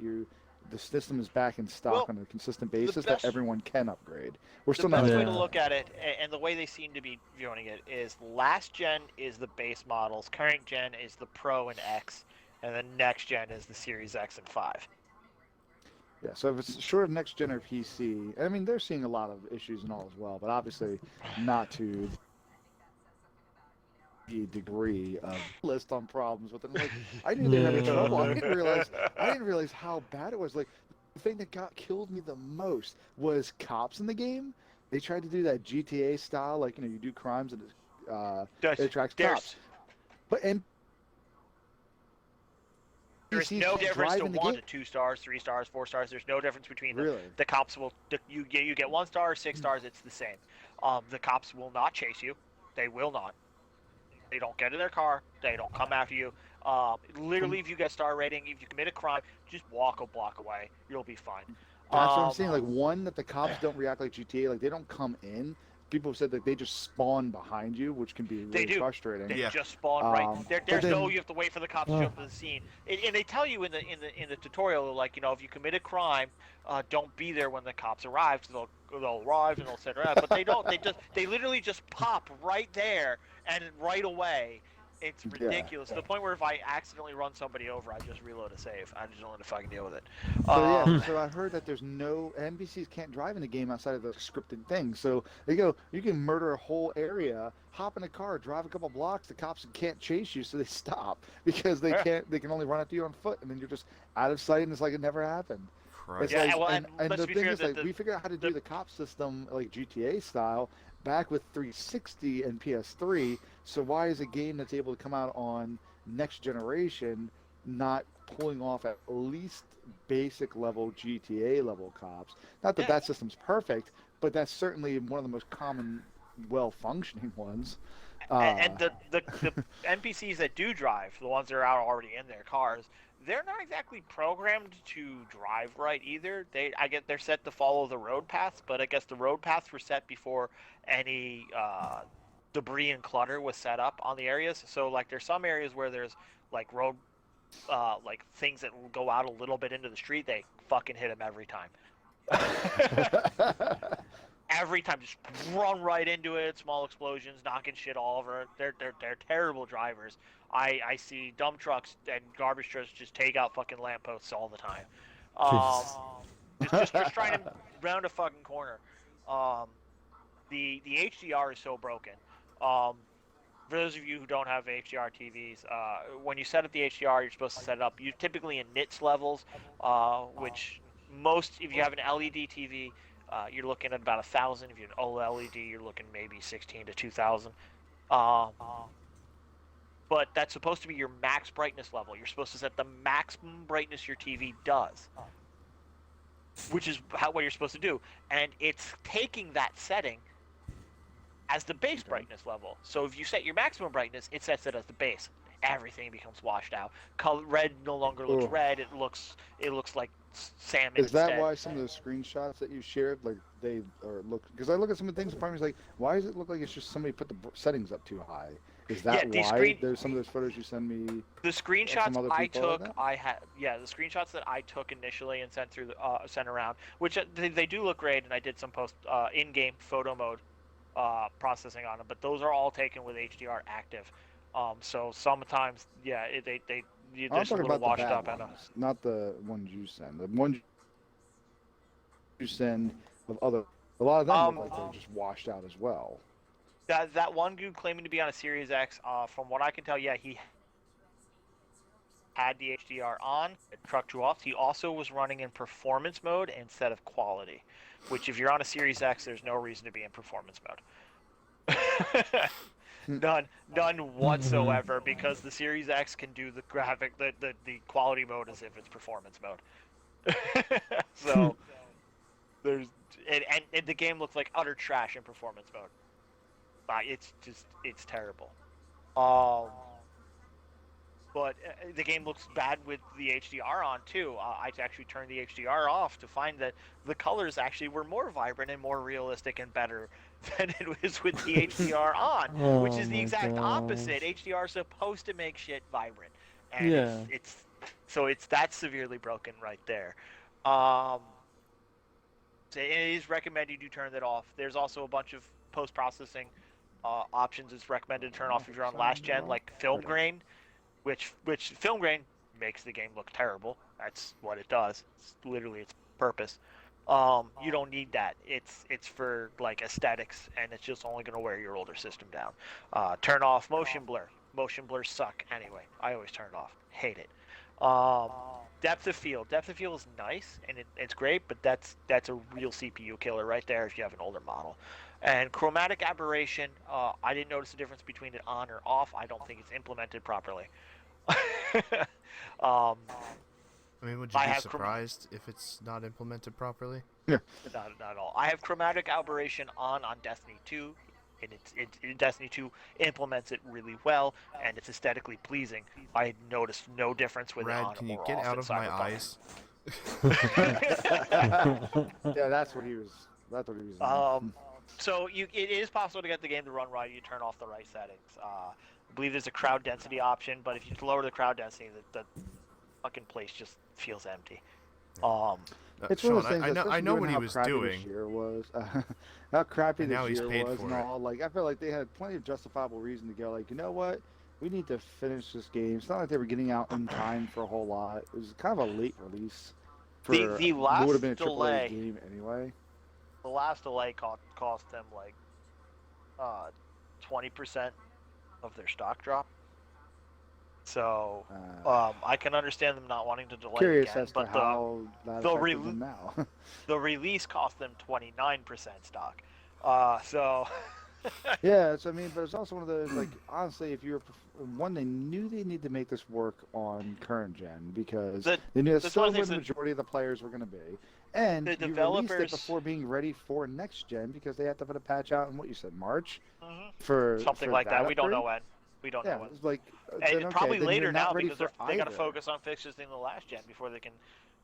Speaker 1: the system is back in stock
Speaker 3: Well,
Speaker 1: on a consistent basis
Speaker 3: best-
Speaker 1: that everyone can upgrade. We're
Speaker 3: The
Speaker 1: still not.
Speaker 3: best
Speaker 1: at
Speaker 3: way
Speaker 1: that
Speaker 3: to
Speaker 1: point.
Speaker 3: look at it, and the way they seem to be viewing it, is last gen is the base models, current gen is the Pro and X, and then next gen is the Series X and 5.
Speaker 1: Yeah, so if it's short of next gen or PC, I mean, they're seeing a lot of issues and all as well, but obviously not to the degree of list on problems with it. Like, I knew they were having
Speaker 4: Yeah.
Speaker 1: trouble. I didn't realize how bad it was. Like, the thing that killed me the most was cops in the game. They tried to do that GTA style, like, you do crimes and it attracts cops. But
Speaker 3: There's
Speaker 1: NPCs
Speaker 3: no
Speaker 1: can't
Speaker 3: difference
Speaker 1: drive
Speaker 3: to
Speaker 1: in the
Speaker 3: 1
Speaker 1: game.
Speaker 3: to 2 stars, 3 stars, 4 stars. There's no difference between them.
Speaker 1: Really?
Speaker 3: The cops will you get 1 star or 6 stars. It's the same. The cops will not chase you. They will not. They don't get in their car. They don't come after you. Literally, if you get star rating, if you commit a crime, just walk a block away. You'll be fine.
Speaker 1: That's what I'm saying. Like, one, that the cops don't react like GTA. Like, they don't come in. People have said that they just spawn behind you, which can be
Speaker 3: They
Speaker 1: really
Speaker 3: do.
Speaker 1: frustrating.
Speaker 3: They
Speaker 2: Yeah.
Speaker 3: just spawn right. There's
Speaker 1: then-
Speaker 3: no you have to wait for the cops to jump to the scene. And they tell you in the tutorial, like, if you commit a crime, don't be there when the cops arrive. 'Cause they'll arrive and they'll set around. But they don't. They literally just pop right there and right away. It's ridiculous to the point where if I accidentally run somebody over, I just reload a save. I just don't want to fucking deal with it.
Speaker 1: So I heard that there's no NPCs can't drive in the game outside of the scripted thing. So you can murder a whole area, hop in a car, drive a couple blocks. The cops can't chase you, so they stop because they can't. They can only run after you on foot, and then you're just out of sight, and it's like it never happened.
Speaker 2: Christ.
Speaker 1: It's
Speaker 3: Yeah,
Speaker 1: like,
Speaker 3: well,
Speaker 1: and
Speaker 3: let's
Speaker 1: the
Speaker 3: be
Speaker 1: thing
Speaker 3: fair
Speaker 1: is,
Speaker 3: that
Speaker 1: like, we figured out how to do the cop system like GTA style back with 360 and PS3. So why is a game that's able to come out on next generation not pulling off at least basic level GTA level cops? Not that that system's perfect, but that's certainly one of the most common, well-functioning ones.
Speaker 3: And the NPCs that do drive, the ones that are out already in their cars, they're not exactly programmed to drive right either. They're set to follow the road paths, but I guess the road paths were set before any debris and clutter was set up on the areas. So like there's some areas where there's like road like things that will go out a little bit into the street. They fucking hit them every time. Every time, just run right into it. Small explosions, knocking shit all over. They're terrible drivers. I see dump trucks and garbage trucks just take out fucking lampposts all the time. Just trying to round a fucking corner. The HDR is so broken. For those of you who don't have HDR TVs, when you set up the HDR, you're supposed to set it up. You typically in nits levels, which if you have an LED TV. You're looking at about 1,000. If you're an OLED, you're looking maybe 16 to 2,000. But that's supposed to be your max brightness level. You're supposed to set the maximum brightness your TV does, which is what you're supposed to do. And it's taking that setting as the base brightness level. So if you set your maximum brightness, it sets it as the base. Everything becomes washed out. Red no longer looks red. It looks like salmon.
Speaker 1: Is that
Speaker 3: instead.
Speaker 1: why some of those screenshots that you shared, like they are look? Because I look at some of the things, and part of me is like, why does it look like it's just somebody put the settings up too high? Is that why there's some of those photos you send me?
Speaker 3: The screenshots I took,
Speaker 1: like
Speaker 3: the screenshots that I took initially and sent through sent around, which they do look great, and I did some post in-game photo mode processing on them, but those are all taken with HDR active. So sometimes, they're just a little washed up.
Speaker 1: Ones, not the ones you send. The ones you send of other, a lot of them look like they're just washed out as well.
Speaker 3: That one dude claiming to be on a Series X, from what I can tell, he had the HDR on. It trucked you off. He also was running in performance mode instead of quality, which if you're on a Series X, there's no reason to be in performance mode. None whatsoever, because the Series X can do the graphic, the quality mode as if it's performance mode. So there's and the game looks like utter trash in performance mode. It's terrible. But the game looks bad with the HDR on too. I actually turned the HDR off to find that the colors actually were more vibrant and more realistic and better than it was with the HDR on, which is the exact opposite. HDR is supposed to make shit vibrant, and it's that's severely broken right there. So it is recommended you turn that off. There's also a bunch of post-processing options it's recommended to turn off if you're on last gen, like film grain, which film grain makes the game look terrible. That's what it does. It's literally its purpose. You don't need that. It's for like aesthetics, and it's just only going to wear your older system down. Turn off motion blur. Motion blurs suck anyway. I always turn it off. Hate it. Depth of field. Depth of field is nice and it's great, but that's a real CPU killer right there if you have an older model. And chromatic aberration, I didn't notice the difference between it on or off. I don't think it's implemented properly. um,
Speaker 2: I mean, would you
Speaker 3: I
Speaker 2: be
Speaker 3: have
Speaker 2: surprised if it's not implemented properly?
Speaker 3: not at all. I have chromatic aberration on Destiny 2, and Destiny 2 implements it really well, and it's aesthetically pleasing. I noticed no difference with it
Speaker 2: Rad,
Speaker 3: on
Speaker 2: can you
Speaker 3: or
Speaker 2: get
Speaker 3: off
Speaker 2: out
Speaker 3: in
Speaker 2: of my
Speaker 3: Cyberpunk.
Speaker 2: eyes?
Speaker 1: Yeah, that's what he was. That's what he was.
Speaker 3: So it is possible to get the game to run right. You turn off the right settings. I believe there's a crowd density option, but if you lower the crowd density, the fucking place just feels empty.
Speaker 1: It's
Speaker 2: Sean,
Speaker 1: one of those things.
Speaker 2: I know
Speaker 1: given
Speaker 2: what he
Speaker 1: how
Speaker 2: was
Speaker 1: crappy
Speaker 2: doing.
Speaker 1: This year was, how crappy
Speaker 2: And now
Speaker 1: this
Speaker 2: he's
Speaker 1: year
Speaker 2: paid
Speaker 1: was,
Speaker 2: for
Speaker 1: and
Speaker 2: it.
Speaker 1: all. Like I feel like they had plenty of justifiable reason to go. Like, you know what? We need to finish this game. It's not like they were getting out in time for a whole lot. It was kind of a late release for
Speaker 3: The
Speaker 1: what would have
Speaker 3: last
Speaker 1: been a AAA
Speaker 3: delay,
Speaker 1: game anyway.
Speaker 3: the last delay cost them like 20% of their stock drop. So I can understand them not wanting to delay
Speaker 1: Curious
Speaker 3: again,
Speaker 1: as to
Speaker 3: but
Speaker 1: how that
Speaker 3: the
Speaker 1: affected them now.
Speaker 3: the release cost them 29% stock. So
Speaker 1: Yeah, it's, I mean, but it's also one of those, like, honestly, if you're one, they knew they need to make this work on current gen because they knew that's
Speaker 3: that's
Speaker 1: still
Speaker 3: one of
Speaker 1: where
Speaker 3: the
Speaker 1: the
Speaker 3: things
Speaker 1: majority of the players were going to be, and
Speaker 3: the
Speaker 1: you released it
Speaker 3: developers-
Speaker 1: before being ready for next gen because they had to put a patch out in what you said March
Speaker 3: Mhm.
Speaker 1: for
Speaker 3: something
Speaker 1: for
Speaker 3: like that. We don't know
Speaker 1: upgrade?
Speaker 3: when. We don't
Speaker 1: Yeah,
Speaker 3: know when.
Speaker 1: it's like
Speaker 3: And
Speaker 1: then, okay,
Speaker 3: probably
Speaker 1: then
Speaker 3: later
Speaker 1: you're not
Speaker 3: now
Speaker 1: ready
Speaker 3: because
Speaker 1: for
Speaker 3: they got to
Speaker 1: either.
Speaker 3: focus on fixing the last gen before they can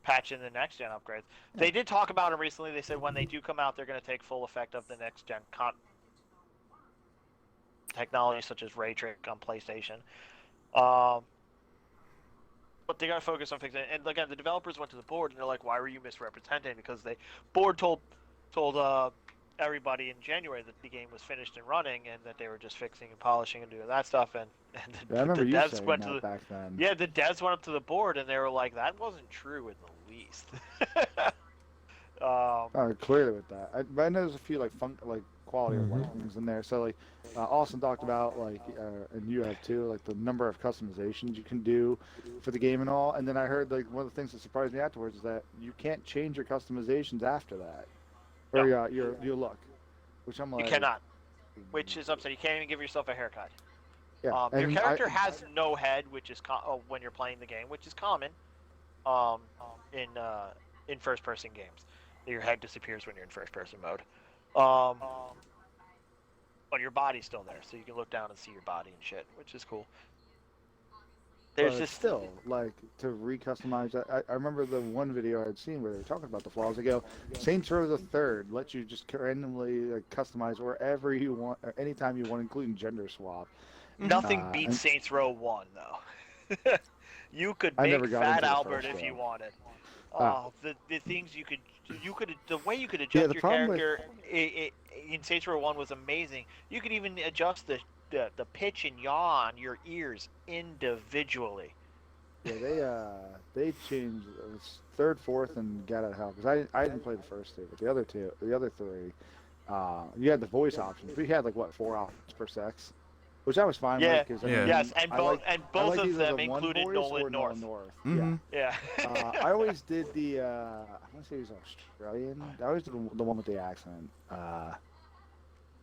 Speaker 3: patch in the next gen upgrades. They did talk about it recently. They said when they do come out, they're going to take full effect of the next gen technology such as ray tracing on PlayStation. But they got to focus on fixing it. And again, the developers went to the board and they're like, "Why were you misrepresenting?" Because the board told everybody in January that the game was finished and running and that they were just fixing and polishing and doing that stuff. And
Speaker 1: Yeah, I remember
Speaker 3: the
Speaker 1: you
Speaker 3: devs
Speaker 1: saying
Speaker 3: went
Speaker 1: that
Speaker 3: to the
Speaker 1: back then.
Speaker 3: yeah, the devs went up to the board and they were like, "That wasn't true in the least."
Speaker 1: Clearly with that, but I know there's a few like quality of life things in there. So like, Austin talked about like, and you have too, like the number of customizations you can do for the game and all. And then I heard like one of the things that surprised me afterwards is that you can't change your customizations after that, or your look, which I'm like,
Speaker 3: You cannot, which is upsetting. You can't even give yourself a haircut.
Speaker 1: yeah.
Speaker 3: Your
Speaker 1: and
Speaker 3: character has no head, which is when you're playing the game, which is common in first-person games. Your head disappears when you're in first-person mode. But your body's still there, so you can look down and see your body and shit, which is cool. There's
Speaker 1: But
Speaker 3: just
Speaker 1: still like to recustomize that. I remember the one video I had seen where they were talking about the flaws. They go, Saints Row the Third lets you just randomly like, customize wherever you want, or anytime you want, including gender swap.
Speaker 3: nothing beats Saints Row 1 though. You could
Speaker 1: I
Speaker 3: make
Speaker 1: never got
Speaker 3: Fat
Speaker 1: into the
Speaker 3: Albert
Speaker 1: first
Speaker 3: if you
Speaker 1: one.
Speaker 3: wanted. The things you could the way you could adjust
Speaker 1: Yeah, the
Speaker 3: your
Speaker 1: problem with-
Speaker 3: character in Saints Row 1 was amazing. You could even adjust the pitch and yaw on your ears individually.
Speaker 1: Yeah, they changed third, fourth, and got out of hell because I didn't play the first two, but the other three, you had the voice options. We had like what 4 options per sex, which I was fine
Speaker 3: Yeah.
Speaker 1: with. Cause,
Speaker 2: Yeah.
Speaker 3: Yes, and both
Speaker 1: liked
Speaker 3: of
Speaker 1: either
Speaker 3: them
Speaker 1: the one
Speaker 3: included
Speaker 1: voice
Speaker 3: Nolan
Speaker 1: or
Speaker 3: North.
Speaker 2: Mhm.
Speaker 3: Yeah.
Speaker 1: I always did the I want to say he was Australian. I always did the one with the accent.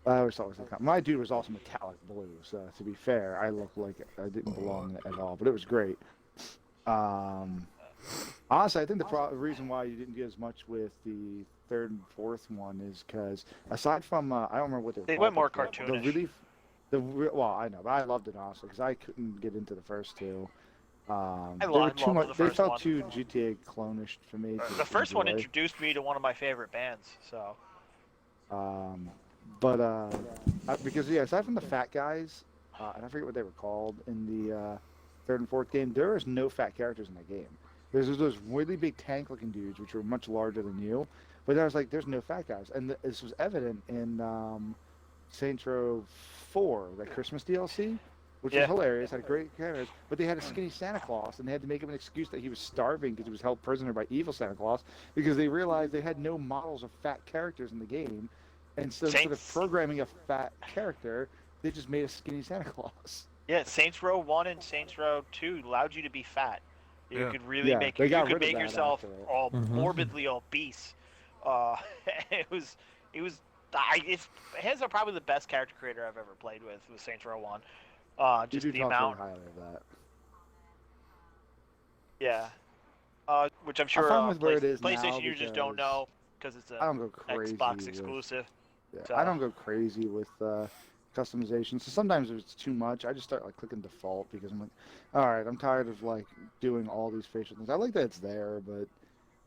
Speaker 1: I always thought it was my dude was also metallic blue. So to be fair, I looked like I didn't belong at all, but it was great. Honestly, I think the reason why you didn't get as much with the third and fourth one is because aside from I don't remember what
Speaker 3: They went more cartoonish.
Speaker 1: Well, I know, but I loved it honestly because I couldn't get into the first two. They were
Speaker 3: loved
Speaker 1: too much.
Speaker 3: the
Speaker 1: They
Speaker 3: first
Speaker 1: felt
Speaker 3: one.
Speaker 1: too GTA clone-ish for me.
Speaker 3: The first one
Speaker 1: enjoy.
Speaker 3: introduced me to one of my favorite bands. So
Speaker 1: Because aside from the fat guys, and I forget what they were called in the third and fourth game, there is no fat characters in that game. There's those really big tank-looking dudes, which were much larger than you, but I was like, there's no fat guys, and this was evident in Saints Row 4, that Christmas DLC, which is hilarious, had great characters, but they had a skinny Santa Claus, and they had to make him an excuse that he was starving because he was held prisoner by evil Santa Claus, because they realized they had no models of fat characters in the game, and so instead of programming a fat character, they just made a skinny Santa Claus.
Speaker 3: Yeah, Saints Row 1 and Saints Row 2 allowed you to be fat. You could really make
Speaker 1: they got
Speaker 3: you could
Speaker 1: rid of
Speaker 3: make
Speaker 1: that
Speaker 3: yourself
Speaker 1: after it.
Speaker 3: all morbidly obese. It was Hands are probably the best character creator I've ever played with Saints Row 1.
Speaker 1: You
Speaker 3: Just
Speaker 1: do
Speaker 3: the
Speaker 1: talk very
Speaker 3: amount,
Speaker 1: highly of that.
Speaker 3: yeah. Which I'm
Speaker 1: I'm
Speaker 3: sure
Speaker 1: fine with where it is now
Speaker 3: PlayStation users don't
Speaker 1: because
Speaker 3: know because it's
Speaker 1: I
Speaker 3: a
Speaker 1: don't go crazy
Speaker 3: Xbox
Speaker 1: with.
Speaker 3: exclusive.
Speaker 1: Yeah,
Speaker 3: So
Speaker 1: I don't go crazy with customization. So sometimes if it's too much, I just start like clicking default because I'm like, all right, I'm tired of like doing all these facial things. I like that it's there, but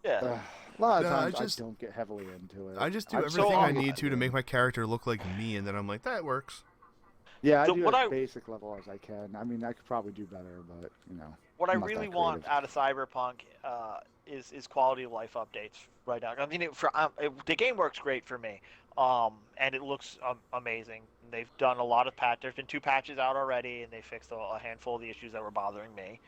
Speaker 3: yeah.
Speaker 1: a lot of
Speaker 2: No,
Speaker 1: times I don't get heavily into it.
Speaker 2: I just do
Speaker 1: I
Speaker 2: everything
Speaker 3: So,
Speaker 2: I
Speaker 1: wanna get
Speaker 2: need to
Speaker 1: good.
Speaker 2: make my character look like me, and then I'm like, that works.
Speaker 1: Yeah, I
Speaker 3: So
Speaker 1: do
Speaker 3: what
Speaker 1: as
Speaker 3: I
Speaker 1: basic level as I can. I mean, I could probably do better, but you know,
Speaker 3: what I
Speaker 1: I'm not
Speaker 3: really
Speaker 1: that
Speaker 3: want
Speaker 1: creative.
Speaker 3: out of Cyberpunk is quality of life updates right now. I mean, the game works great for me, and it looks amazing. They've done a lot of patch. There's been 2 patches out already, and they fixed a handful of the issues that were bothering me.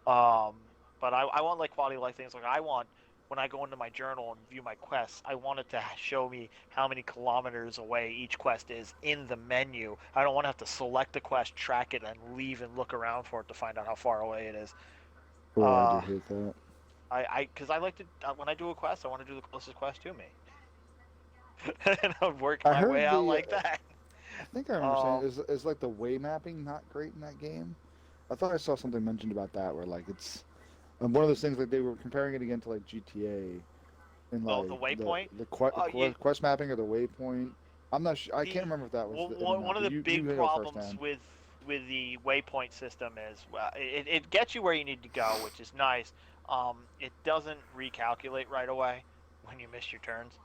Speaker 3: Um, but I want like quality of life things. Like I want when I go into my journal and view my quests, I want it to show me how many kilometers away each quest is in the menu. I don't want to have to select the quest, track it, and leave and look around for it to find out how far away it is.
Speaker 1: Oh, I do
Speaker 3: Uh,
Speaker 1: hate that.
Speaker 3: because I like to when I do a quest, I want to do the closest quest to me, and I work
Speaker 1: I
Speaker 3: my way
Speaker 1: heard
Speaker 3: out
Speaker 1: the.
Speaker 3: like that.
Speaker 1: I think I remember saying is like the way mapping not great in that game. I thought I saw something mentioned about that where like it's one of those things like they were comparing it again to like GTA and
Speaker 3: Oh, the
Speaker 1: like
Speaker 3: waypoint.
Speaker 1: the quest mapping or the waypoint. I'm not sure. I can't remember if that was the in and out,
Speaker 3: One of
Speaker 1: but
Speaker 3: the
Speaker 1: you
Speaker 3: big
Speaker 1: go first,
Speaker 3: problems
Speaker 1: man.
Speaker 3: with the waypoint system is it gets you where you need to go, which is nice. It doesn't recalculate right away when you miss your turns.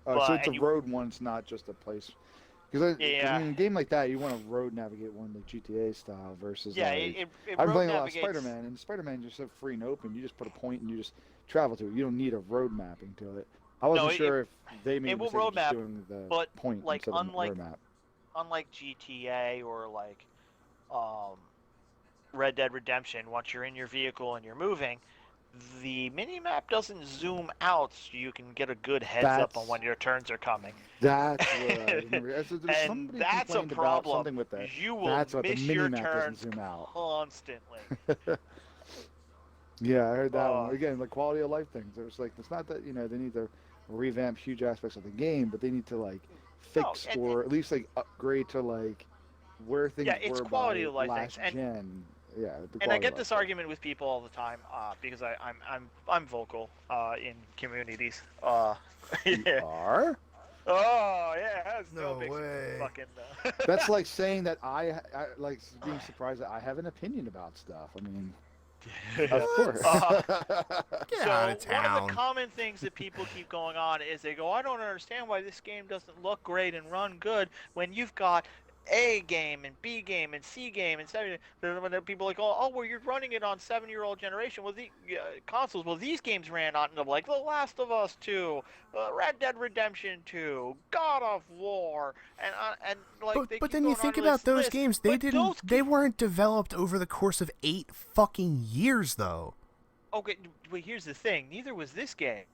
Speaker 1: Oh, so
Speaker 3: But
Speaker 1: it's a
Speaker 3: and you
Speaker 1: road one. It's not just a place. Because I
Speaker 3: yeah
Speaker 1: mean, in a game like that, you want to road navigate one like GTA style versus
Speaker 3: yeah
Speaker 1: like
Speaker 3: it
Speaker 1: I'm
Speaker 3: road
Speaker 1: playing a lot of
Speaker 3: navigates.
Speaker 1: Spider-Man, and Spider-Man just so free and open. You just put a point and you just travel to it. You don't need a road mapping to it. I
Speaker 3: No,
Speaker 1: wasn't sure if they made
Speaker 3: it
Speaker 1: a
Speaker 3: will
Speaker 1: mistake of
Speaker 3: road
Speaker 1: just
Speaker 3: map,
Speaker 1: doing the
Speaker 3: but
Speaker 1: point
Speaker 3: like
Speaker 1: instead of road map.
Speaker 3: unlike GTA or like um, Red Dead Redemption, once you're in your vehicle and you're moving, the mini map doesn't zoom out so you can get a good heads up on
Speaker 1: That's
Speaker 3: when your turns are coming.
Speaker 1: that's what I remember. So there's
Speaker 3: And
Speaker 1: somebody
Speaker 3: that's a
Speaker 1: complained about
Speaker 3: problem.
Speaker 1: something with that.
Speaker 3: You will
Speaker 1: That's what the
Speaker 3: miss
Speaker 1: mini
Speaker 3: your
Speaker 1: map doesn't
Speaker 3: turns
Speaker 1: zoom out.
Speaker 3: constantly.
Speaker 1: Yeah, I heard that
Speaker 3: Uh,
Speaker 1: one. Again, like quality of life things. There's like it's not that they need to revamp huge aspects of the game, but they need to like
Speaker 3: no,
Speaker 1: fix or at least like upgrade to like where things
Speaker 3: yeah, it's
Speaker 1: were
Speaker 3: quality
Speaker 1: by
Speaker 3: of life things.
Speaker 1: last gen. Yeah, the
Speaker 3: And I
Speaker 1: quality of
Speaker 3: get
Speaker 1: life
Speaker 3: this
Speaker 1: stuff.
Speaker 3: argument with people all the time because I'm vocal in communities.
Speaker 1: You
Speaker 3: Yeah.
Speaker 1: are?
Speaker 3: Oh yeah, that still
Speaker 2: No
Speaker 3: makes me
Speaker 2: way.
Speaker 3: fucking.
Speaker 1: That's like saying that I like being surprised that I have an opinion about stuff. I mean, of course.
Speaker 3: Uh,
Speaker 2: Get out
Speaker 3: So
Speaker 2: of
Speaker 3: one of the
Speaker 2: town.
Speaker 3: common things that people keep going on is they go, I don't understand why this game doesn't look great and run good when you've got A game and B game and C game and 7. When people are like, oh, well, you're running it on 7-year-old generation. Well, the consoles. Well, these games ran on like The Last of Us 2, Red Dead Redemption 2, God of War, and like they
Speaker 2: But
Speaker 3: keep
Speaker 2: then you
Speaker 3: going on
Speaker 2: think
Speaker 3: to
Speaker 2: about
Speaker 3: this
Speaker 2: those
Speaker 3: list.
Speaker 2: games.
Speaker 3: But those
Speaker 2: They weren't developed over the course of 8 fucking years, though.
Speaker 3: okay, wait, here's the thing. Neither was this game.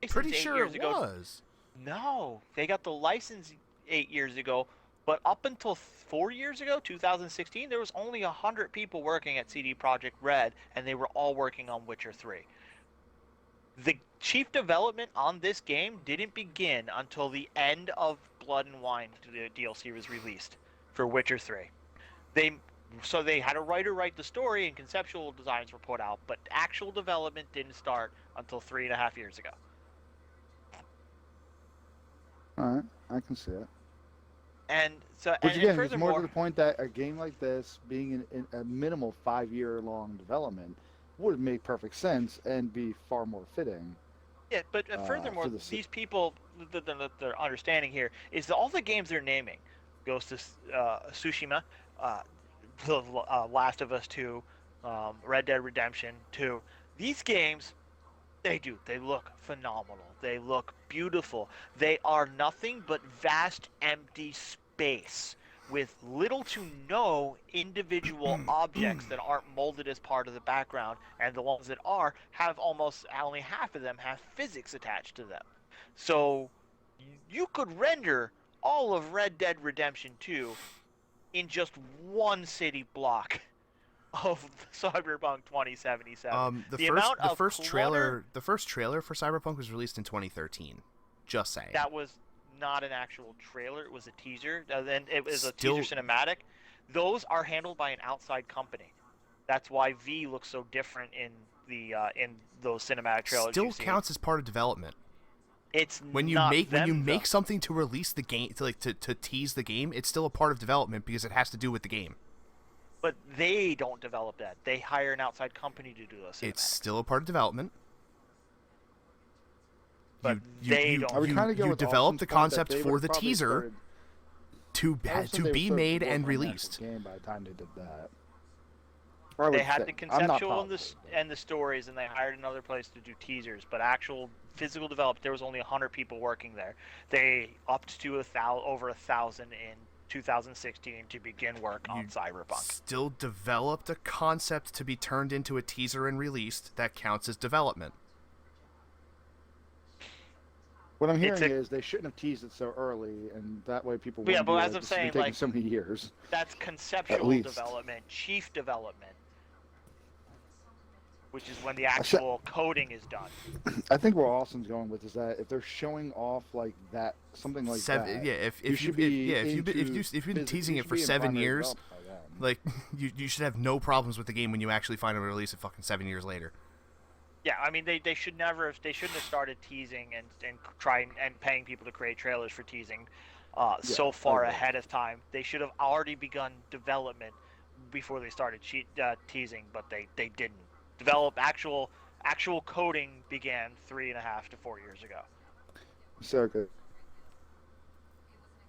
Speaker 2: Pretty
Speaker 3: Since 8
Speaker 2: sure
Speaker 3: years
Speaker 2: it
Speaker 3: ago.
Speaker 2: was.
Speaker 3: No, they got the license 8 years ago, but up until 4 years ago, 2016, there was only 100 people working at CD Projekt Red, and they were all working on Witcher 3. The chief development on this game didn't begin until the end of Blood and Wine, the DLC was released for Witcher 3. They so they had a writer write the story and conceptual designs were put out, but actual development didn't start until 3.5 years ago.
Speaker 1: All right, I can see it.
Speaker 3: And so,
Speaker 1: Which
Speaker 3: and
Speaker 1: again, it's more to
Speaker 3: furthermore,
Speaker 1: the point that a game like this, being in a minimal 5-year long development, would make perfect sense and be far more fitting.
Speaker 3: yeah, but furthermore,
Speaker 1: for the
Speaker 3: these people, their understanding here is that all the games they're naming, Ghost of Tsushima, The Last of Us 2, Red Dead Redemption 2, these games, they look phenomenal. They look beautiful. They are nothing but vast, empty space with little to no individual objects that aren't molded as part of the background, and the ones that are have almost only half of them have physics attached to them. So you could render all of Red Dead Redemption 2 in just one city block of Cyberpunk 2077.
Speaker 2: The
Speaker 3: the
Speaker 2: first
Speaker 3: amount
Speaker 2: the
Speaker 3: of
Speaker 2: first
Speaker 3: clutter,
Speaker 2: trailer for Cyberpunk was released in 2013. Just saying.
Speaker 3: that was not an actual trailer. It was a teaser. Then it was a
Speaker 2: Still-
Speaker 3: teaser cinematic. Those are handled by an outside company. That's why V looks so different in those cinematic trailers.
Speaker 2: Still
Speaker 3: you've seen.
Speaker 2: counts as part of development.
Speaker 3: It's
Speaker 2: When you
Speaker 3: not
Speaker 2: make
Speaker 3: them, though.
Speaker 2: something to release the game to tease the game, it's still a part of development because it has to do with the game.
Speaker 3: But they don't develop that. They hire an outside company to do those cinematics.
Speaker 2: It's still a part of development.
Speaker 3: But they don't.
Speaker 1: I would kind of go
Speaker 2: you
Speaker 1: with
Speaker 2: develop
Speaker 1: Austin's
Speaker 2: the
Speaker 1: point that
Speaker 2: concept
Speaker 1: they
Speaker 2: for
Speaker 1: would've
Speaker 2: the
Speaker 1: probably
Speaker 2: teaser
Speaker 1: started- I would say
Speaker 2: to
Speaker 1: they
Speaker 2: be
Speaker 1: were
Speaker 2: made
Speaker 1: starting
Speaker 2: and
Speaker 1: to work on the
Speaker 2: released.
Speaker 1: actual game by the time they did that. Or I
Speaker 3: They
Speaker 1: would
Speaker 3: had
Speaker 1: think.
Speaker 3: the
Speaker 1: I'm not
Speaker 3: conceptual
Speaker 1: positive.
Speaker 3: and the stories, and they hired another place to do teasers. But actual physical development, there was only 100 people working there. They upped to over 1,000 in 2016 to begin work on Cyberpunk.
Speaker 2: Still developed a concept to be turned into a teaser and released. That counts as development.
Speaker 1: What I'm
Speaker 3: It's
Speaker 1: hearing is they shouldn't have teased it so early, and that way people
Speaker 3: Yeah,
Speaker 1: wouldn't
Speaker 3: but
Speaker 1: be
Speaker 3: as
Speaker 1: like,
Speaker 3: I'm
Speaker 1: this has been
Speaker 3: saying,
Speaker 1: taking
Speaker 3: like-
Speaker 1: so many years.
Speaker 3: That's conceptual
Speaker 1: least.
Speaker 3: development, chief development, which is when the actual coding is done.
Speaker 1: I think where Austin's going with is that if they're showing off like that, something like that,
Speaker 2: Yeah, if
Speaker 1: you
Speaker 2: you
Speaker 1: should be
Speaker 2: if you've been
Speaker 1: into
Speaker 2: teasing
Speaker 1: you
Speaker 2: it
Speaker 1: should
Speaker 2: for
Speaker 1: be in
Speaker 2: 7
Speaker 1: primary
Speaker 2: years,
Speaker 1: development by then.
Speaker 2: like you should have no problems with the game when you actually finally release it fucking 7 years later.
Speaker 3: Yeah, I mean they shouldn't have started teasing and trying and paying people to create trailers for teasing so far
Speaker 1: agree.
Speaker 3: ahead of time. They should have already begun development before they started teasing, but they didn't. Actual coding began 3.5 to 4 years ago.
Speaker 1: So good.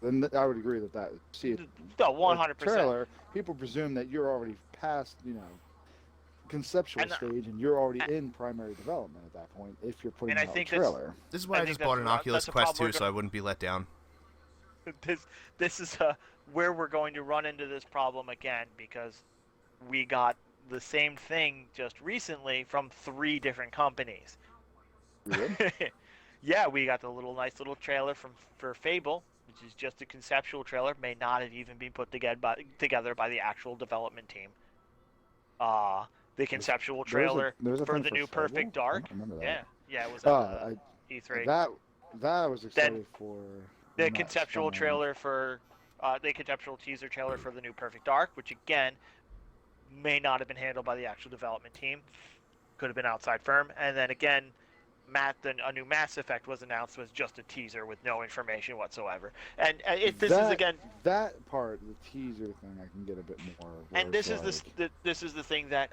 Speaker 1: Then I would agree with that. See,
Speaker 3: No, 100%.
Speaker 1: trailer, people presume that you're already past, conceptual
Speaker 3: And,
Speaker 1: stage, and you're already in primary development at that point. If you're putting
Speaker 3: And I
Speaker 1: out a
Speaker 3: think that's-
Speaker 1: trailer,
Speaker 2: This is why
Speaker 3: I
Speaker 2: I
Speaker 3: think
Speaker 2: just bought an
Speaker 3: that's
Speaker 2: Oculus
Speaker 3: a
Speaker 2: Quest
Speaker 3: problem
Speaker 2: 2
Speaker 3: we're
Speaker 2: so I wouldn't be let down.
Speaker 3: This is where we're going to run into this problem again, because we got the same thing just recently from 3 different companies.
Speaker 1: really?
Speaker 3: Yeah, we got the nice little trailer for Fable, which is just a conceptual trailer, may not have even been put together by the actual development team. The conceptual trailer
Speaker 1: There's a
Speaker 3: for
Speaker 1: thing
Speaker 3: the new
Speaker 1: Fable?
Speaker 3: Perfect
Speaker 1: I
Speaker 3: Dark.
Speaker 1: don't remember that.
Speaker 3: Yeah, it was at
Speaker 1: I,
Speaker 3: E3.
Speaker 1: that I was excited for.
Speaker 3: The
Speaker 1: when that
Speaker 3: conceptual
Speaker 1: spun around.
Speaker 3: trailer for the conceptual teaser trailer for the new Perfect Dark, which again may not have been handled by the actual development team, could have been outside firm. And then again, a new Mass Effect was announced, was just a teaser with no information whatsoever. And this is again,
Speaker 1: that part, the teaser thing, I can get a bit more. where
Speaker 3: and this
Speaker 1: it's
Speaker 3: is
Speaker 1: like,
Speaker 3: this is the thing that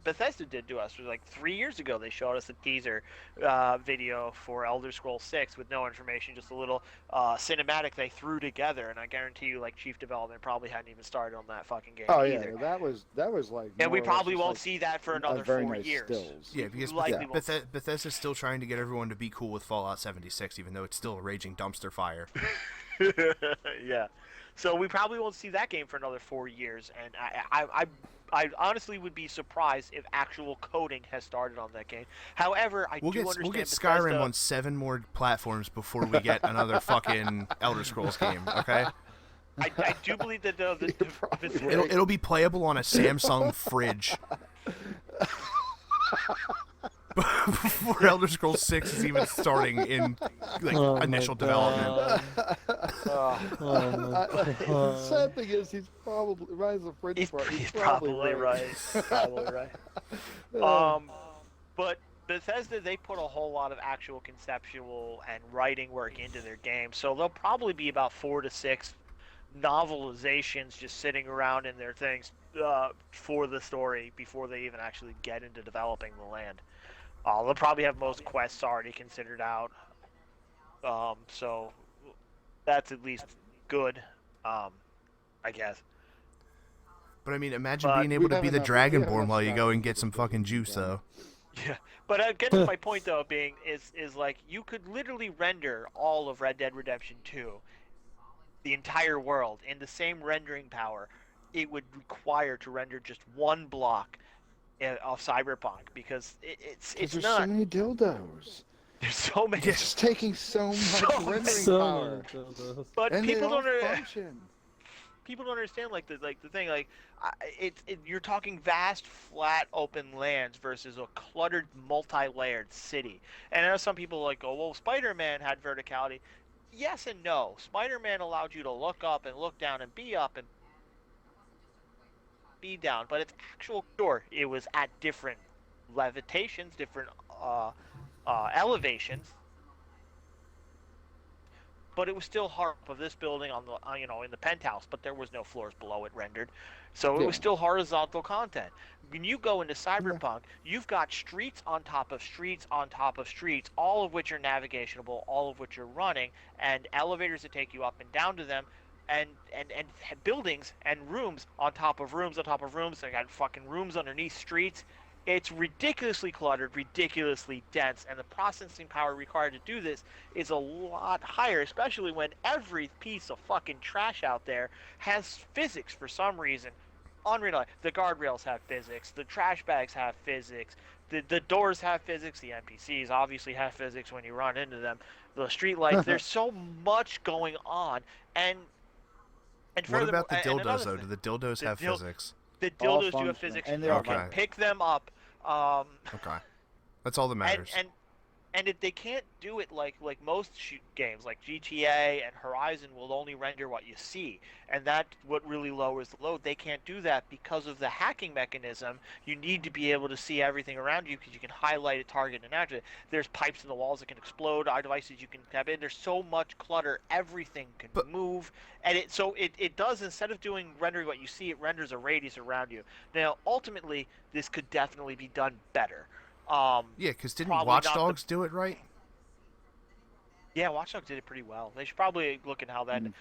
Speaker 3: Bethesda did to us. It was like 3 years ago. They showed us a teaser video for Elder Scrolls 6 with no information, just a little cinematic they threw together. And I guarantee you, like, chief development probably hadn't even started on that fucking game
Speaker 1: Oh
Speaker 3: either.
Speaker 1: yeah, that was like.
Speaker 3: And we
Speaker 1: more or less
Speaker 3: probably
Speaker 1: just
Speaker 3: won't
Speaker 1: like
Speaker 3: see that for
Speaker 1: a
Speaker 3: another
Speaker 1: very
Speaker 3: 4
Speaker 1: nice
Speaker 3: years.
Speaker 1: stills.
Speaker 2: Yeah, because
Speaker 3: Likely won't.
Speaker 2: Bethesda's still trying to get everyone to be cool with Fallout 76, even though it's still a raging dumpster fire.
Speaker 3: Yeah. So we probably won't see that game for another 4 years, and I honestly would be surprised if actual coding has started on that game. However,
Speaker 2: We'll get
Speaker 3: understand
Speaker 2: Skyrim
Speaker 3: Bethesda-
Speaker 2: on 7 more platforms before we get another fucking Elder Scrolls game. Okay,
Speaker 3: I do believe that the
Speaker 1: probably
Speaker 3: Bethesda-
Speaker 1: right.
Speaker 2: it'll be playable on a Samsung fridge. Before Elder Scrolls 6 is even starting in initial development.
Speaker 1: The sad thing is, he's probably Rise of Fridge.
Speaker 3: He's probably right. Probably right. But Bethesda, they put a whole lot of actual conceptual and writing work into their game, so there'll probably be about 4 to 6 novelizations just sitting around in their things for the story before they even actually get into developing the land. They'll probably have most quests already considered out, so that's at least good, I guess.
Speaker 2: But I mean, imagine
Speaker 3: But
Speaker 2: being able to
Speaker 1: we
Speaker 2: be
Speaker 1: have
Speaker 2: the
Speaker 1: enough- we have
Speaker 2: Dragonborn
Speaker 1: enough
Speaker 2: while you go and
Speaker 1: Skyrim
Speaker 2: get some
Speaker 1: to
Speaker 2: fucking
Speaker 1: do
Speaker 2: juice,
Speaker 1: that.
Speaker 2: though.
Speaker 3: Yeah, but again, my point though being is like you could literally render all of Red Dead Redemption 2, the entire world, in the same rendering power it would require to render just one block of Cyberpunk, because it's
Speaker 1: There's
Speaker 3: not.
Speaker 1: so many dildos.
Speaker 3: There's so many.
Speaker 1: It's just taking so much
Speaker 3: So
Speaker 1: rendering
Speaker 3: many-
Speaker 1: power,
Speaker 4: dildos.
Speaker 3: But
Speaker 1: and
Speaker 3: people
Speaker 1: they all
Speaker 3: don't.
Speaker 1: function.
Speaker 3: people don't understand the thing you're talking vast flat open lands versus a cluttered multi-layered city. And I know some people like go, well, Spider-Man had verticality. Yes and no. Spider-Man allowed you to look up and look down and be up and be down, but it's actual sure it was at different levitations, different elevations, but it was still hard of this building on the in the penthouse, but there was no floors below it rendered, so it
Speaker 1: Yeah.
Speaker 3: was still horizontal content. When you go into
Speaker 1: Yeah.
Speaker 3: Cyberpunk, you've got streets on top of streets on top of streets, all of which are navigationable, all of which are running, and elevators that take you up and down to them, and buildings and rooms on top of rooms on top of rooms. They got fucking rooms underneath streets. It's ridiculously cluttered, ridiculously dense, and the processing power required to do this is a lot higher, especially when every piece of fucking trash out there has physics for some reason. Unreal. The guardrails have physics. The trash bags have physics. The doors have physics. The NPCs obviously have physics when you run into them. The street lights. There's so much going on, and
Speaker 2: What
Speaker 3: furthermore,
Speaker 2: about the
Speaker 3: and
Speaker 2: dildos
Speaker 3: another
Speaker 2: though?
Speaker 3: thing,
Speaker 2: Do the dildos
Speaker 3: the
Speaker 2: have
Speaker 3: dil-
Speaker 2: physics?
Speaker 3: the
Speaker 1: All
Speaker 3: dildos do have
Speaker 1: functional,
Speaker 3: physics.
Speaker 1: and they
Speaker 3: You
Speaker 1: are
Speaker 3: can
Speaker 2: Okay.
Speaker 3: pick them up.
Speaker 2: Okay, that's all that
Speaker 3: and
Speaker 2: matters.
Speaker 3: and if they can't do it like most games like GTA and Horizon will only render what you see, and that's what really lowers the load. They can't do that because of the hacking mechanism. You need to be able to see everything around you because you can highlight a target and activate it. There's pipes in the walls that can explode, devices you can tap in. There's so much clutter, everything can
Speaker 2: But-
Speaker 3: move, and it does, instead of doing rendering what you see, it renders a radius around you. Now ultimately this could definitely be done better.
Speaker 2: Yeah, because didn't
Speaker 3: Probably
Speaker 2: Watch
Speaker 3: not the-
Speaker 2: Dogs do it right?
Speaker 3: Yeah, Watch Dogs did it pretty well. They should probably look at how that.
Speaker 1: Mm.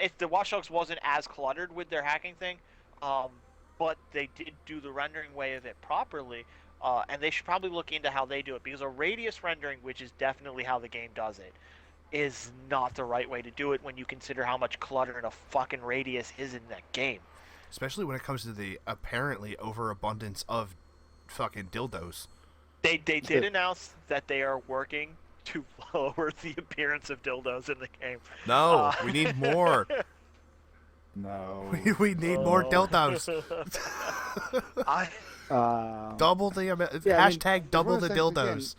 Speaker 3: If the Watch Dogs wasn't as cluttered with their hacking thing, but they did do the rendering way of it properly, and they should probably look into how they do it because a radius rendering, which is definitely how the game does it, is not the right way to do it when you consider how much clutter and a fucking radius is in that game.
Speaker 2: Especially when it comes to the apparently overabundance of fucking dildos.
Speaker 3: They did announce that they are working to lower the appearance of dildos in the game.
Speaker 2: No, we need more.
Speaker 1: No.
Speaker 2: We need more dildos.
Speaker 3: I
Speaker 2: Double the
Speaker 1: Yeah, I mean,
Speaker 2: hashtag double
Speaker 1: one
Speaker 2: the
Speaker 1: of things, again,
Speaker 2: dildos.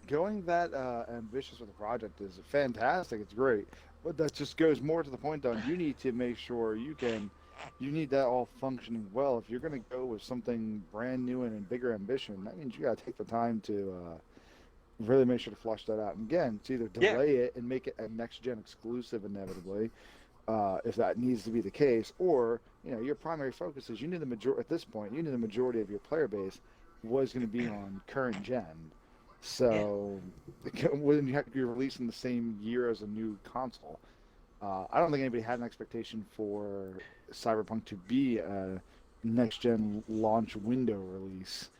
Speaker 1: Going that ambitious with the project is fantastic. It's great, but that just goes more to the point. Though you need to make sure you need that all functioning well. If you're going to go with something brand new and bigger ambition, that means you got to take the time to really make sure to flush that out. And again, it's either delay it and make it a next gen exclusive inevitably, if that needs to be the case, or your primary focus is at this point you need the majority of your player base was going to be on current gen. So when you're releasing the same year as a new console, I don't think anybody had an expectation for Cyberpunk to be a next-gen launch window release.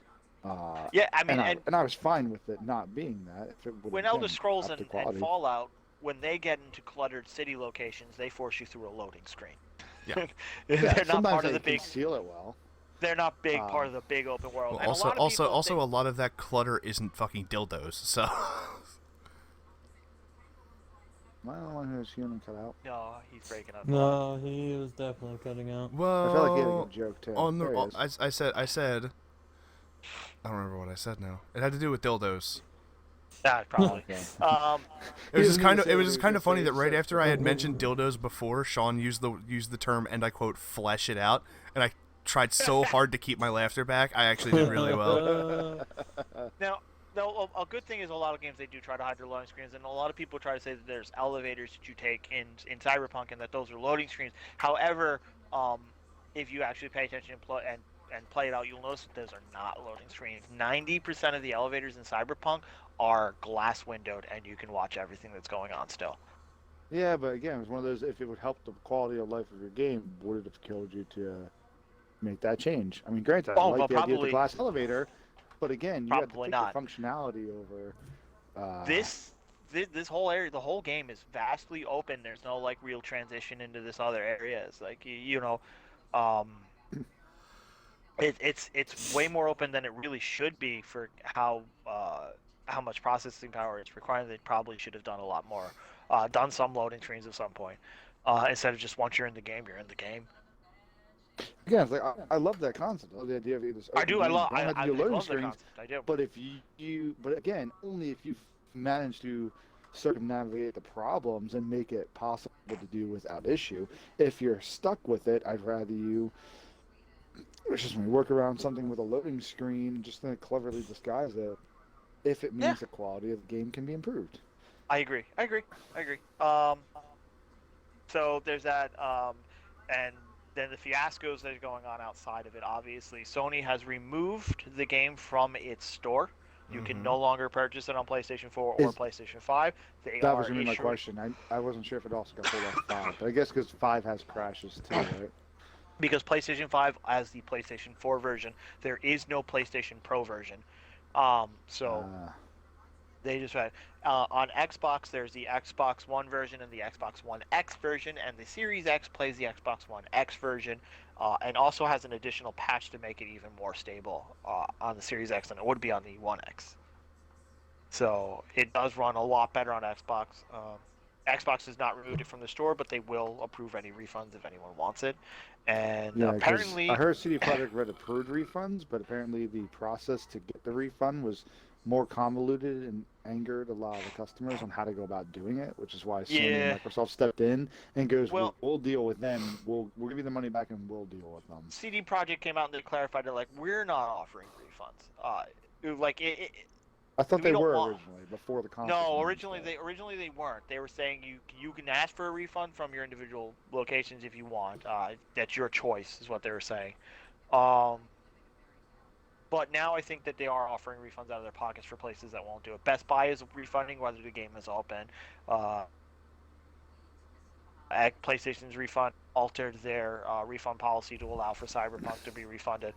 Speaker 3: yeah, I mean,
Speaker 1: And I was fine with it not being that. If it would
Speaker 3: when
Speaker 1: have
Speaker 3: Elder
Speaker 1: been
Speaker 3: Scrolls
Speaker 1: up to
Speaker 3: and
Speaker 1: quality.
Speaker 3: Fallout, when they get into cluttered city locations, they force you through a loading screen.
Speaker 2: Yeah.
Speaker 3: They're
Speaker 1: Yeah,
Speaker 3: not
Speaker 1: sometimes
Speaker 3: part of
Speaker 1: they
Speaker 3: the big.
Speaker 1: conceal it well.
Speaker 3: They're not big part of the big open world.
Speaker 2: Well,
Speaker 3: And a lot of people
Speaker 2: also,
Speaker 3: think-
Speaker 2: a lot of that clutter isn't fucking dildos. So
Speaker 1: Am I the one who's human cut out?
Speaker 3: No, he's breaking up.
Speaker 4: No, he was definitely cutting out.
Speaker 2: well,
Speaker 1: I feel like he had a good joke too.
Speaker 2: on
Speaker 1: There he
Speaker 2: the
Speaker 1: is.
Speaker 2: I said I don't remember what I said now. It had to do with dildos.
Speaker 3: Yeah, probably.
Speaker 1: Okay.
Speaker 2: It was just
Speaker 1: He
Speaker 2: kind
Speaker 1: doesn't
Speaker 2: of
Speaker 1: say
Speaker 2: it
Speaker 1: what
Speaker 2: was
Speaker 1: he
Speaker 2: just kind of
Speaker 1: was gonna
Speaker 2: funny
Speaker 1: say,
Speaker 2: that right
Speaker 1: so-
Speaker 2: after I had mentioned dildos before, Sean used the term, and I quote, flesh it out, and I tried so hard to keep my laughter back. I actually did really well.
Speaker 3: Now, a good thing is a lot of games they do try to hide their loading screens, and a lot of people try to say that there's elevators that you take in Cyberpunk, and that those are loading screens. However, if you actually pay attention and play it out, you'll notice that those are not loading screens. 90% of the elevators in Cyberpunk are glass windowed, and you can watch everything that's going on still.
Speaker 1: Yeah, but again, it was one of those. If it would help the quality of life of your game, would it have killed you to make that change? I mean, granted, I
Speaker 3: Oh,
Speaker 1: like
Speaker 3: well,
Speaker 1: the idea of the
Speaker 3: probably-
Speaker 1: glass elevator, but again, you have to
Speaker 3: Probably
Speaker 1: take
Speaker 3: not.
Speaker 1: the functionality over.
Speaker 3: This whole area, the whole game is vastly open. There's no like real transition into this other area. It's like it's way more open than it really should be for how much processing power it's requiring. They probably should have done a lot more, done some loading screens at some point, instead of just once you're in the game, you're in the game.
Speaker 1: Again, it's like I love that concept. I love the idea of this
Speaker 3: I
Speaker 1: open
Speaker 3: do. I
Speaker 1: game.
Speaker 3: love.
Speaker 1: You don't have to
Speaker 3: I
Speaker 1: do loading
Speaker 3: love the
Speaker 1: screens,
Speaker 3: concept. I do.
Speaker 1: but if but again, only if you manage to circumnavigate the problems and make it possible to do without issue. If you're stuck with it, I'd rather you just work around something with a loading screen and just cleverly disguise it if it
Speaker 3: Yeah.
Speaker 1: means the quality of the game can be improved.
Speaker 3: I agree. I agree. I agree. So there's that. And then the fiascos that are going on outside of it. Obviously, Sony has removed the game from its store. You can no longer purchase it on PlayStation 4 or
Speaker 1: Is-
Speaker 3: PlayStation 5. They
Speaker 1: That
Speaker 3: are
Speaker 1: was going to be my
Speaker 3: issuing
Speaker 1: question. I wasn't sure if it also got pulled off 5, but I guess because 5 has crashes too, right?
Speaker 3: because PlayStation 5 has the PlayStation 4 version. There is no PlayStation Pro version. So they just had on Xbox. There's the Xbox One version and the Xbox One X version, and the Series X plays the Xbox One X version, and also has an additional patch to make it even more stable on the Series X than it would be on the One X. So it does run a lot better on Xbox. Xbox has not removed it from the store, but they will approve any refunds if anyone wants it. And
Speaker 1: Yeah, 'cause
Speaker 3: apparently,
Speaker 1: I heard CD Projekt Red approved refunds, but apparently the process to get the refund was more convoluted and angered a lot of the customers on how to go about doing it, which is why Sony
Speaker 3: Yeah.
Speaker 1: and Microsoft stepped in and goes,
Speaker 3: Well-
Speaker 1: we'll deal with them. We'll give you the money back and we'll deal with them.
Speaker 3: CD Projekt came out and they clarified they're like, we're not offering refunds. Like
Speaker 1: I thought
Speaker 3: We
Speaker 1: they
Speaker 3: don't
Speaker 1: were
Speaker 3: want-
Speaker 1: originally before the conference.
Speaker 3: No,
Speaker 1: announced
Speaker 3: originally they weren't. They were saying you can ask for a refund from your individual locations if you want. That's your choice, is what they were saying. But now I think that they are offering refunds out of their pockets for places that won't do it. Best Buy is refunding whether the game is open. PlayStation's refund altered their refund policy to allow for Cyberpunk to be refunded.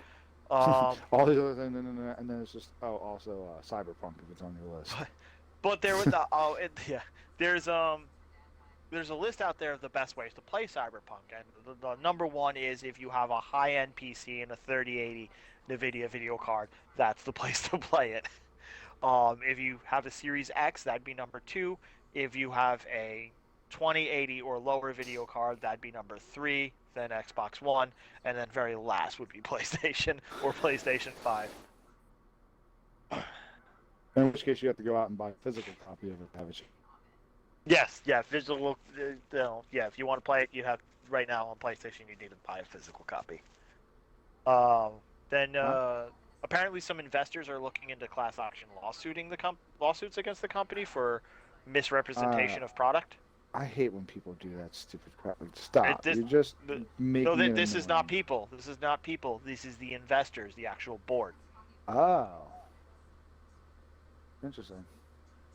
Speaker 1: All these other things, and then it's just also Cyberpunk if it's on your list.
Speaker 3: But there was there's a list out there of the best ways to play Cyberpunk, and the number one is if you have a high-end PC and a 3080 NVIDIA video card, that's the place to play it. If you have a Series X, that'd be number 2. If you have a 2080 or lower video card, that'd be number 3. Then Xbox One, and then very last would be PlayStation or PlayStation 5.
Speaker 1: In which case, you have to go out and buy a physical copy of it, haven't you?
Speaker 3: Yes, yeah, physical. Yeah, if you want to play it, you have right now on PlayStation. You need to buy a physical copy. Then apparently some investors are looking into class action lawsuits against the company for misrepresentation of product.
Speaker 1: I hate when people do that stupid crap. Like, stop. You're just making
Speaker 3: No,
Speaker 1: it
Speaker 3: this is
Speaker 1: annoying.
Speaker 3: not people. This is not people. This is the investors, the actual board.
Speaker 1: Oh. Interesting.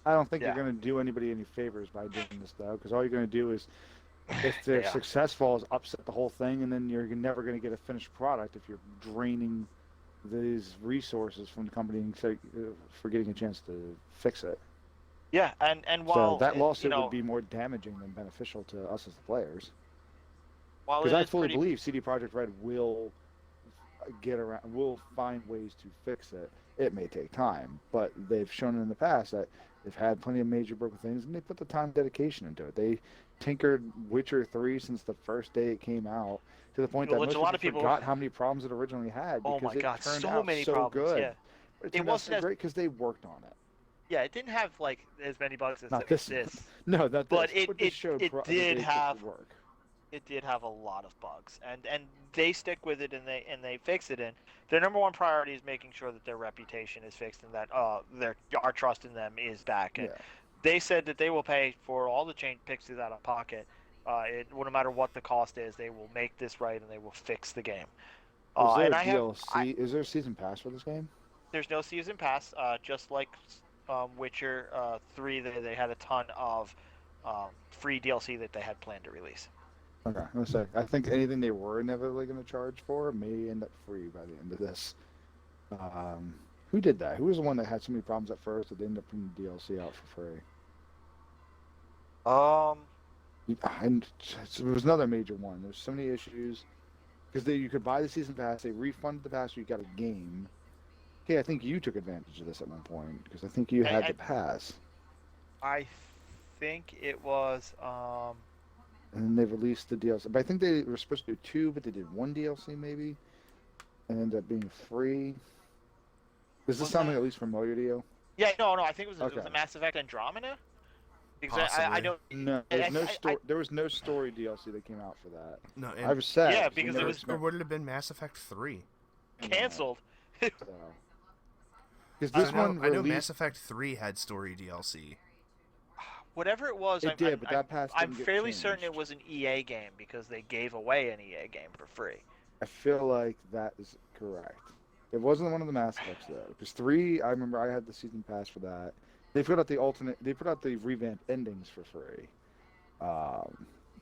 Speaker 1: I don't think
Speaker 3: Yeah.
Speaker 1: you're going to do anybody any favors by doing this, though, because all you're going to do is, if they're
Speaker 3: Yeah.
Speaker 1: successful, is upset the whole thing, and then you're never going to get a finished product if you're draining these resources from the company and for getting a chance to fix it.
Speaker 3: Yeah, and while
Speaker 1: So that lawsuit
Speaker 3: you know,
Speaker 1: would be more damaging than beneficial to us as the players.
Speaker 3: while
Speaker 1: Because
Speaker 3: it
Speaker 1: I
Speaker 3: is
Speaker 1: fully
Speaker 3: pretty-
Speaker 1: believe CD Projekt Red will will find ways to fix it. It may take time, but they've shown in the past that they've had plenty of major broken things, and they put the time and dedication into it. They tinkered Witcher 3 since the first day it came out, to the point that
Speaker 3: Which
Speaker 1: most
Speaker 3: a lot of
Speaker 1: people
Speaker 3: people-
Speaker 1: forgot how many problems it originally had.
Speaker 3: Oh
Speaker 1: Because
Speaker 3: my
Speaker 1: it
Speaker 3: God,
Speaker 1: turned
Speaker 3: so
Speaker 1: out
Speaker 3: many
Speaker 1: so
Speaker 3: problems.
Speaker 1: good.
Speaker 3: Yeah,
Speaker 1: It
Speaker 3: It
Speaker 1: turned out
Speaker 3: wasn't
Speaker 1: so
Speaker 3: as-
Speaker 1: great because they worked on it.
Speaker 3: yeah, it didn't have like as many bugs as
Speaker 1: Not
Speaker 3: this.
Speaker 1: this. No, not
Speaker 3: But
Speaker 1: this.
Speaker 3: it
Speaker 1: this showed
Speaker 3: did
Speaker 1: that they took the
Speaker 3: have-
Speaker 1: work.
Speaker 3: It did have a lot of bugs, and they stick with it and they fix it. And their number one priority is making sure that their reputation is fixed and that our trust in them is back. And
Speaker 1: Yeah.
Speaker 3: they said that they will pay for all the change fixes out of pocket. No matter what the cost is, they will make this right and they will fix the game.
Speaker 1: Is there
Speaker 3: And
Speaker 1: a
Speaker 3: I
Speaker 1: DLC? Is there a season pass for this game?
Speaker 3: there's no season pass. Just like Witcher 3, they had a ton of free DLC that they had planned to release.
Speaker 1: Okay, I'm gonna say I think anything they were inevitably going to charge for may end up free by the end of this. Who did that? Who was the one that had so many problems at first that they ended up putting the DLC out for free? And it was another major one. There's so many issues because you could buy the season pass, they refunded the pass, so you got a game. Okay, I think you took advantage of this at one point because I think you had the pass.
Speaker 3: I think it was
Speaker 1: and then they released the DLC. But I think they were supposed to do two, but they did one DLC maybe, and ended up being free. Does this
Speaker 3: Was
Speaker 1: sound
Speaker 3: that-
Speaker 1: like at least familiar to you?
Speaker 3: Yeah, no, I think it was
Speaker 1: Okay.
Speaker 3: a Mass Effect Andromeda. Because I
Speaker 2: Possibly.
Speaker 3: know.
Speaker 1: No, there was no story DLC that came out for that.
Speaker 2: No,
Speaker 1: I was sad.
Speaker 3: Yeah,
Speaker 1: we
Speaker 3: because it
Speaker 1: never
Speaker 3: was-
Speaker 2: or
Speaker 1: expect-
Speaker 2: would it have been Mass Effect 3?
Speaker 3: Canceled.
Speaker 1: so. Because
Speaker 2: I
Speaker 1: this
Speaker 2: know,
Speaker 1: one
Speaker 2: I know
Speaker 1: released.
Speaker 2: Mass Effect 3 had story DLC.
Speaker 3: Whatever it was,
Speaker 1: It did, but that pass
Speaker 3: I'm
Speaker 1: didn't get
Speaker 3: fairly certain it
Speaker 1: changed.
Speaker 3: was an EA game because they gave away an EA game for free.
Speaker 1: I feel like that is correct. It wasn't one of the Mass Effects though, because 3. I remember I had the season pass for that. They put out the alternate. They put out the revamped endings for free.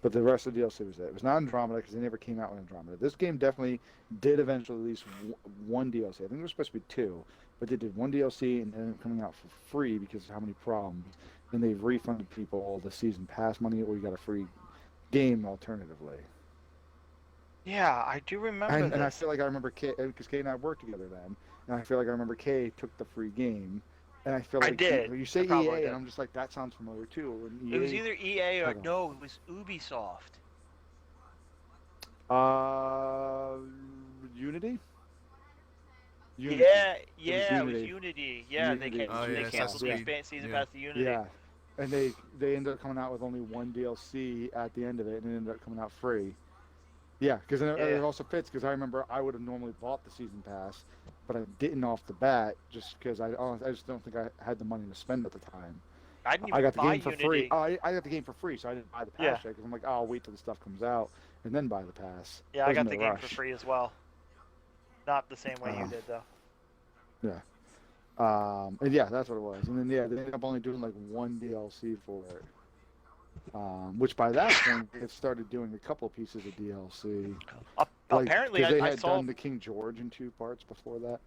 Speaker 1: But the rest of the DLC was it. It was not Andromeda because they never came out with Andromeda. This game definitely did eventually release one DLC. I think there was supposed to be two, but they did one DLC and ended up coming out for free because of how many problems. Then they refunded people the season pass money, or you got a free game alternatively.
Speaker 3: Yeah, I do remember
Speaker 1: And I
Speaker 3: this.
Speaker 1: feel like I remember Kay, because Kay and I worked together then, and I feel like I remember Kay took the free game, and I feel
Speaker 3: I
Speaker 1: like
Speaker 3: did.
Speaker 1: You say
Speaker 3: I probably
Speaker 1: EA,
Speaker 3: did.
Speaker 1: and I'm just like that sounds familiar too. And
Speaker 3: It was
Speaker 1: EA
Speaker 3: either EA or
Speaker 1: Hold on.
Speaker 3: no, it was Ubisoft.
Speaker 1: Unity.
Speaker 3: Yeah, it was
Speaker 1: Unity.
Speaker 3: Unity. Yeah, they
Speaker 1: Unity.
Speaker 3: canceled.
Speaker 2: Oh,
Speaker 3: They
Speaker 2: yeah,
Speaker 3: canceled
Speaker 1: Assassin's
Speaker 3: the
Speaker 1: Creed.
Speaker 3: season
Speaker 2: Yeah.
Speaker 3: pass to Unity.
Speaker 1: Yeah, and they ended up coming out with only one DLC at the end of it, and it ended up coming out free. Yeah, because it
Speaker 3: Yeah.
Speaker 1: also fits because I remember I would have normally bought the season pass, but I didn't off the bat just because I just don't think I had the money to spend at the time.
Speaker 3: I didn't even
Speaker 1: I got the
Speaker 3: buy
Speaker 1: game for
Speaker 3: Unity.
Speaker 1: free. Oh, I got the game for free, so I didn't buy the pass
Speaker 3: Yeah.
Speaker 1: yet because I'm like, oh, I'll wait till the stuff comes out and then buy the pass.
Speaker 3: Yeah, I
Speaker 1: Wasn't
Speaker 3: got the
Speaker 1: a
Speaker 3: game
Speaker 1: rush.
Speaker 3: for free as well. Not the same way you
Speaker 1: Oh.
Speaker 3: did though.
Speaker 1: And yeah, that's what it was. And then yeah, they ended up only doing like one DLC for it. Which by that point it started doing a couple pieces of DLC.
Speaker 3: Apparently,
Speaker 1: 'cause they
Speaker 3: I
Speaker 1: had
Speaker 3: saw
Speaker 1: done the King George in 2 parts before that.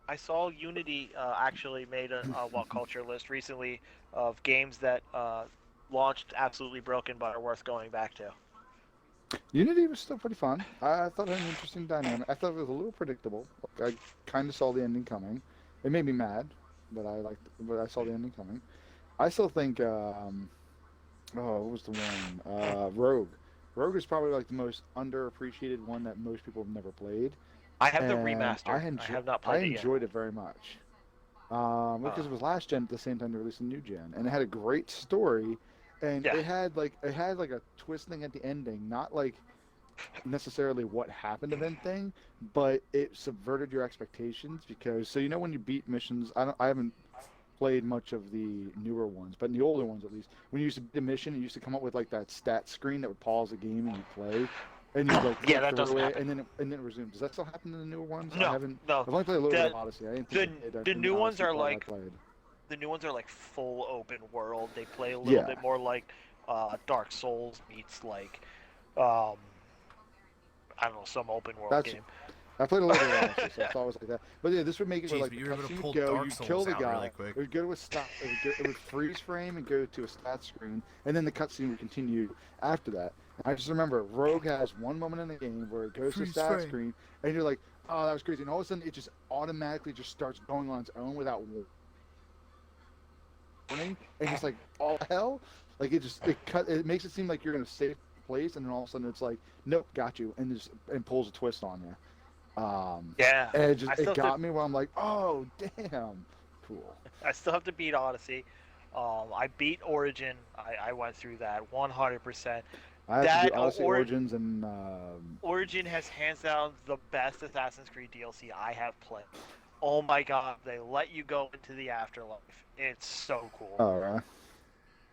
Speaker 3: I saw Unity actually made a What Culture list recently of games that launched absolutely broken but are worth going back to.
Speaker 1: Unity was still pretty fun. I thought it had an interesting dynamic. I thought it was a little predictable. I kind of saw the ending coming. It made me mad, but I saw the ending coming. I still think, what was the one? Rogue. Rogue is probably like the most underappreciated one that most people have never played.
Speaker 3: I have the
Speaker 1: And
Speaker 3: remaster. I have not
Speaker 1: I
Speaker 3: played it yet.
Speaker 1: enjoyed it very much. Because it was last gen at the same time they released a new gen, and it had a great story, and
Speaker 3: Yeah.
Speaker 1: it had like a twist thing at the ending, not like necessarily what happened event thing, but it subverted your expectations because so when you beat missions, I haven't played much of the newer ones, but in the older ones at least, when you used to beat a mission, it used to come up with like that stat screen that would pause the game and you play. And you like
Speaker 3: Yeah,
Speaker 1: click
Speaker 3: that doesn't
Speaker 1: through it,
Speaker 3: happen.
Speaker 1: and then it resumes. Does that still happen in the newer ones?
Speaker 3: No,
Speaker 1: I haven't.
Speaker 3: no.
Speaker 1: I've only played a little bit of
Speaker 3: The-
Speaker 1: Odyssey. I didn't think it did.
Speaker 3: the new ones
Speaker 1: Odyssey
Speaker 3: are
Speaker 1: part I
Speaker 3: like-
Speaker 1: played.
Speaker 3: The new ones are like full open world. They play a little
Speaker 1: Yeah.
Speaker 3: bit more like Dark Souls meets like I don't know, some open world
Speaker 1: That's-
Speaker 3: game.
Speaker 1: I played a little bit of Odyssey, so it's always like that. But yeah, this would make it where
Speaker 2: Jeez,
Speaker 1: like
Speaker 2: but
Speaker 1: the
Speaker 2: you were able to
Speaker 1: cutscene
Speaker 2: pull
Speaker 1: would go,
Speaker 2: Dark
Speaker 1: you
Speaker 2: Souls
Speaker 1: kill the
Speaker 2: out
Speaker 1: guy,
Speaker 2: really quick.
Speaker 1: it would go to a stop, it would freeze frame and go to a stat screen, and then the cutscene would continue after that. I just remember Rogue has one moment in the game where it goes to a
Speaker 2: Freeze
Speaker 1: stat
Speaker 2: frame.
Speaker 1: screen, and you're like, oh, that was crazy, and all of a sudden it just automatically just starts going on its own without warning, and just like all hell, like it makes it seem like you're in a safe place, and then all of a sudden it's like, nope, got you, and pulls a twist on you.
Speaker 3: Yeah,
Speaker 1: And
Speaker 3: I still
Speaker 1: it got me where I'm like, oh, damn, cool.
Speaker 3: I still have to beat Odyssey. I beat Origin. I went through that 100%.
Speaker 1: I have to
Speaker 3: That
Speaker 1: do Odyssey
Speaker 3: or-
Speaker 1: Origins and
Speaker 3: Origin has hands down the best Assassin's Creed DLC I have played. Oh my god, they let you go into the afterlife. It's so cool.
Speaker 1: right.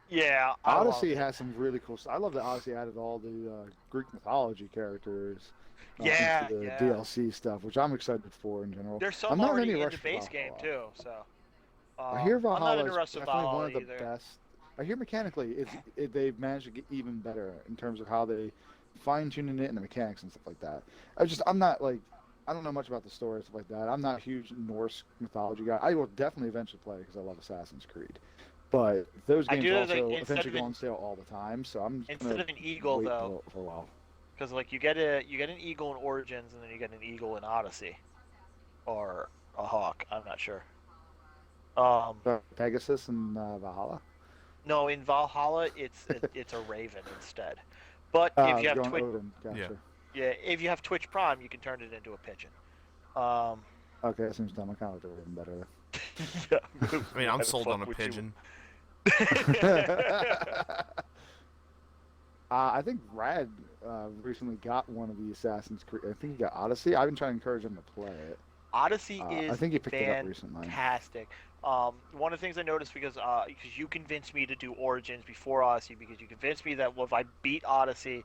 Speaker 3: Yeah, I love
Speaker 1: Odyssey
Speaker 3: it.
Speaker 1: has some really cool stuff. I love that Odyssey added all the Greek mythology characters
Speaker 3: Yeah,
Speaker 1: into the
Speaker 3: yeah.
Speaker 1: DLC stuff, which I'm excited for in general.
Speaker 3: There's
Speaker 1: I'm
Speaker 3: some
Speaker 1: not
Speaker 3: already
Speaker 1: any
Speaker 3: in
Speaker 1: rush
Speaker 3: the
Speaker 1: for
Speaker 3: base game
Speaker 1: Valhalla.
Speaker 3: too. So
Speaker 1: I hear
Speaker 3: I'm not
Speaker 1: Valhalla
Speaker 3: in a
Speaker 1: is
Speaker 3: rush with
Speaker 1: definitely one
Speaker 3: Valhalla
Speaker 1: of the
Speaker 3: either.
Speaker 1: best. I hear mechanically they've managed to get even better in terms of how they fine tuning it and the mechanics and stuff like that. I'm not like I don't know much about the story and stuff like that. I'm not a huge Norse mythology guy. I will definitely eventually play because I love Assassin's Creed. But those
Speaker 3: I
Speaker 1: games
Speaker 3: do know,
Speaker 1: also
Speaker 3: like, instead
Speaker 1: eventually
Speaker 3: of
Speaker 1: go
Speaker 3: an-
Speaker 1: on sale all the time, so I'm just
Speaker 3: Instead
Speaker 1: gonna
Speaker 3: of an eagle
Speaker 1: wait
Speaker 3: though,
Speaker 1: for a while.
Speaker 3: because like you get an eagle in Origins and then you get an eagle in Odyssey, or a hawk. I'm not sure.
Speaker 1: Pegasus and Valhalla.
Speaker 3: No, in Valhalla it's a raven instead. But if you have
Speaker 1: going
Speaker 3: Twitch,
Speaker 1: Odin. Gotcha.
Speaker 3: yeah, if you have Twitch Prime, you can turn it into a pigeon.
Speaker 1: Okay, that seems dumb. I kind of like the Odin better.
Speaker 2: I mean, I'm
Speaker 3: Why the
Speaker 2: sold
Speaker 3: fuck
Speaker 2: on a
Speaker 3: would you-
Speaker 2: pigeon.
Speaker 1: I think Rad recently got one of the Assassin's Creed. I think he got Odyssey. I've been trying to encourage him to play it.
Speaker 3: Odyssey
Speaker 1: I
Speaker 3: is
Speaker 1: think he picked it up recently.
Speaker 3: fantastic. One of the things I noticed because you convinced me to do Origins before Odyssey because you convinced me that if I beat Odyssey,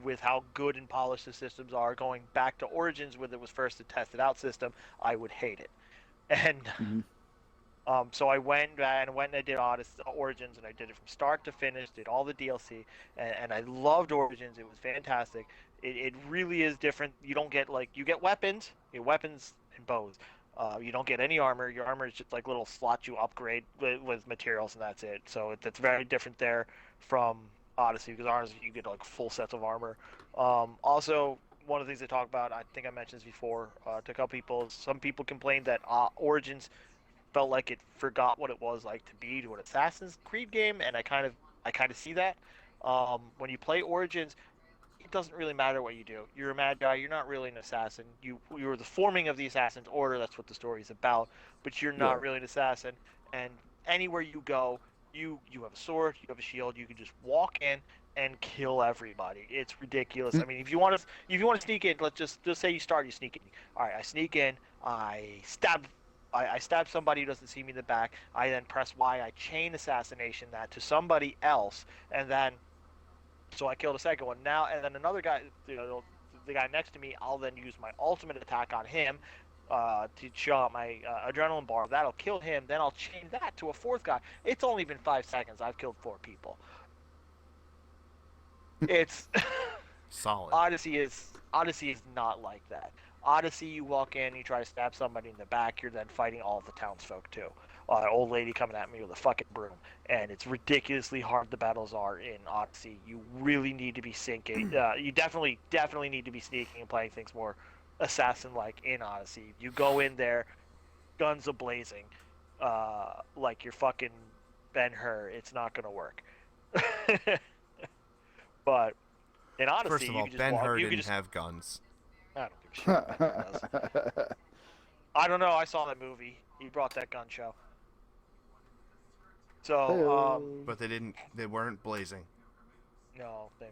Speaker 3: with how good and polished the systems are, going back to Origins when it was first a tested out system, I would hate it. And so I went and I did Origins, and I did it from start to finish, did all the DLC, and I loved Origins. It was fantastic. It really is different. You don't get you get weapons, and bows. You don't get any armor. Your armor is just like little slots you upgrade with materials, and that's it. So that's very different there from Odyssey, because Odyssey you get like full sets of armor. Also, one of the things they talk about, I think I mentioned this before to a couple people, some people complained that Origins felt like it forgot what it was like to be to an Assassin's Creed game, and I kind of see that. When you play Origins, it doesn't really matter what you do. You're a mad guy. You're not really an assassin. You're the forming of the Assassin's Order. That's what the story is about. But you're not really an assassin. And anywhere you go, you have a sword, you have a shield. You can just walk in and kill everybody. It's ridiculous. I mean, if you want to sneak in, let's just say you sneak in. All right, I sneak in. I stab somebody who doesn't see me in the back. I then press Y. I chain assassination that to somebody else, and then so I killed a second one. Now and then another guy, the guy next to me, I'll then use my ultimate attack on him to show out my adrenaline bar. That'll kill him. Then I'll chain that to a fourth guy. It's only been 5 seconds. I've killed 4 people. It's
Speaker 2: Solid.
Speaker 3: Odyssey is not like that. Odyssey, you walk in, you try to stab somebody in the back, you're then fighting all the townsfolk too. Old lady coming at me with a fucking broom, and it's ridiculously hard the battles are in Odyssey. You really need to be syncing. You definitely need to be sneaking and playing things more assassin-like in Odyssey. You go in there, guns a-blazing, like you're fucking Ben-Hur. It's not gonna work. But in Odyssey,
Speaker 2: First of all,
Speaker 3: you can just
Speaker 2: Ben-Hur
Speaker 3: walk,
Speaker 2: didn't have guns.
Speaker 3: I don't give a shit. What Ben does. I don't know. I saw that movie. He brought that gun show. So,
Speaker 2: But they weren't blazing.
Speaker 3: no, they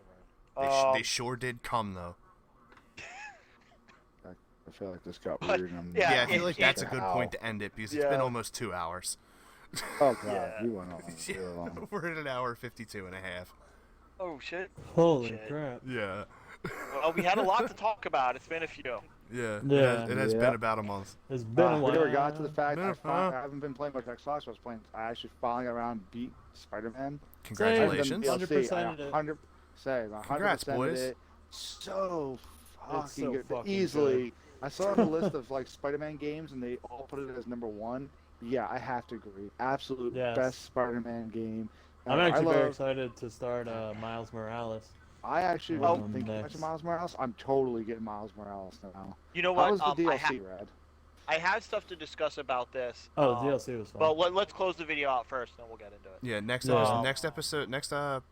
Speaker 3: weren't.
Speaker 2: They sure did come, though.
Speaker 1: I feel like this got
Speaker 3: But,
Speaker 1: weird. And I'm
Speaker 3: yeah,
Speaker 2: Yeah, I feel like that's a good
Speaker 1: Ow.
Speaker 2: point to end it, because it's been almost 2 hours.
Speaker 1: Oh god,
Speaker 3: Yeah.
Speaker 1: we went on really long.
Speaker 2: We're at an hour 52 and a half.
Speaker 3: Oh shit.
Speaker 4: Holy
Speaker 3: Shit.
Speaker 4: crap.
Speaker 2: Yeah.
Speaker 3: Well, we had a lot to talk about. It's been a few.
Speaker 2: Yeah.
Speaker 4: Yeah.
Speaker 2: It has
Speaker 1: Yeah.
Speaker 2: been about a month.
Speaker 4: It's been a
Speaker 1: We
Speaker 4: while.
Speaker 1: never got to the fact
Speaker 2: No,
Speaker 1: I haven't been playing much Xbox. I actually finally got around and beat Spider-Man.
Speaker 2: Congratulations.
Speaker 1: I haven't done
Speaker 4: 100%
Speaker 1: DLC.
Speaker 4: of it.
Speaker 1: 100%.
Speaker 2: Congrats, boys.
Speaker 1: It. So fucking
Speaker 4: It's so
Speaker 1: good.
Speaker 4: fucking
Speaker 1: Easily. I saw the list of like Spider-Man games, and they all put it as number 1. Yeah, I have to agree. Absolute
Speaker 4: Yes.
Speaker 1: best Spider-Man game.
Speaker 4: I'm
Speaker 1: I
Speaker 4: actually very
Speaker 1: love-
Speaker 4: excited to start Miles Morales.
Speaker 1: I actually
Speaker 4: Oh,
Speaker 1: don't think much
Speaker 4: next.
Speaker 1: of Miles Morales. I'm totally getting Miles Morales now.
Speaker 3: You know
Speaker 1: How
Speaker 3: what?
Speaker 1: was the
Speaker 3: I,
Speaker 1: DLC, Rad?
Speaker 3: I have stuff to discuss about this.
Speaker 4: Oh, the DLC was fun.
Speaker 3: But let's close the video out first, and then we'll get into it.
Speaker 2: Yeah, next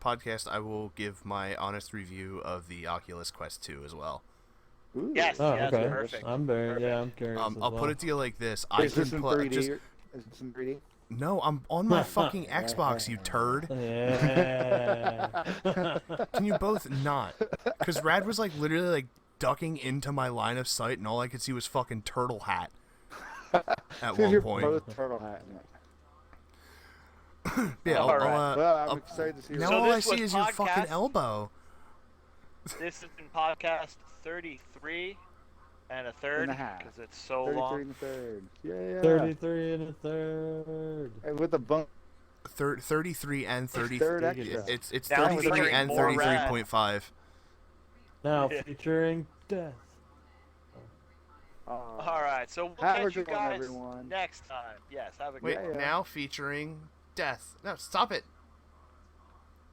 Speaker 2: podcast, I will give my honest review of the Oculus Quest 2 as well.
Speaker 1: Ooh.
Speaker 3: Yes,
Speaker 4: Oh,
Speaker 3: yes,
Speaker 4: okay.
Speaker 3: perfect.
Speaker 4: I'm curious.
Speaker 2: I'll
Speaker 4: as
Speaker 2: put
Speaker 4: well.
Speaker 2: it to you like this: I
Speaker 1: Is this
Speaker 2: can
Speaker 1: in
Speaker 2: play.
Speaker 1: 3D?
Speaker 2: Just,
Speaker 1: Is this in 3D?
Speaker 2: no, I'm on my fucking Xbox, you turd.
Speaker 4: Yeah.
Speaker 2: Can you both not? Because Rad was like literally like ducking into my line of sight, and all I could see was fucking turtle hat. At one
Speaker 1: You're
Speaker 2: point.
Speaker 1: both turtle hat.
Speaker 2: Yeah,
Speaker 3: All right.
Speaker 1: Well, I'm
Speaker 2: I'll-
Speaker 1: excited to see.
Speaker 2: now
Speaker 3: So
Speaker 2: all I
Speaker 3: this
Speaker 2: see
Speaker 3: was
Speaker 2: is your fucking
Speaker 3: podcast-
Speaker 2: elbow.
Speaker 3: This has been podcast 33 and a third
Speaker 1: And a half.
Speaker 3: because it's so
Speaker 1: 33
Speaker 3: long.
Speaker 1: and a third. Yeah.
Speaker 4: 33 and a third.
Speaker 1: And with the bunk.
Speaker 2: 33 and 33.
Speaker 1: Third extra.
Speaker 2: It's
Speaker 3: Now
Speaker 2: 33
Speaker 3: featuring
Speaker 2: and
Speaker 3: more
Speaker 2: 33.5.
Speaker 4: Now
Speaker 3: Yeah.
Speaker 4: featuring Death.
Speaker 3: All right, so we'll
Speaker 1: Have a
Speaker 3: catch you
Speaker 1: good one,
Speaker 3: guys
Speaker 1: everyone.
Speaker 3: next time. Yes, have a good
Speaker 2: Wait,
Speaker 3: one.
Speaker 1: Yeah.
Speaker 2: now featuring death. No, stop it.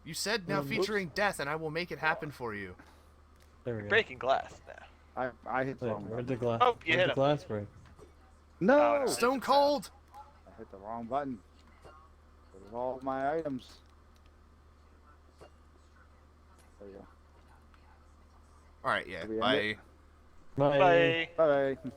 Speaker 2: You said now
Speaker 4: Whoops.
Speaker 2: featuring death, and I will make it happen for you.
Speaker 4: There we go.
Speaker 3: Breaking glass now.
Speaker 1: I hit the
Speaker 4: Wait,
Speaker 1: wrong
Speaker 4: where'd
Speaker 1: button.
Speaker 4: the glass?
Speaker 3: Oh, you
Speaker 4: where'd
Speaker 3: hit
Speaker 4: the
Speaker 3: him.
Speaker 4: glass break?
Speaker 1: No!
Speaker 3: Oh, no.
Speaker 2: Stone Cold.
Speaker 1: I hit the wrong button. There's all of my items. There you go.
Speaker 2: All right, yeah.
Speaker 1: Did we end
Speaker 2: Bye.
Speaker 1: it?
Speaker 4: Bye.
Speaker 3: Bye.
Speaker 1: Bye.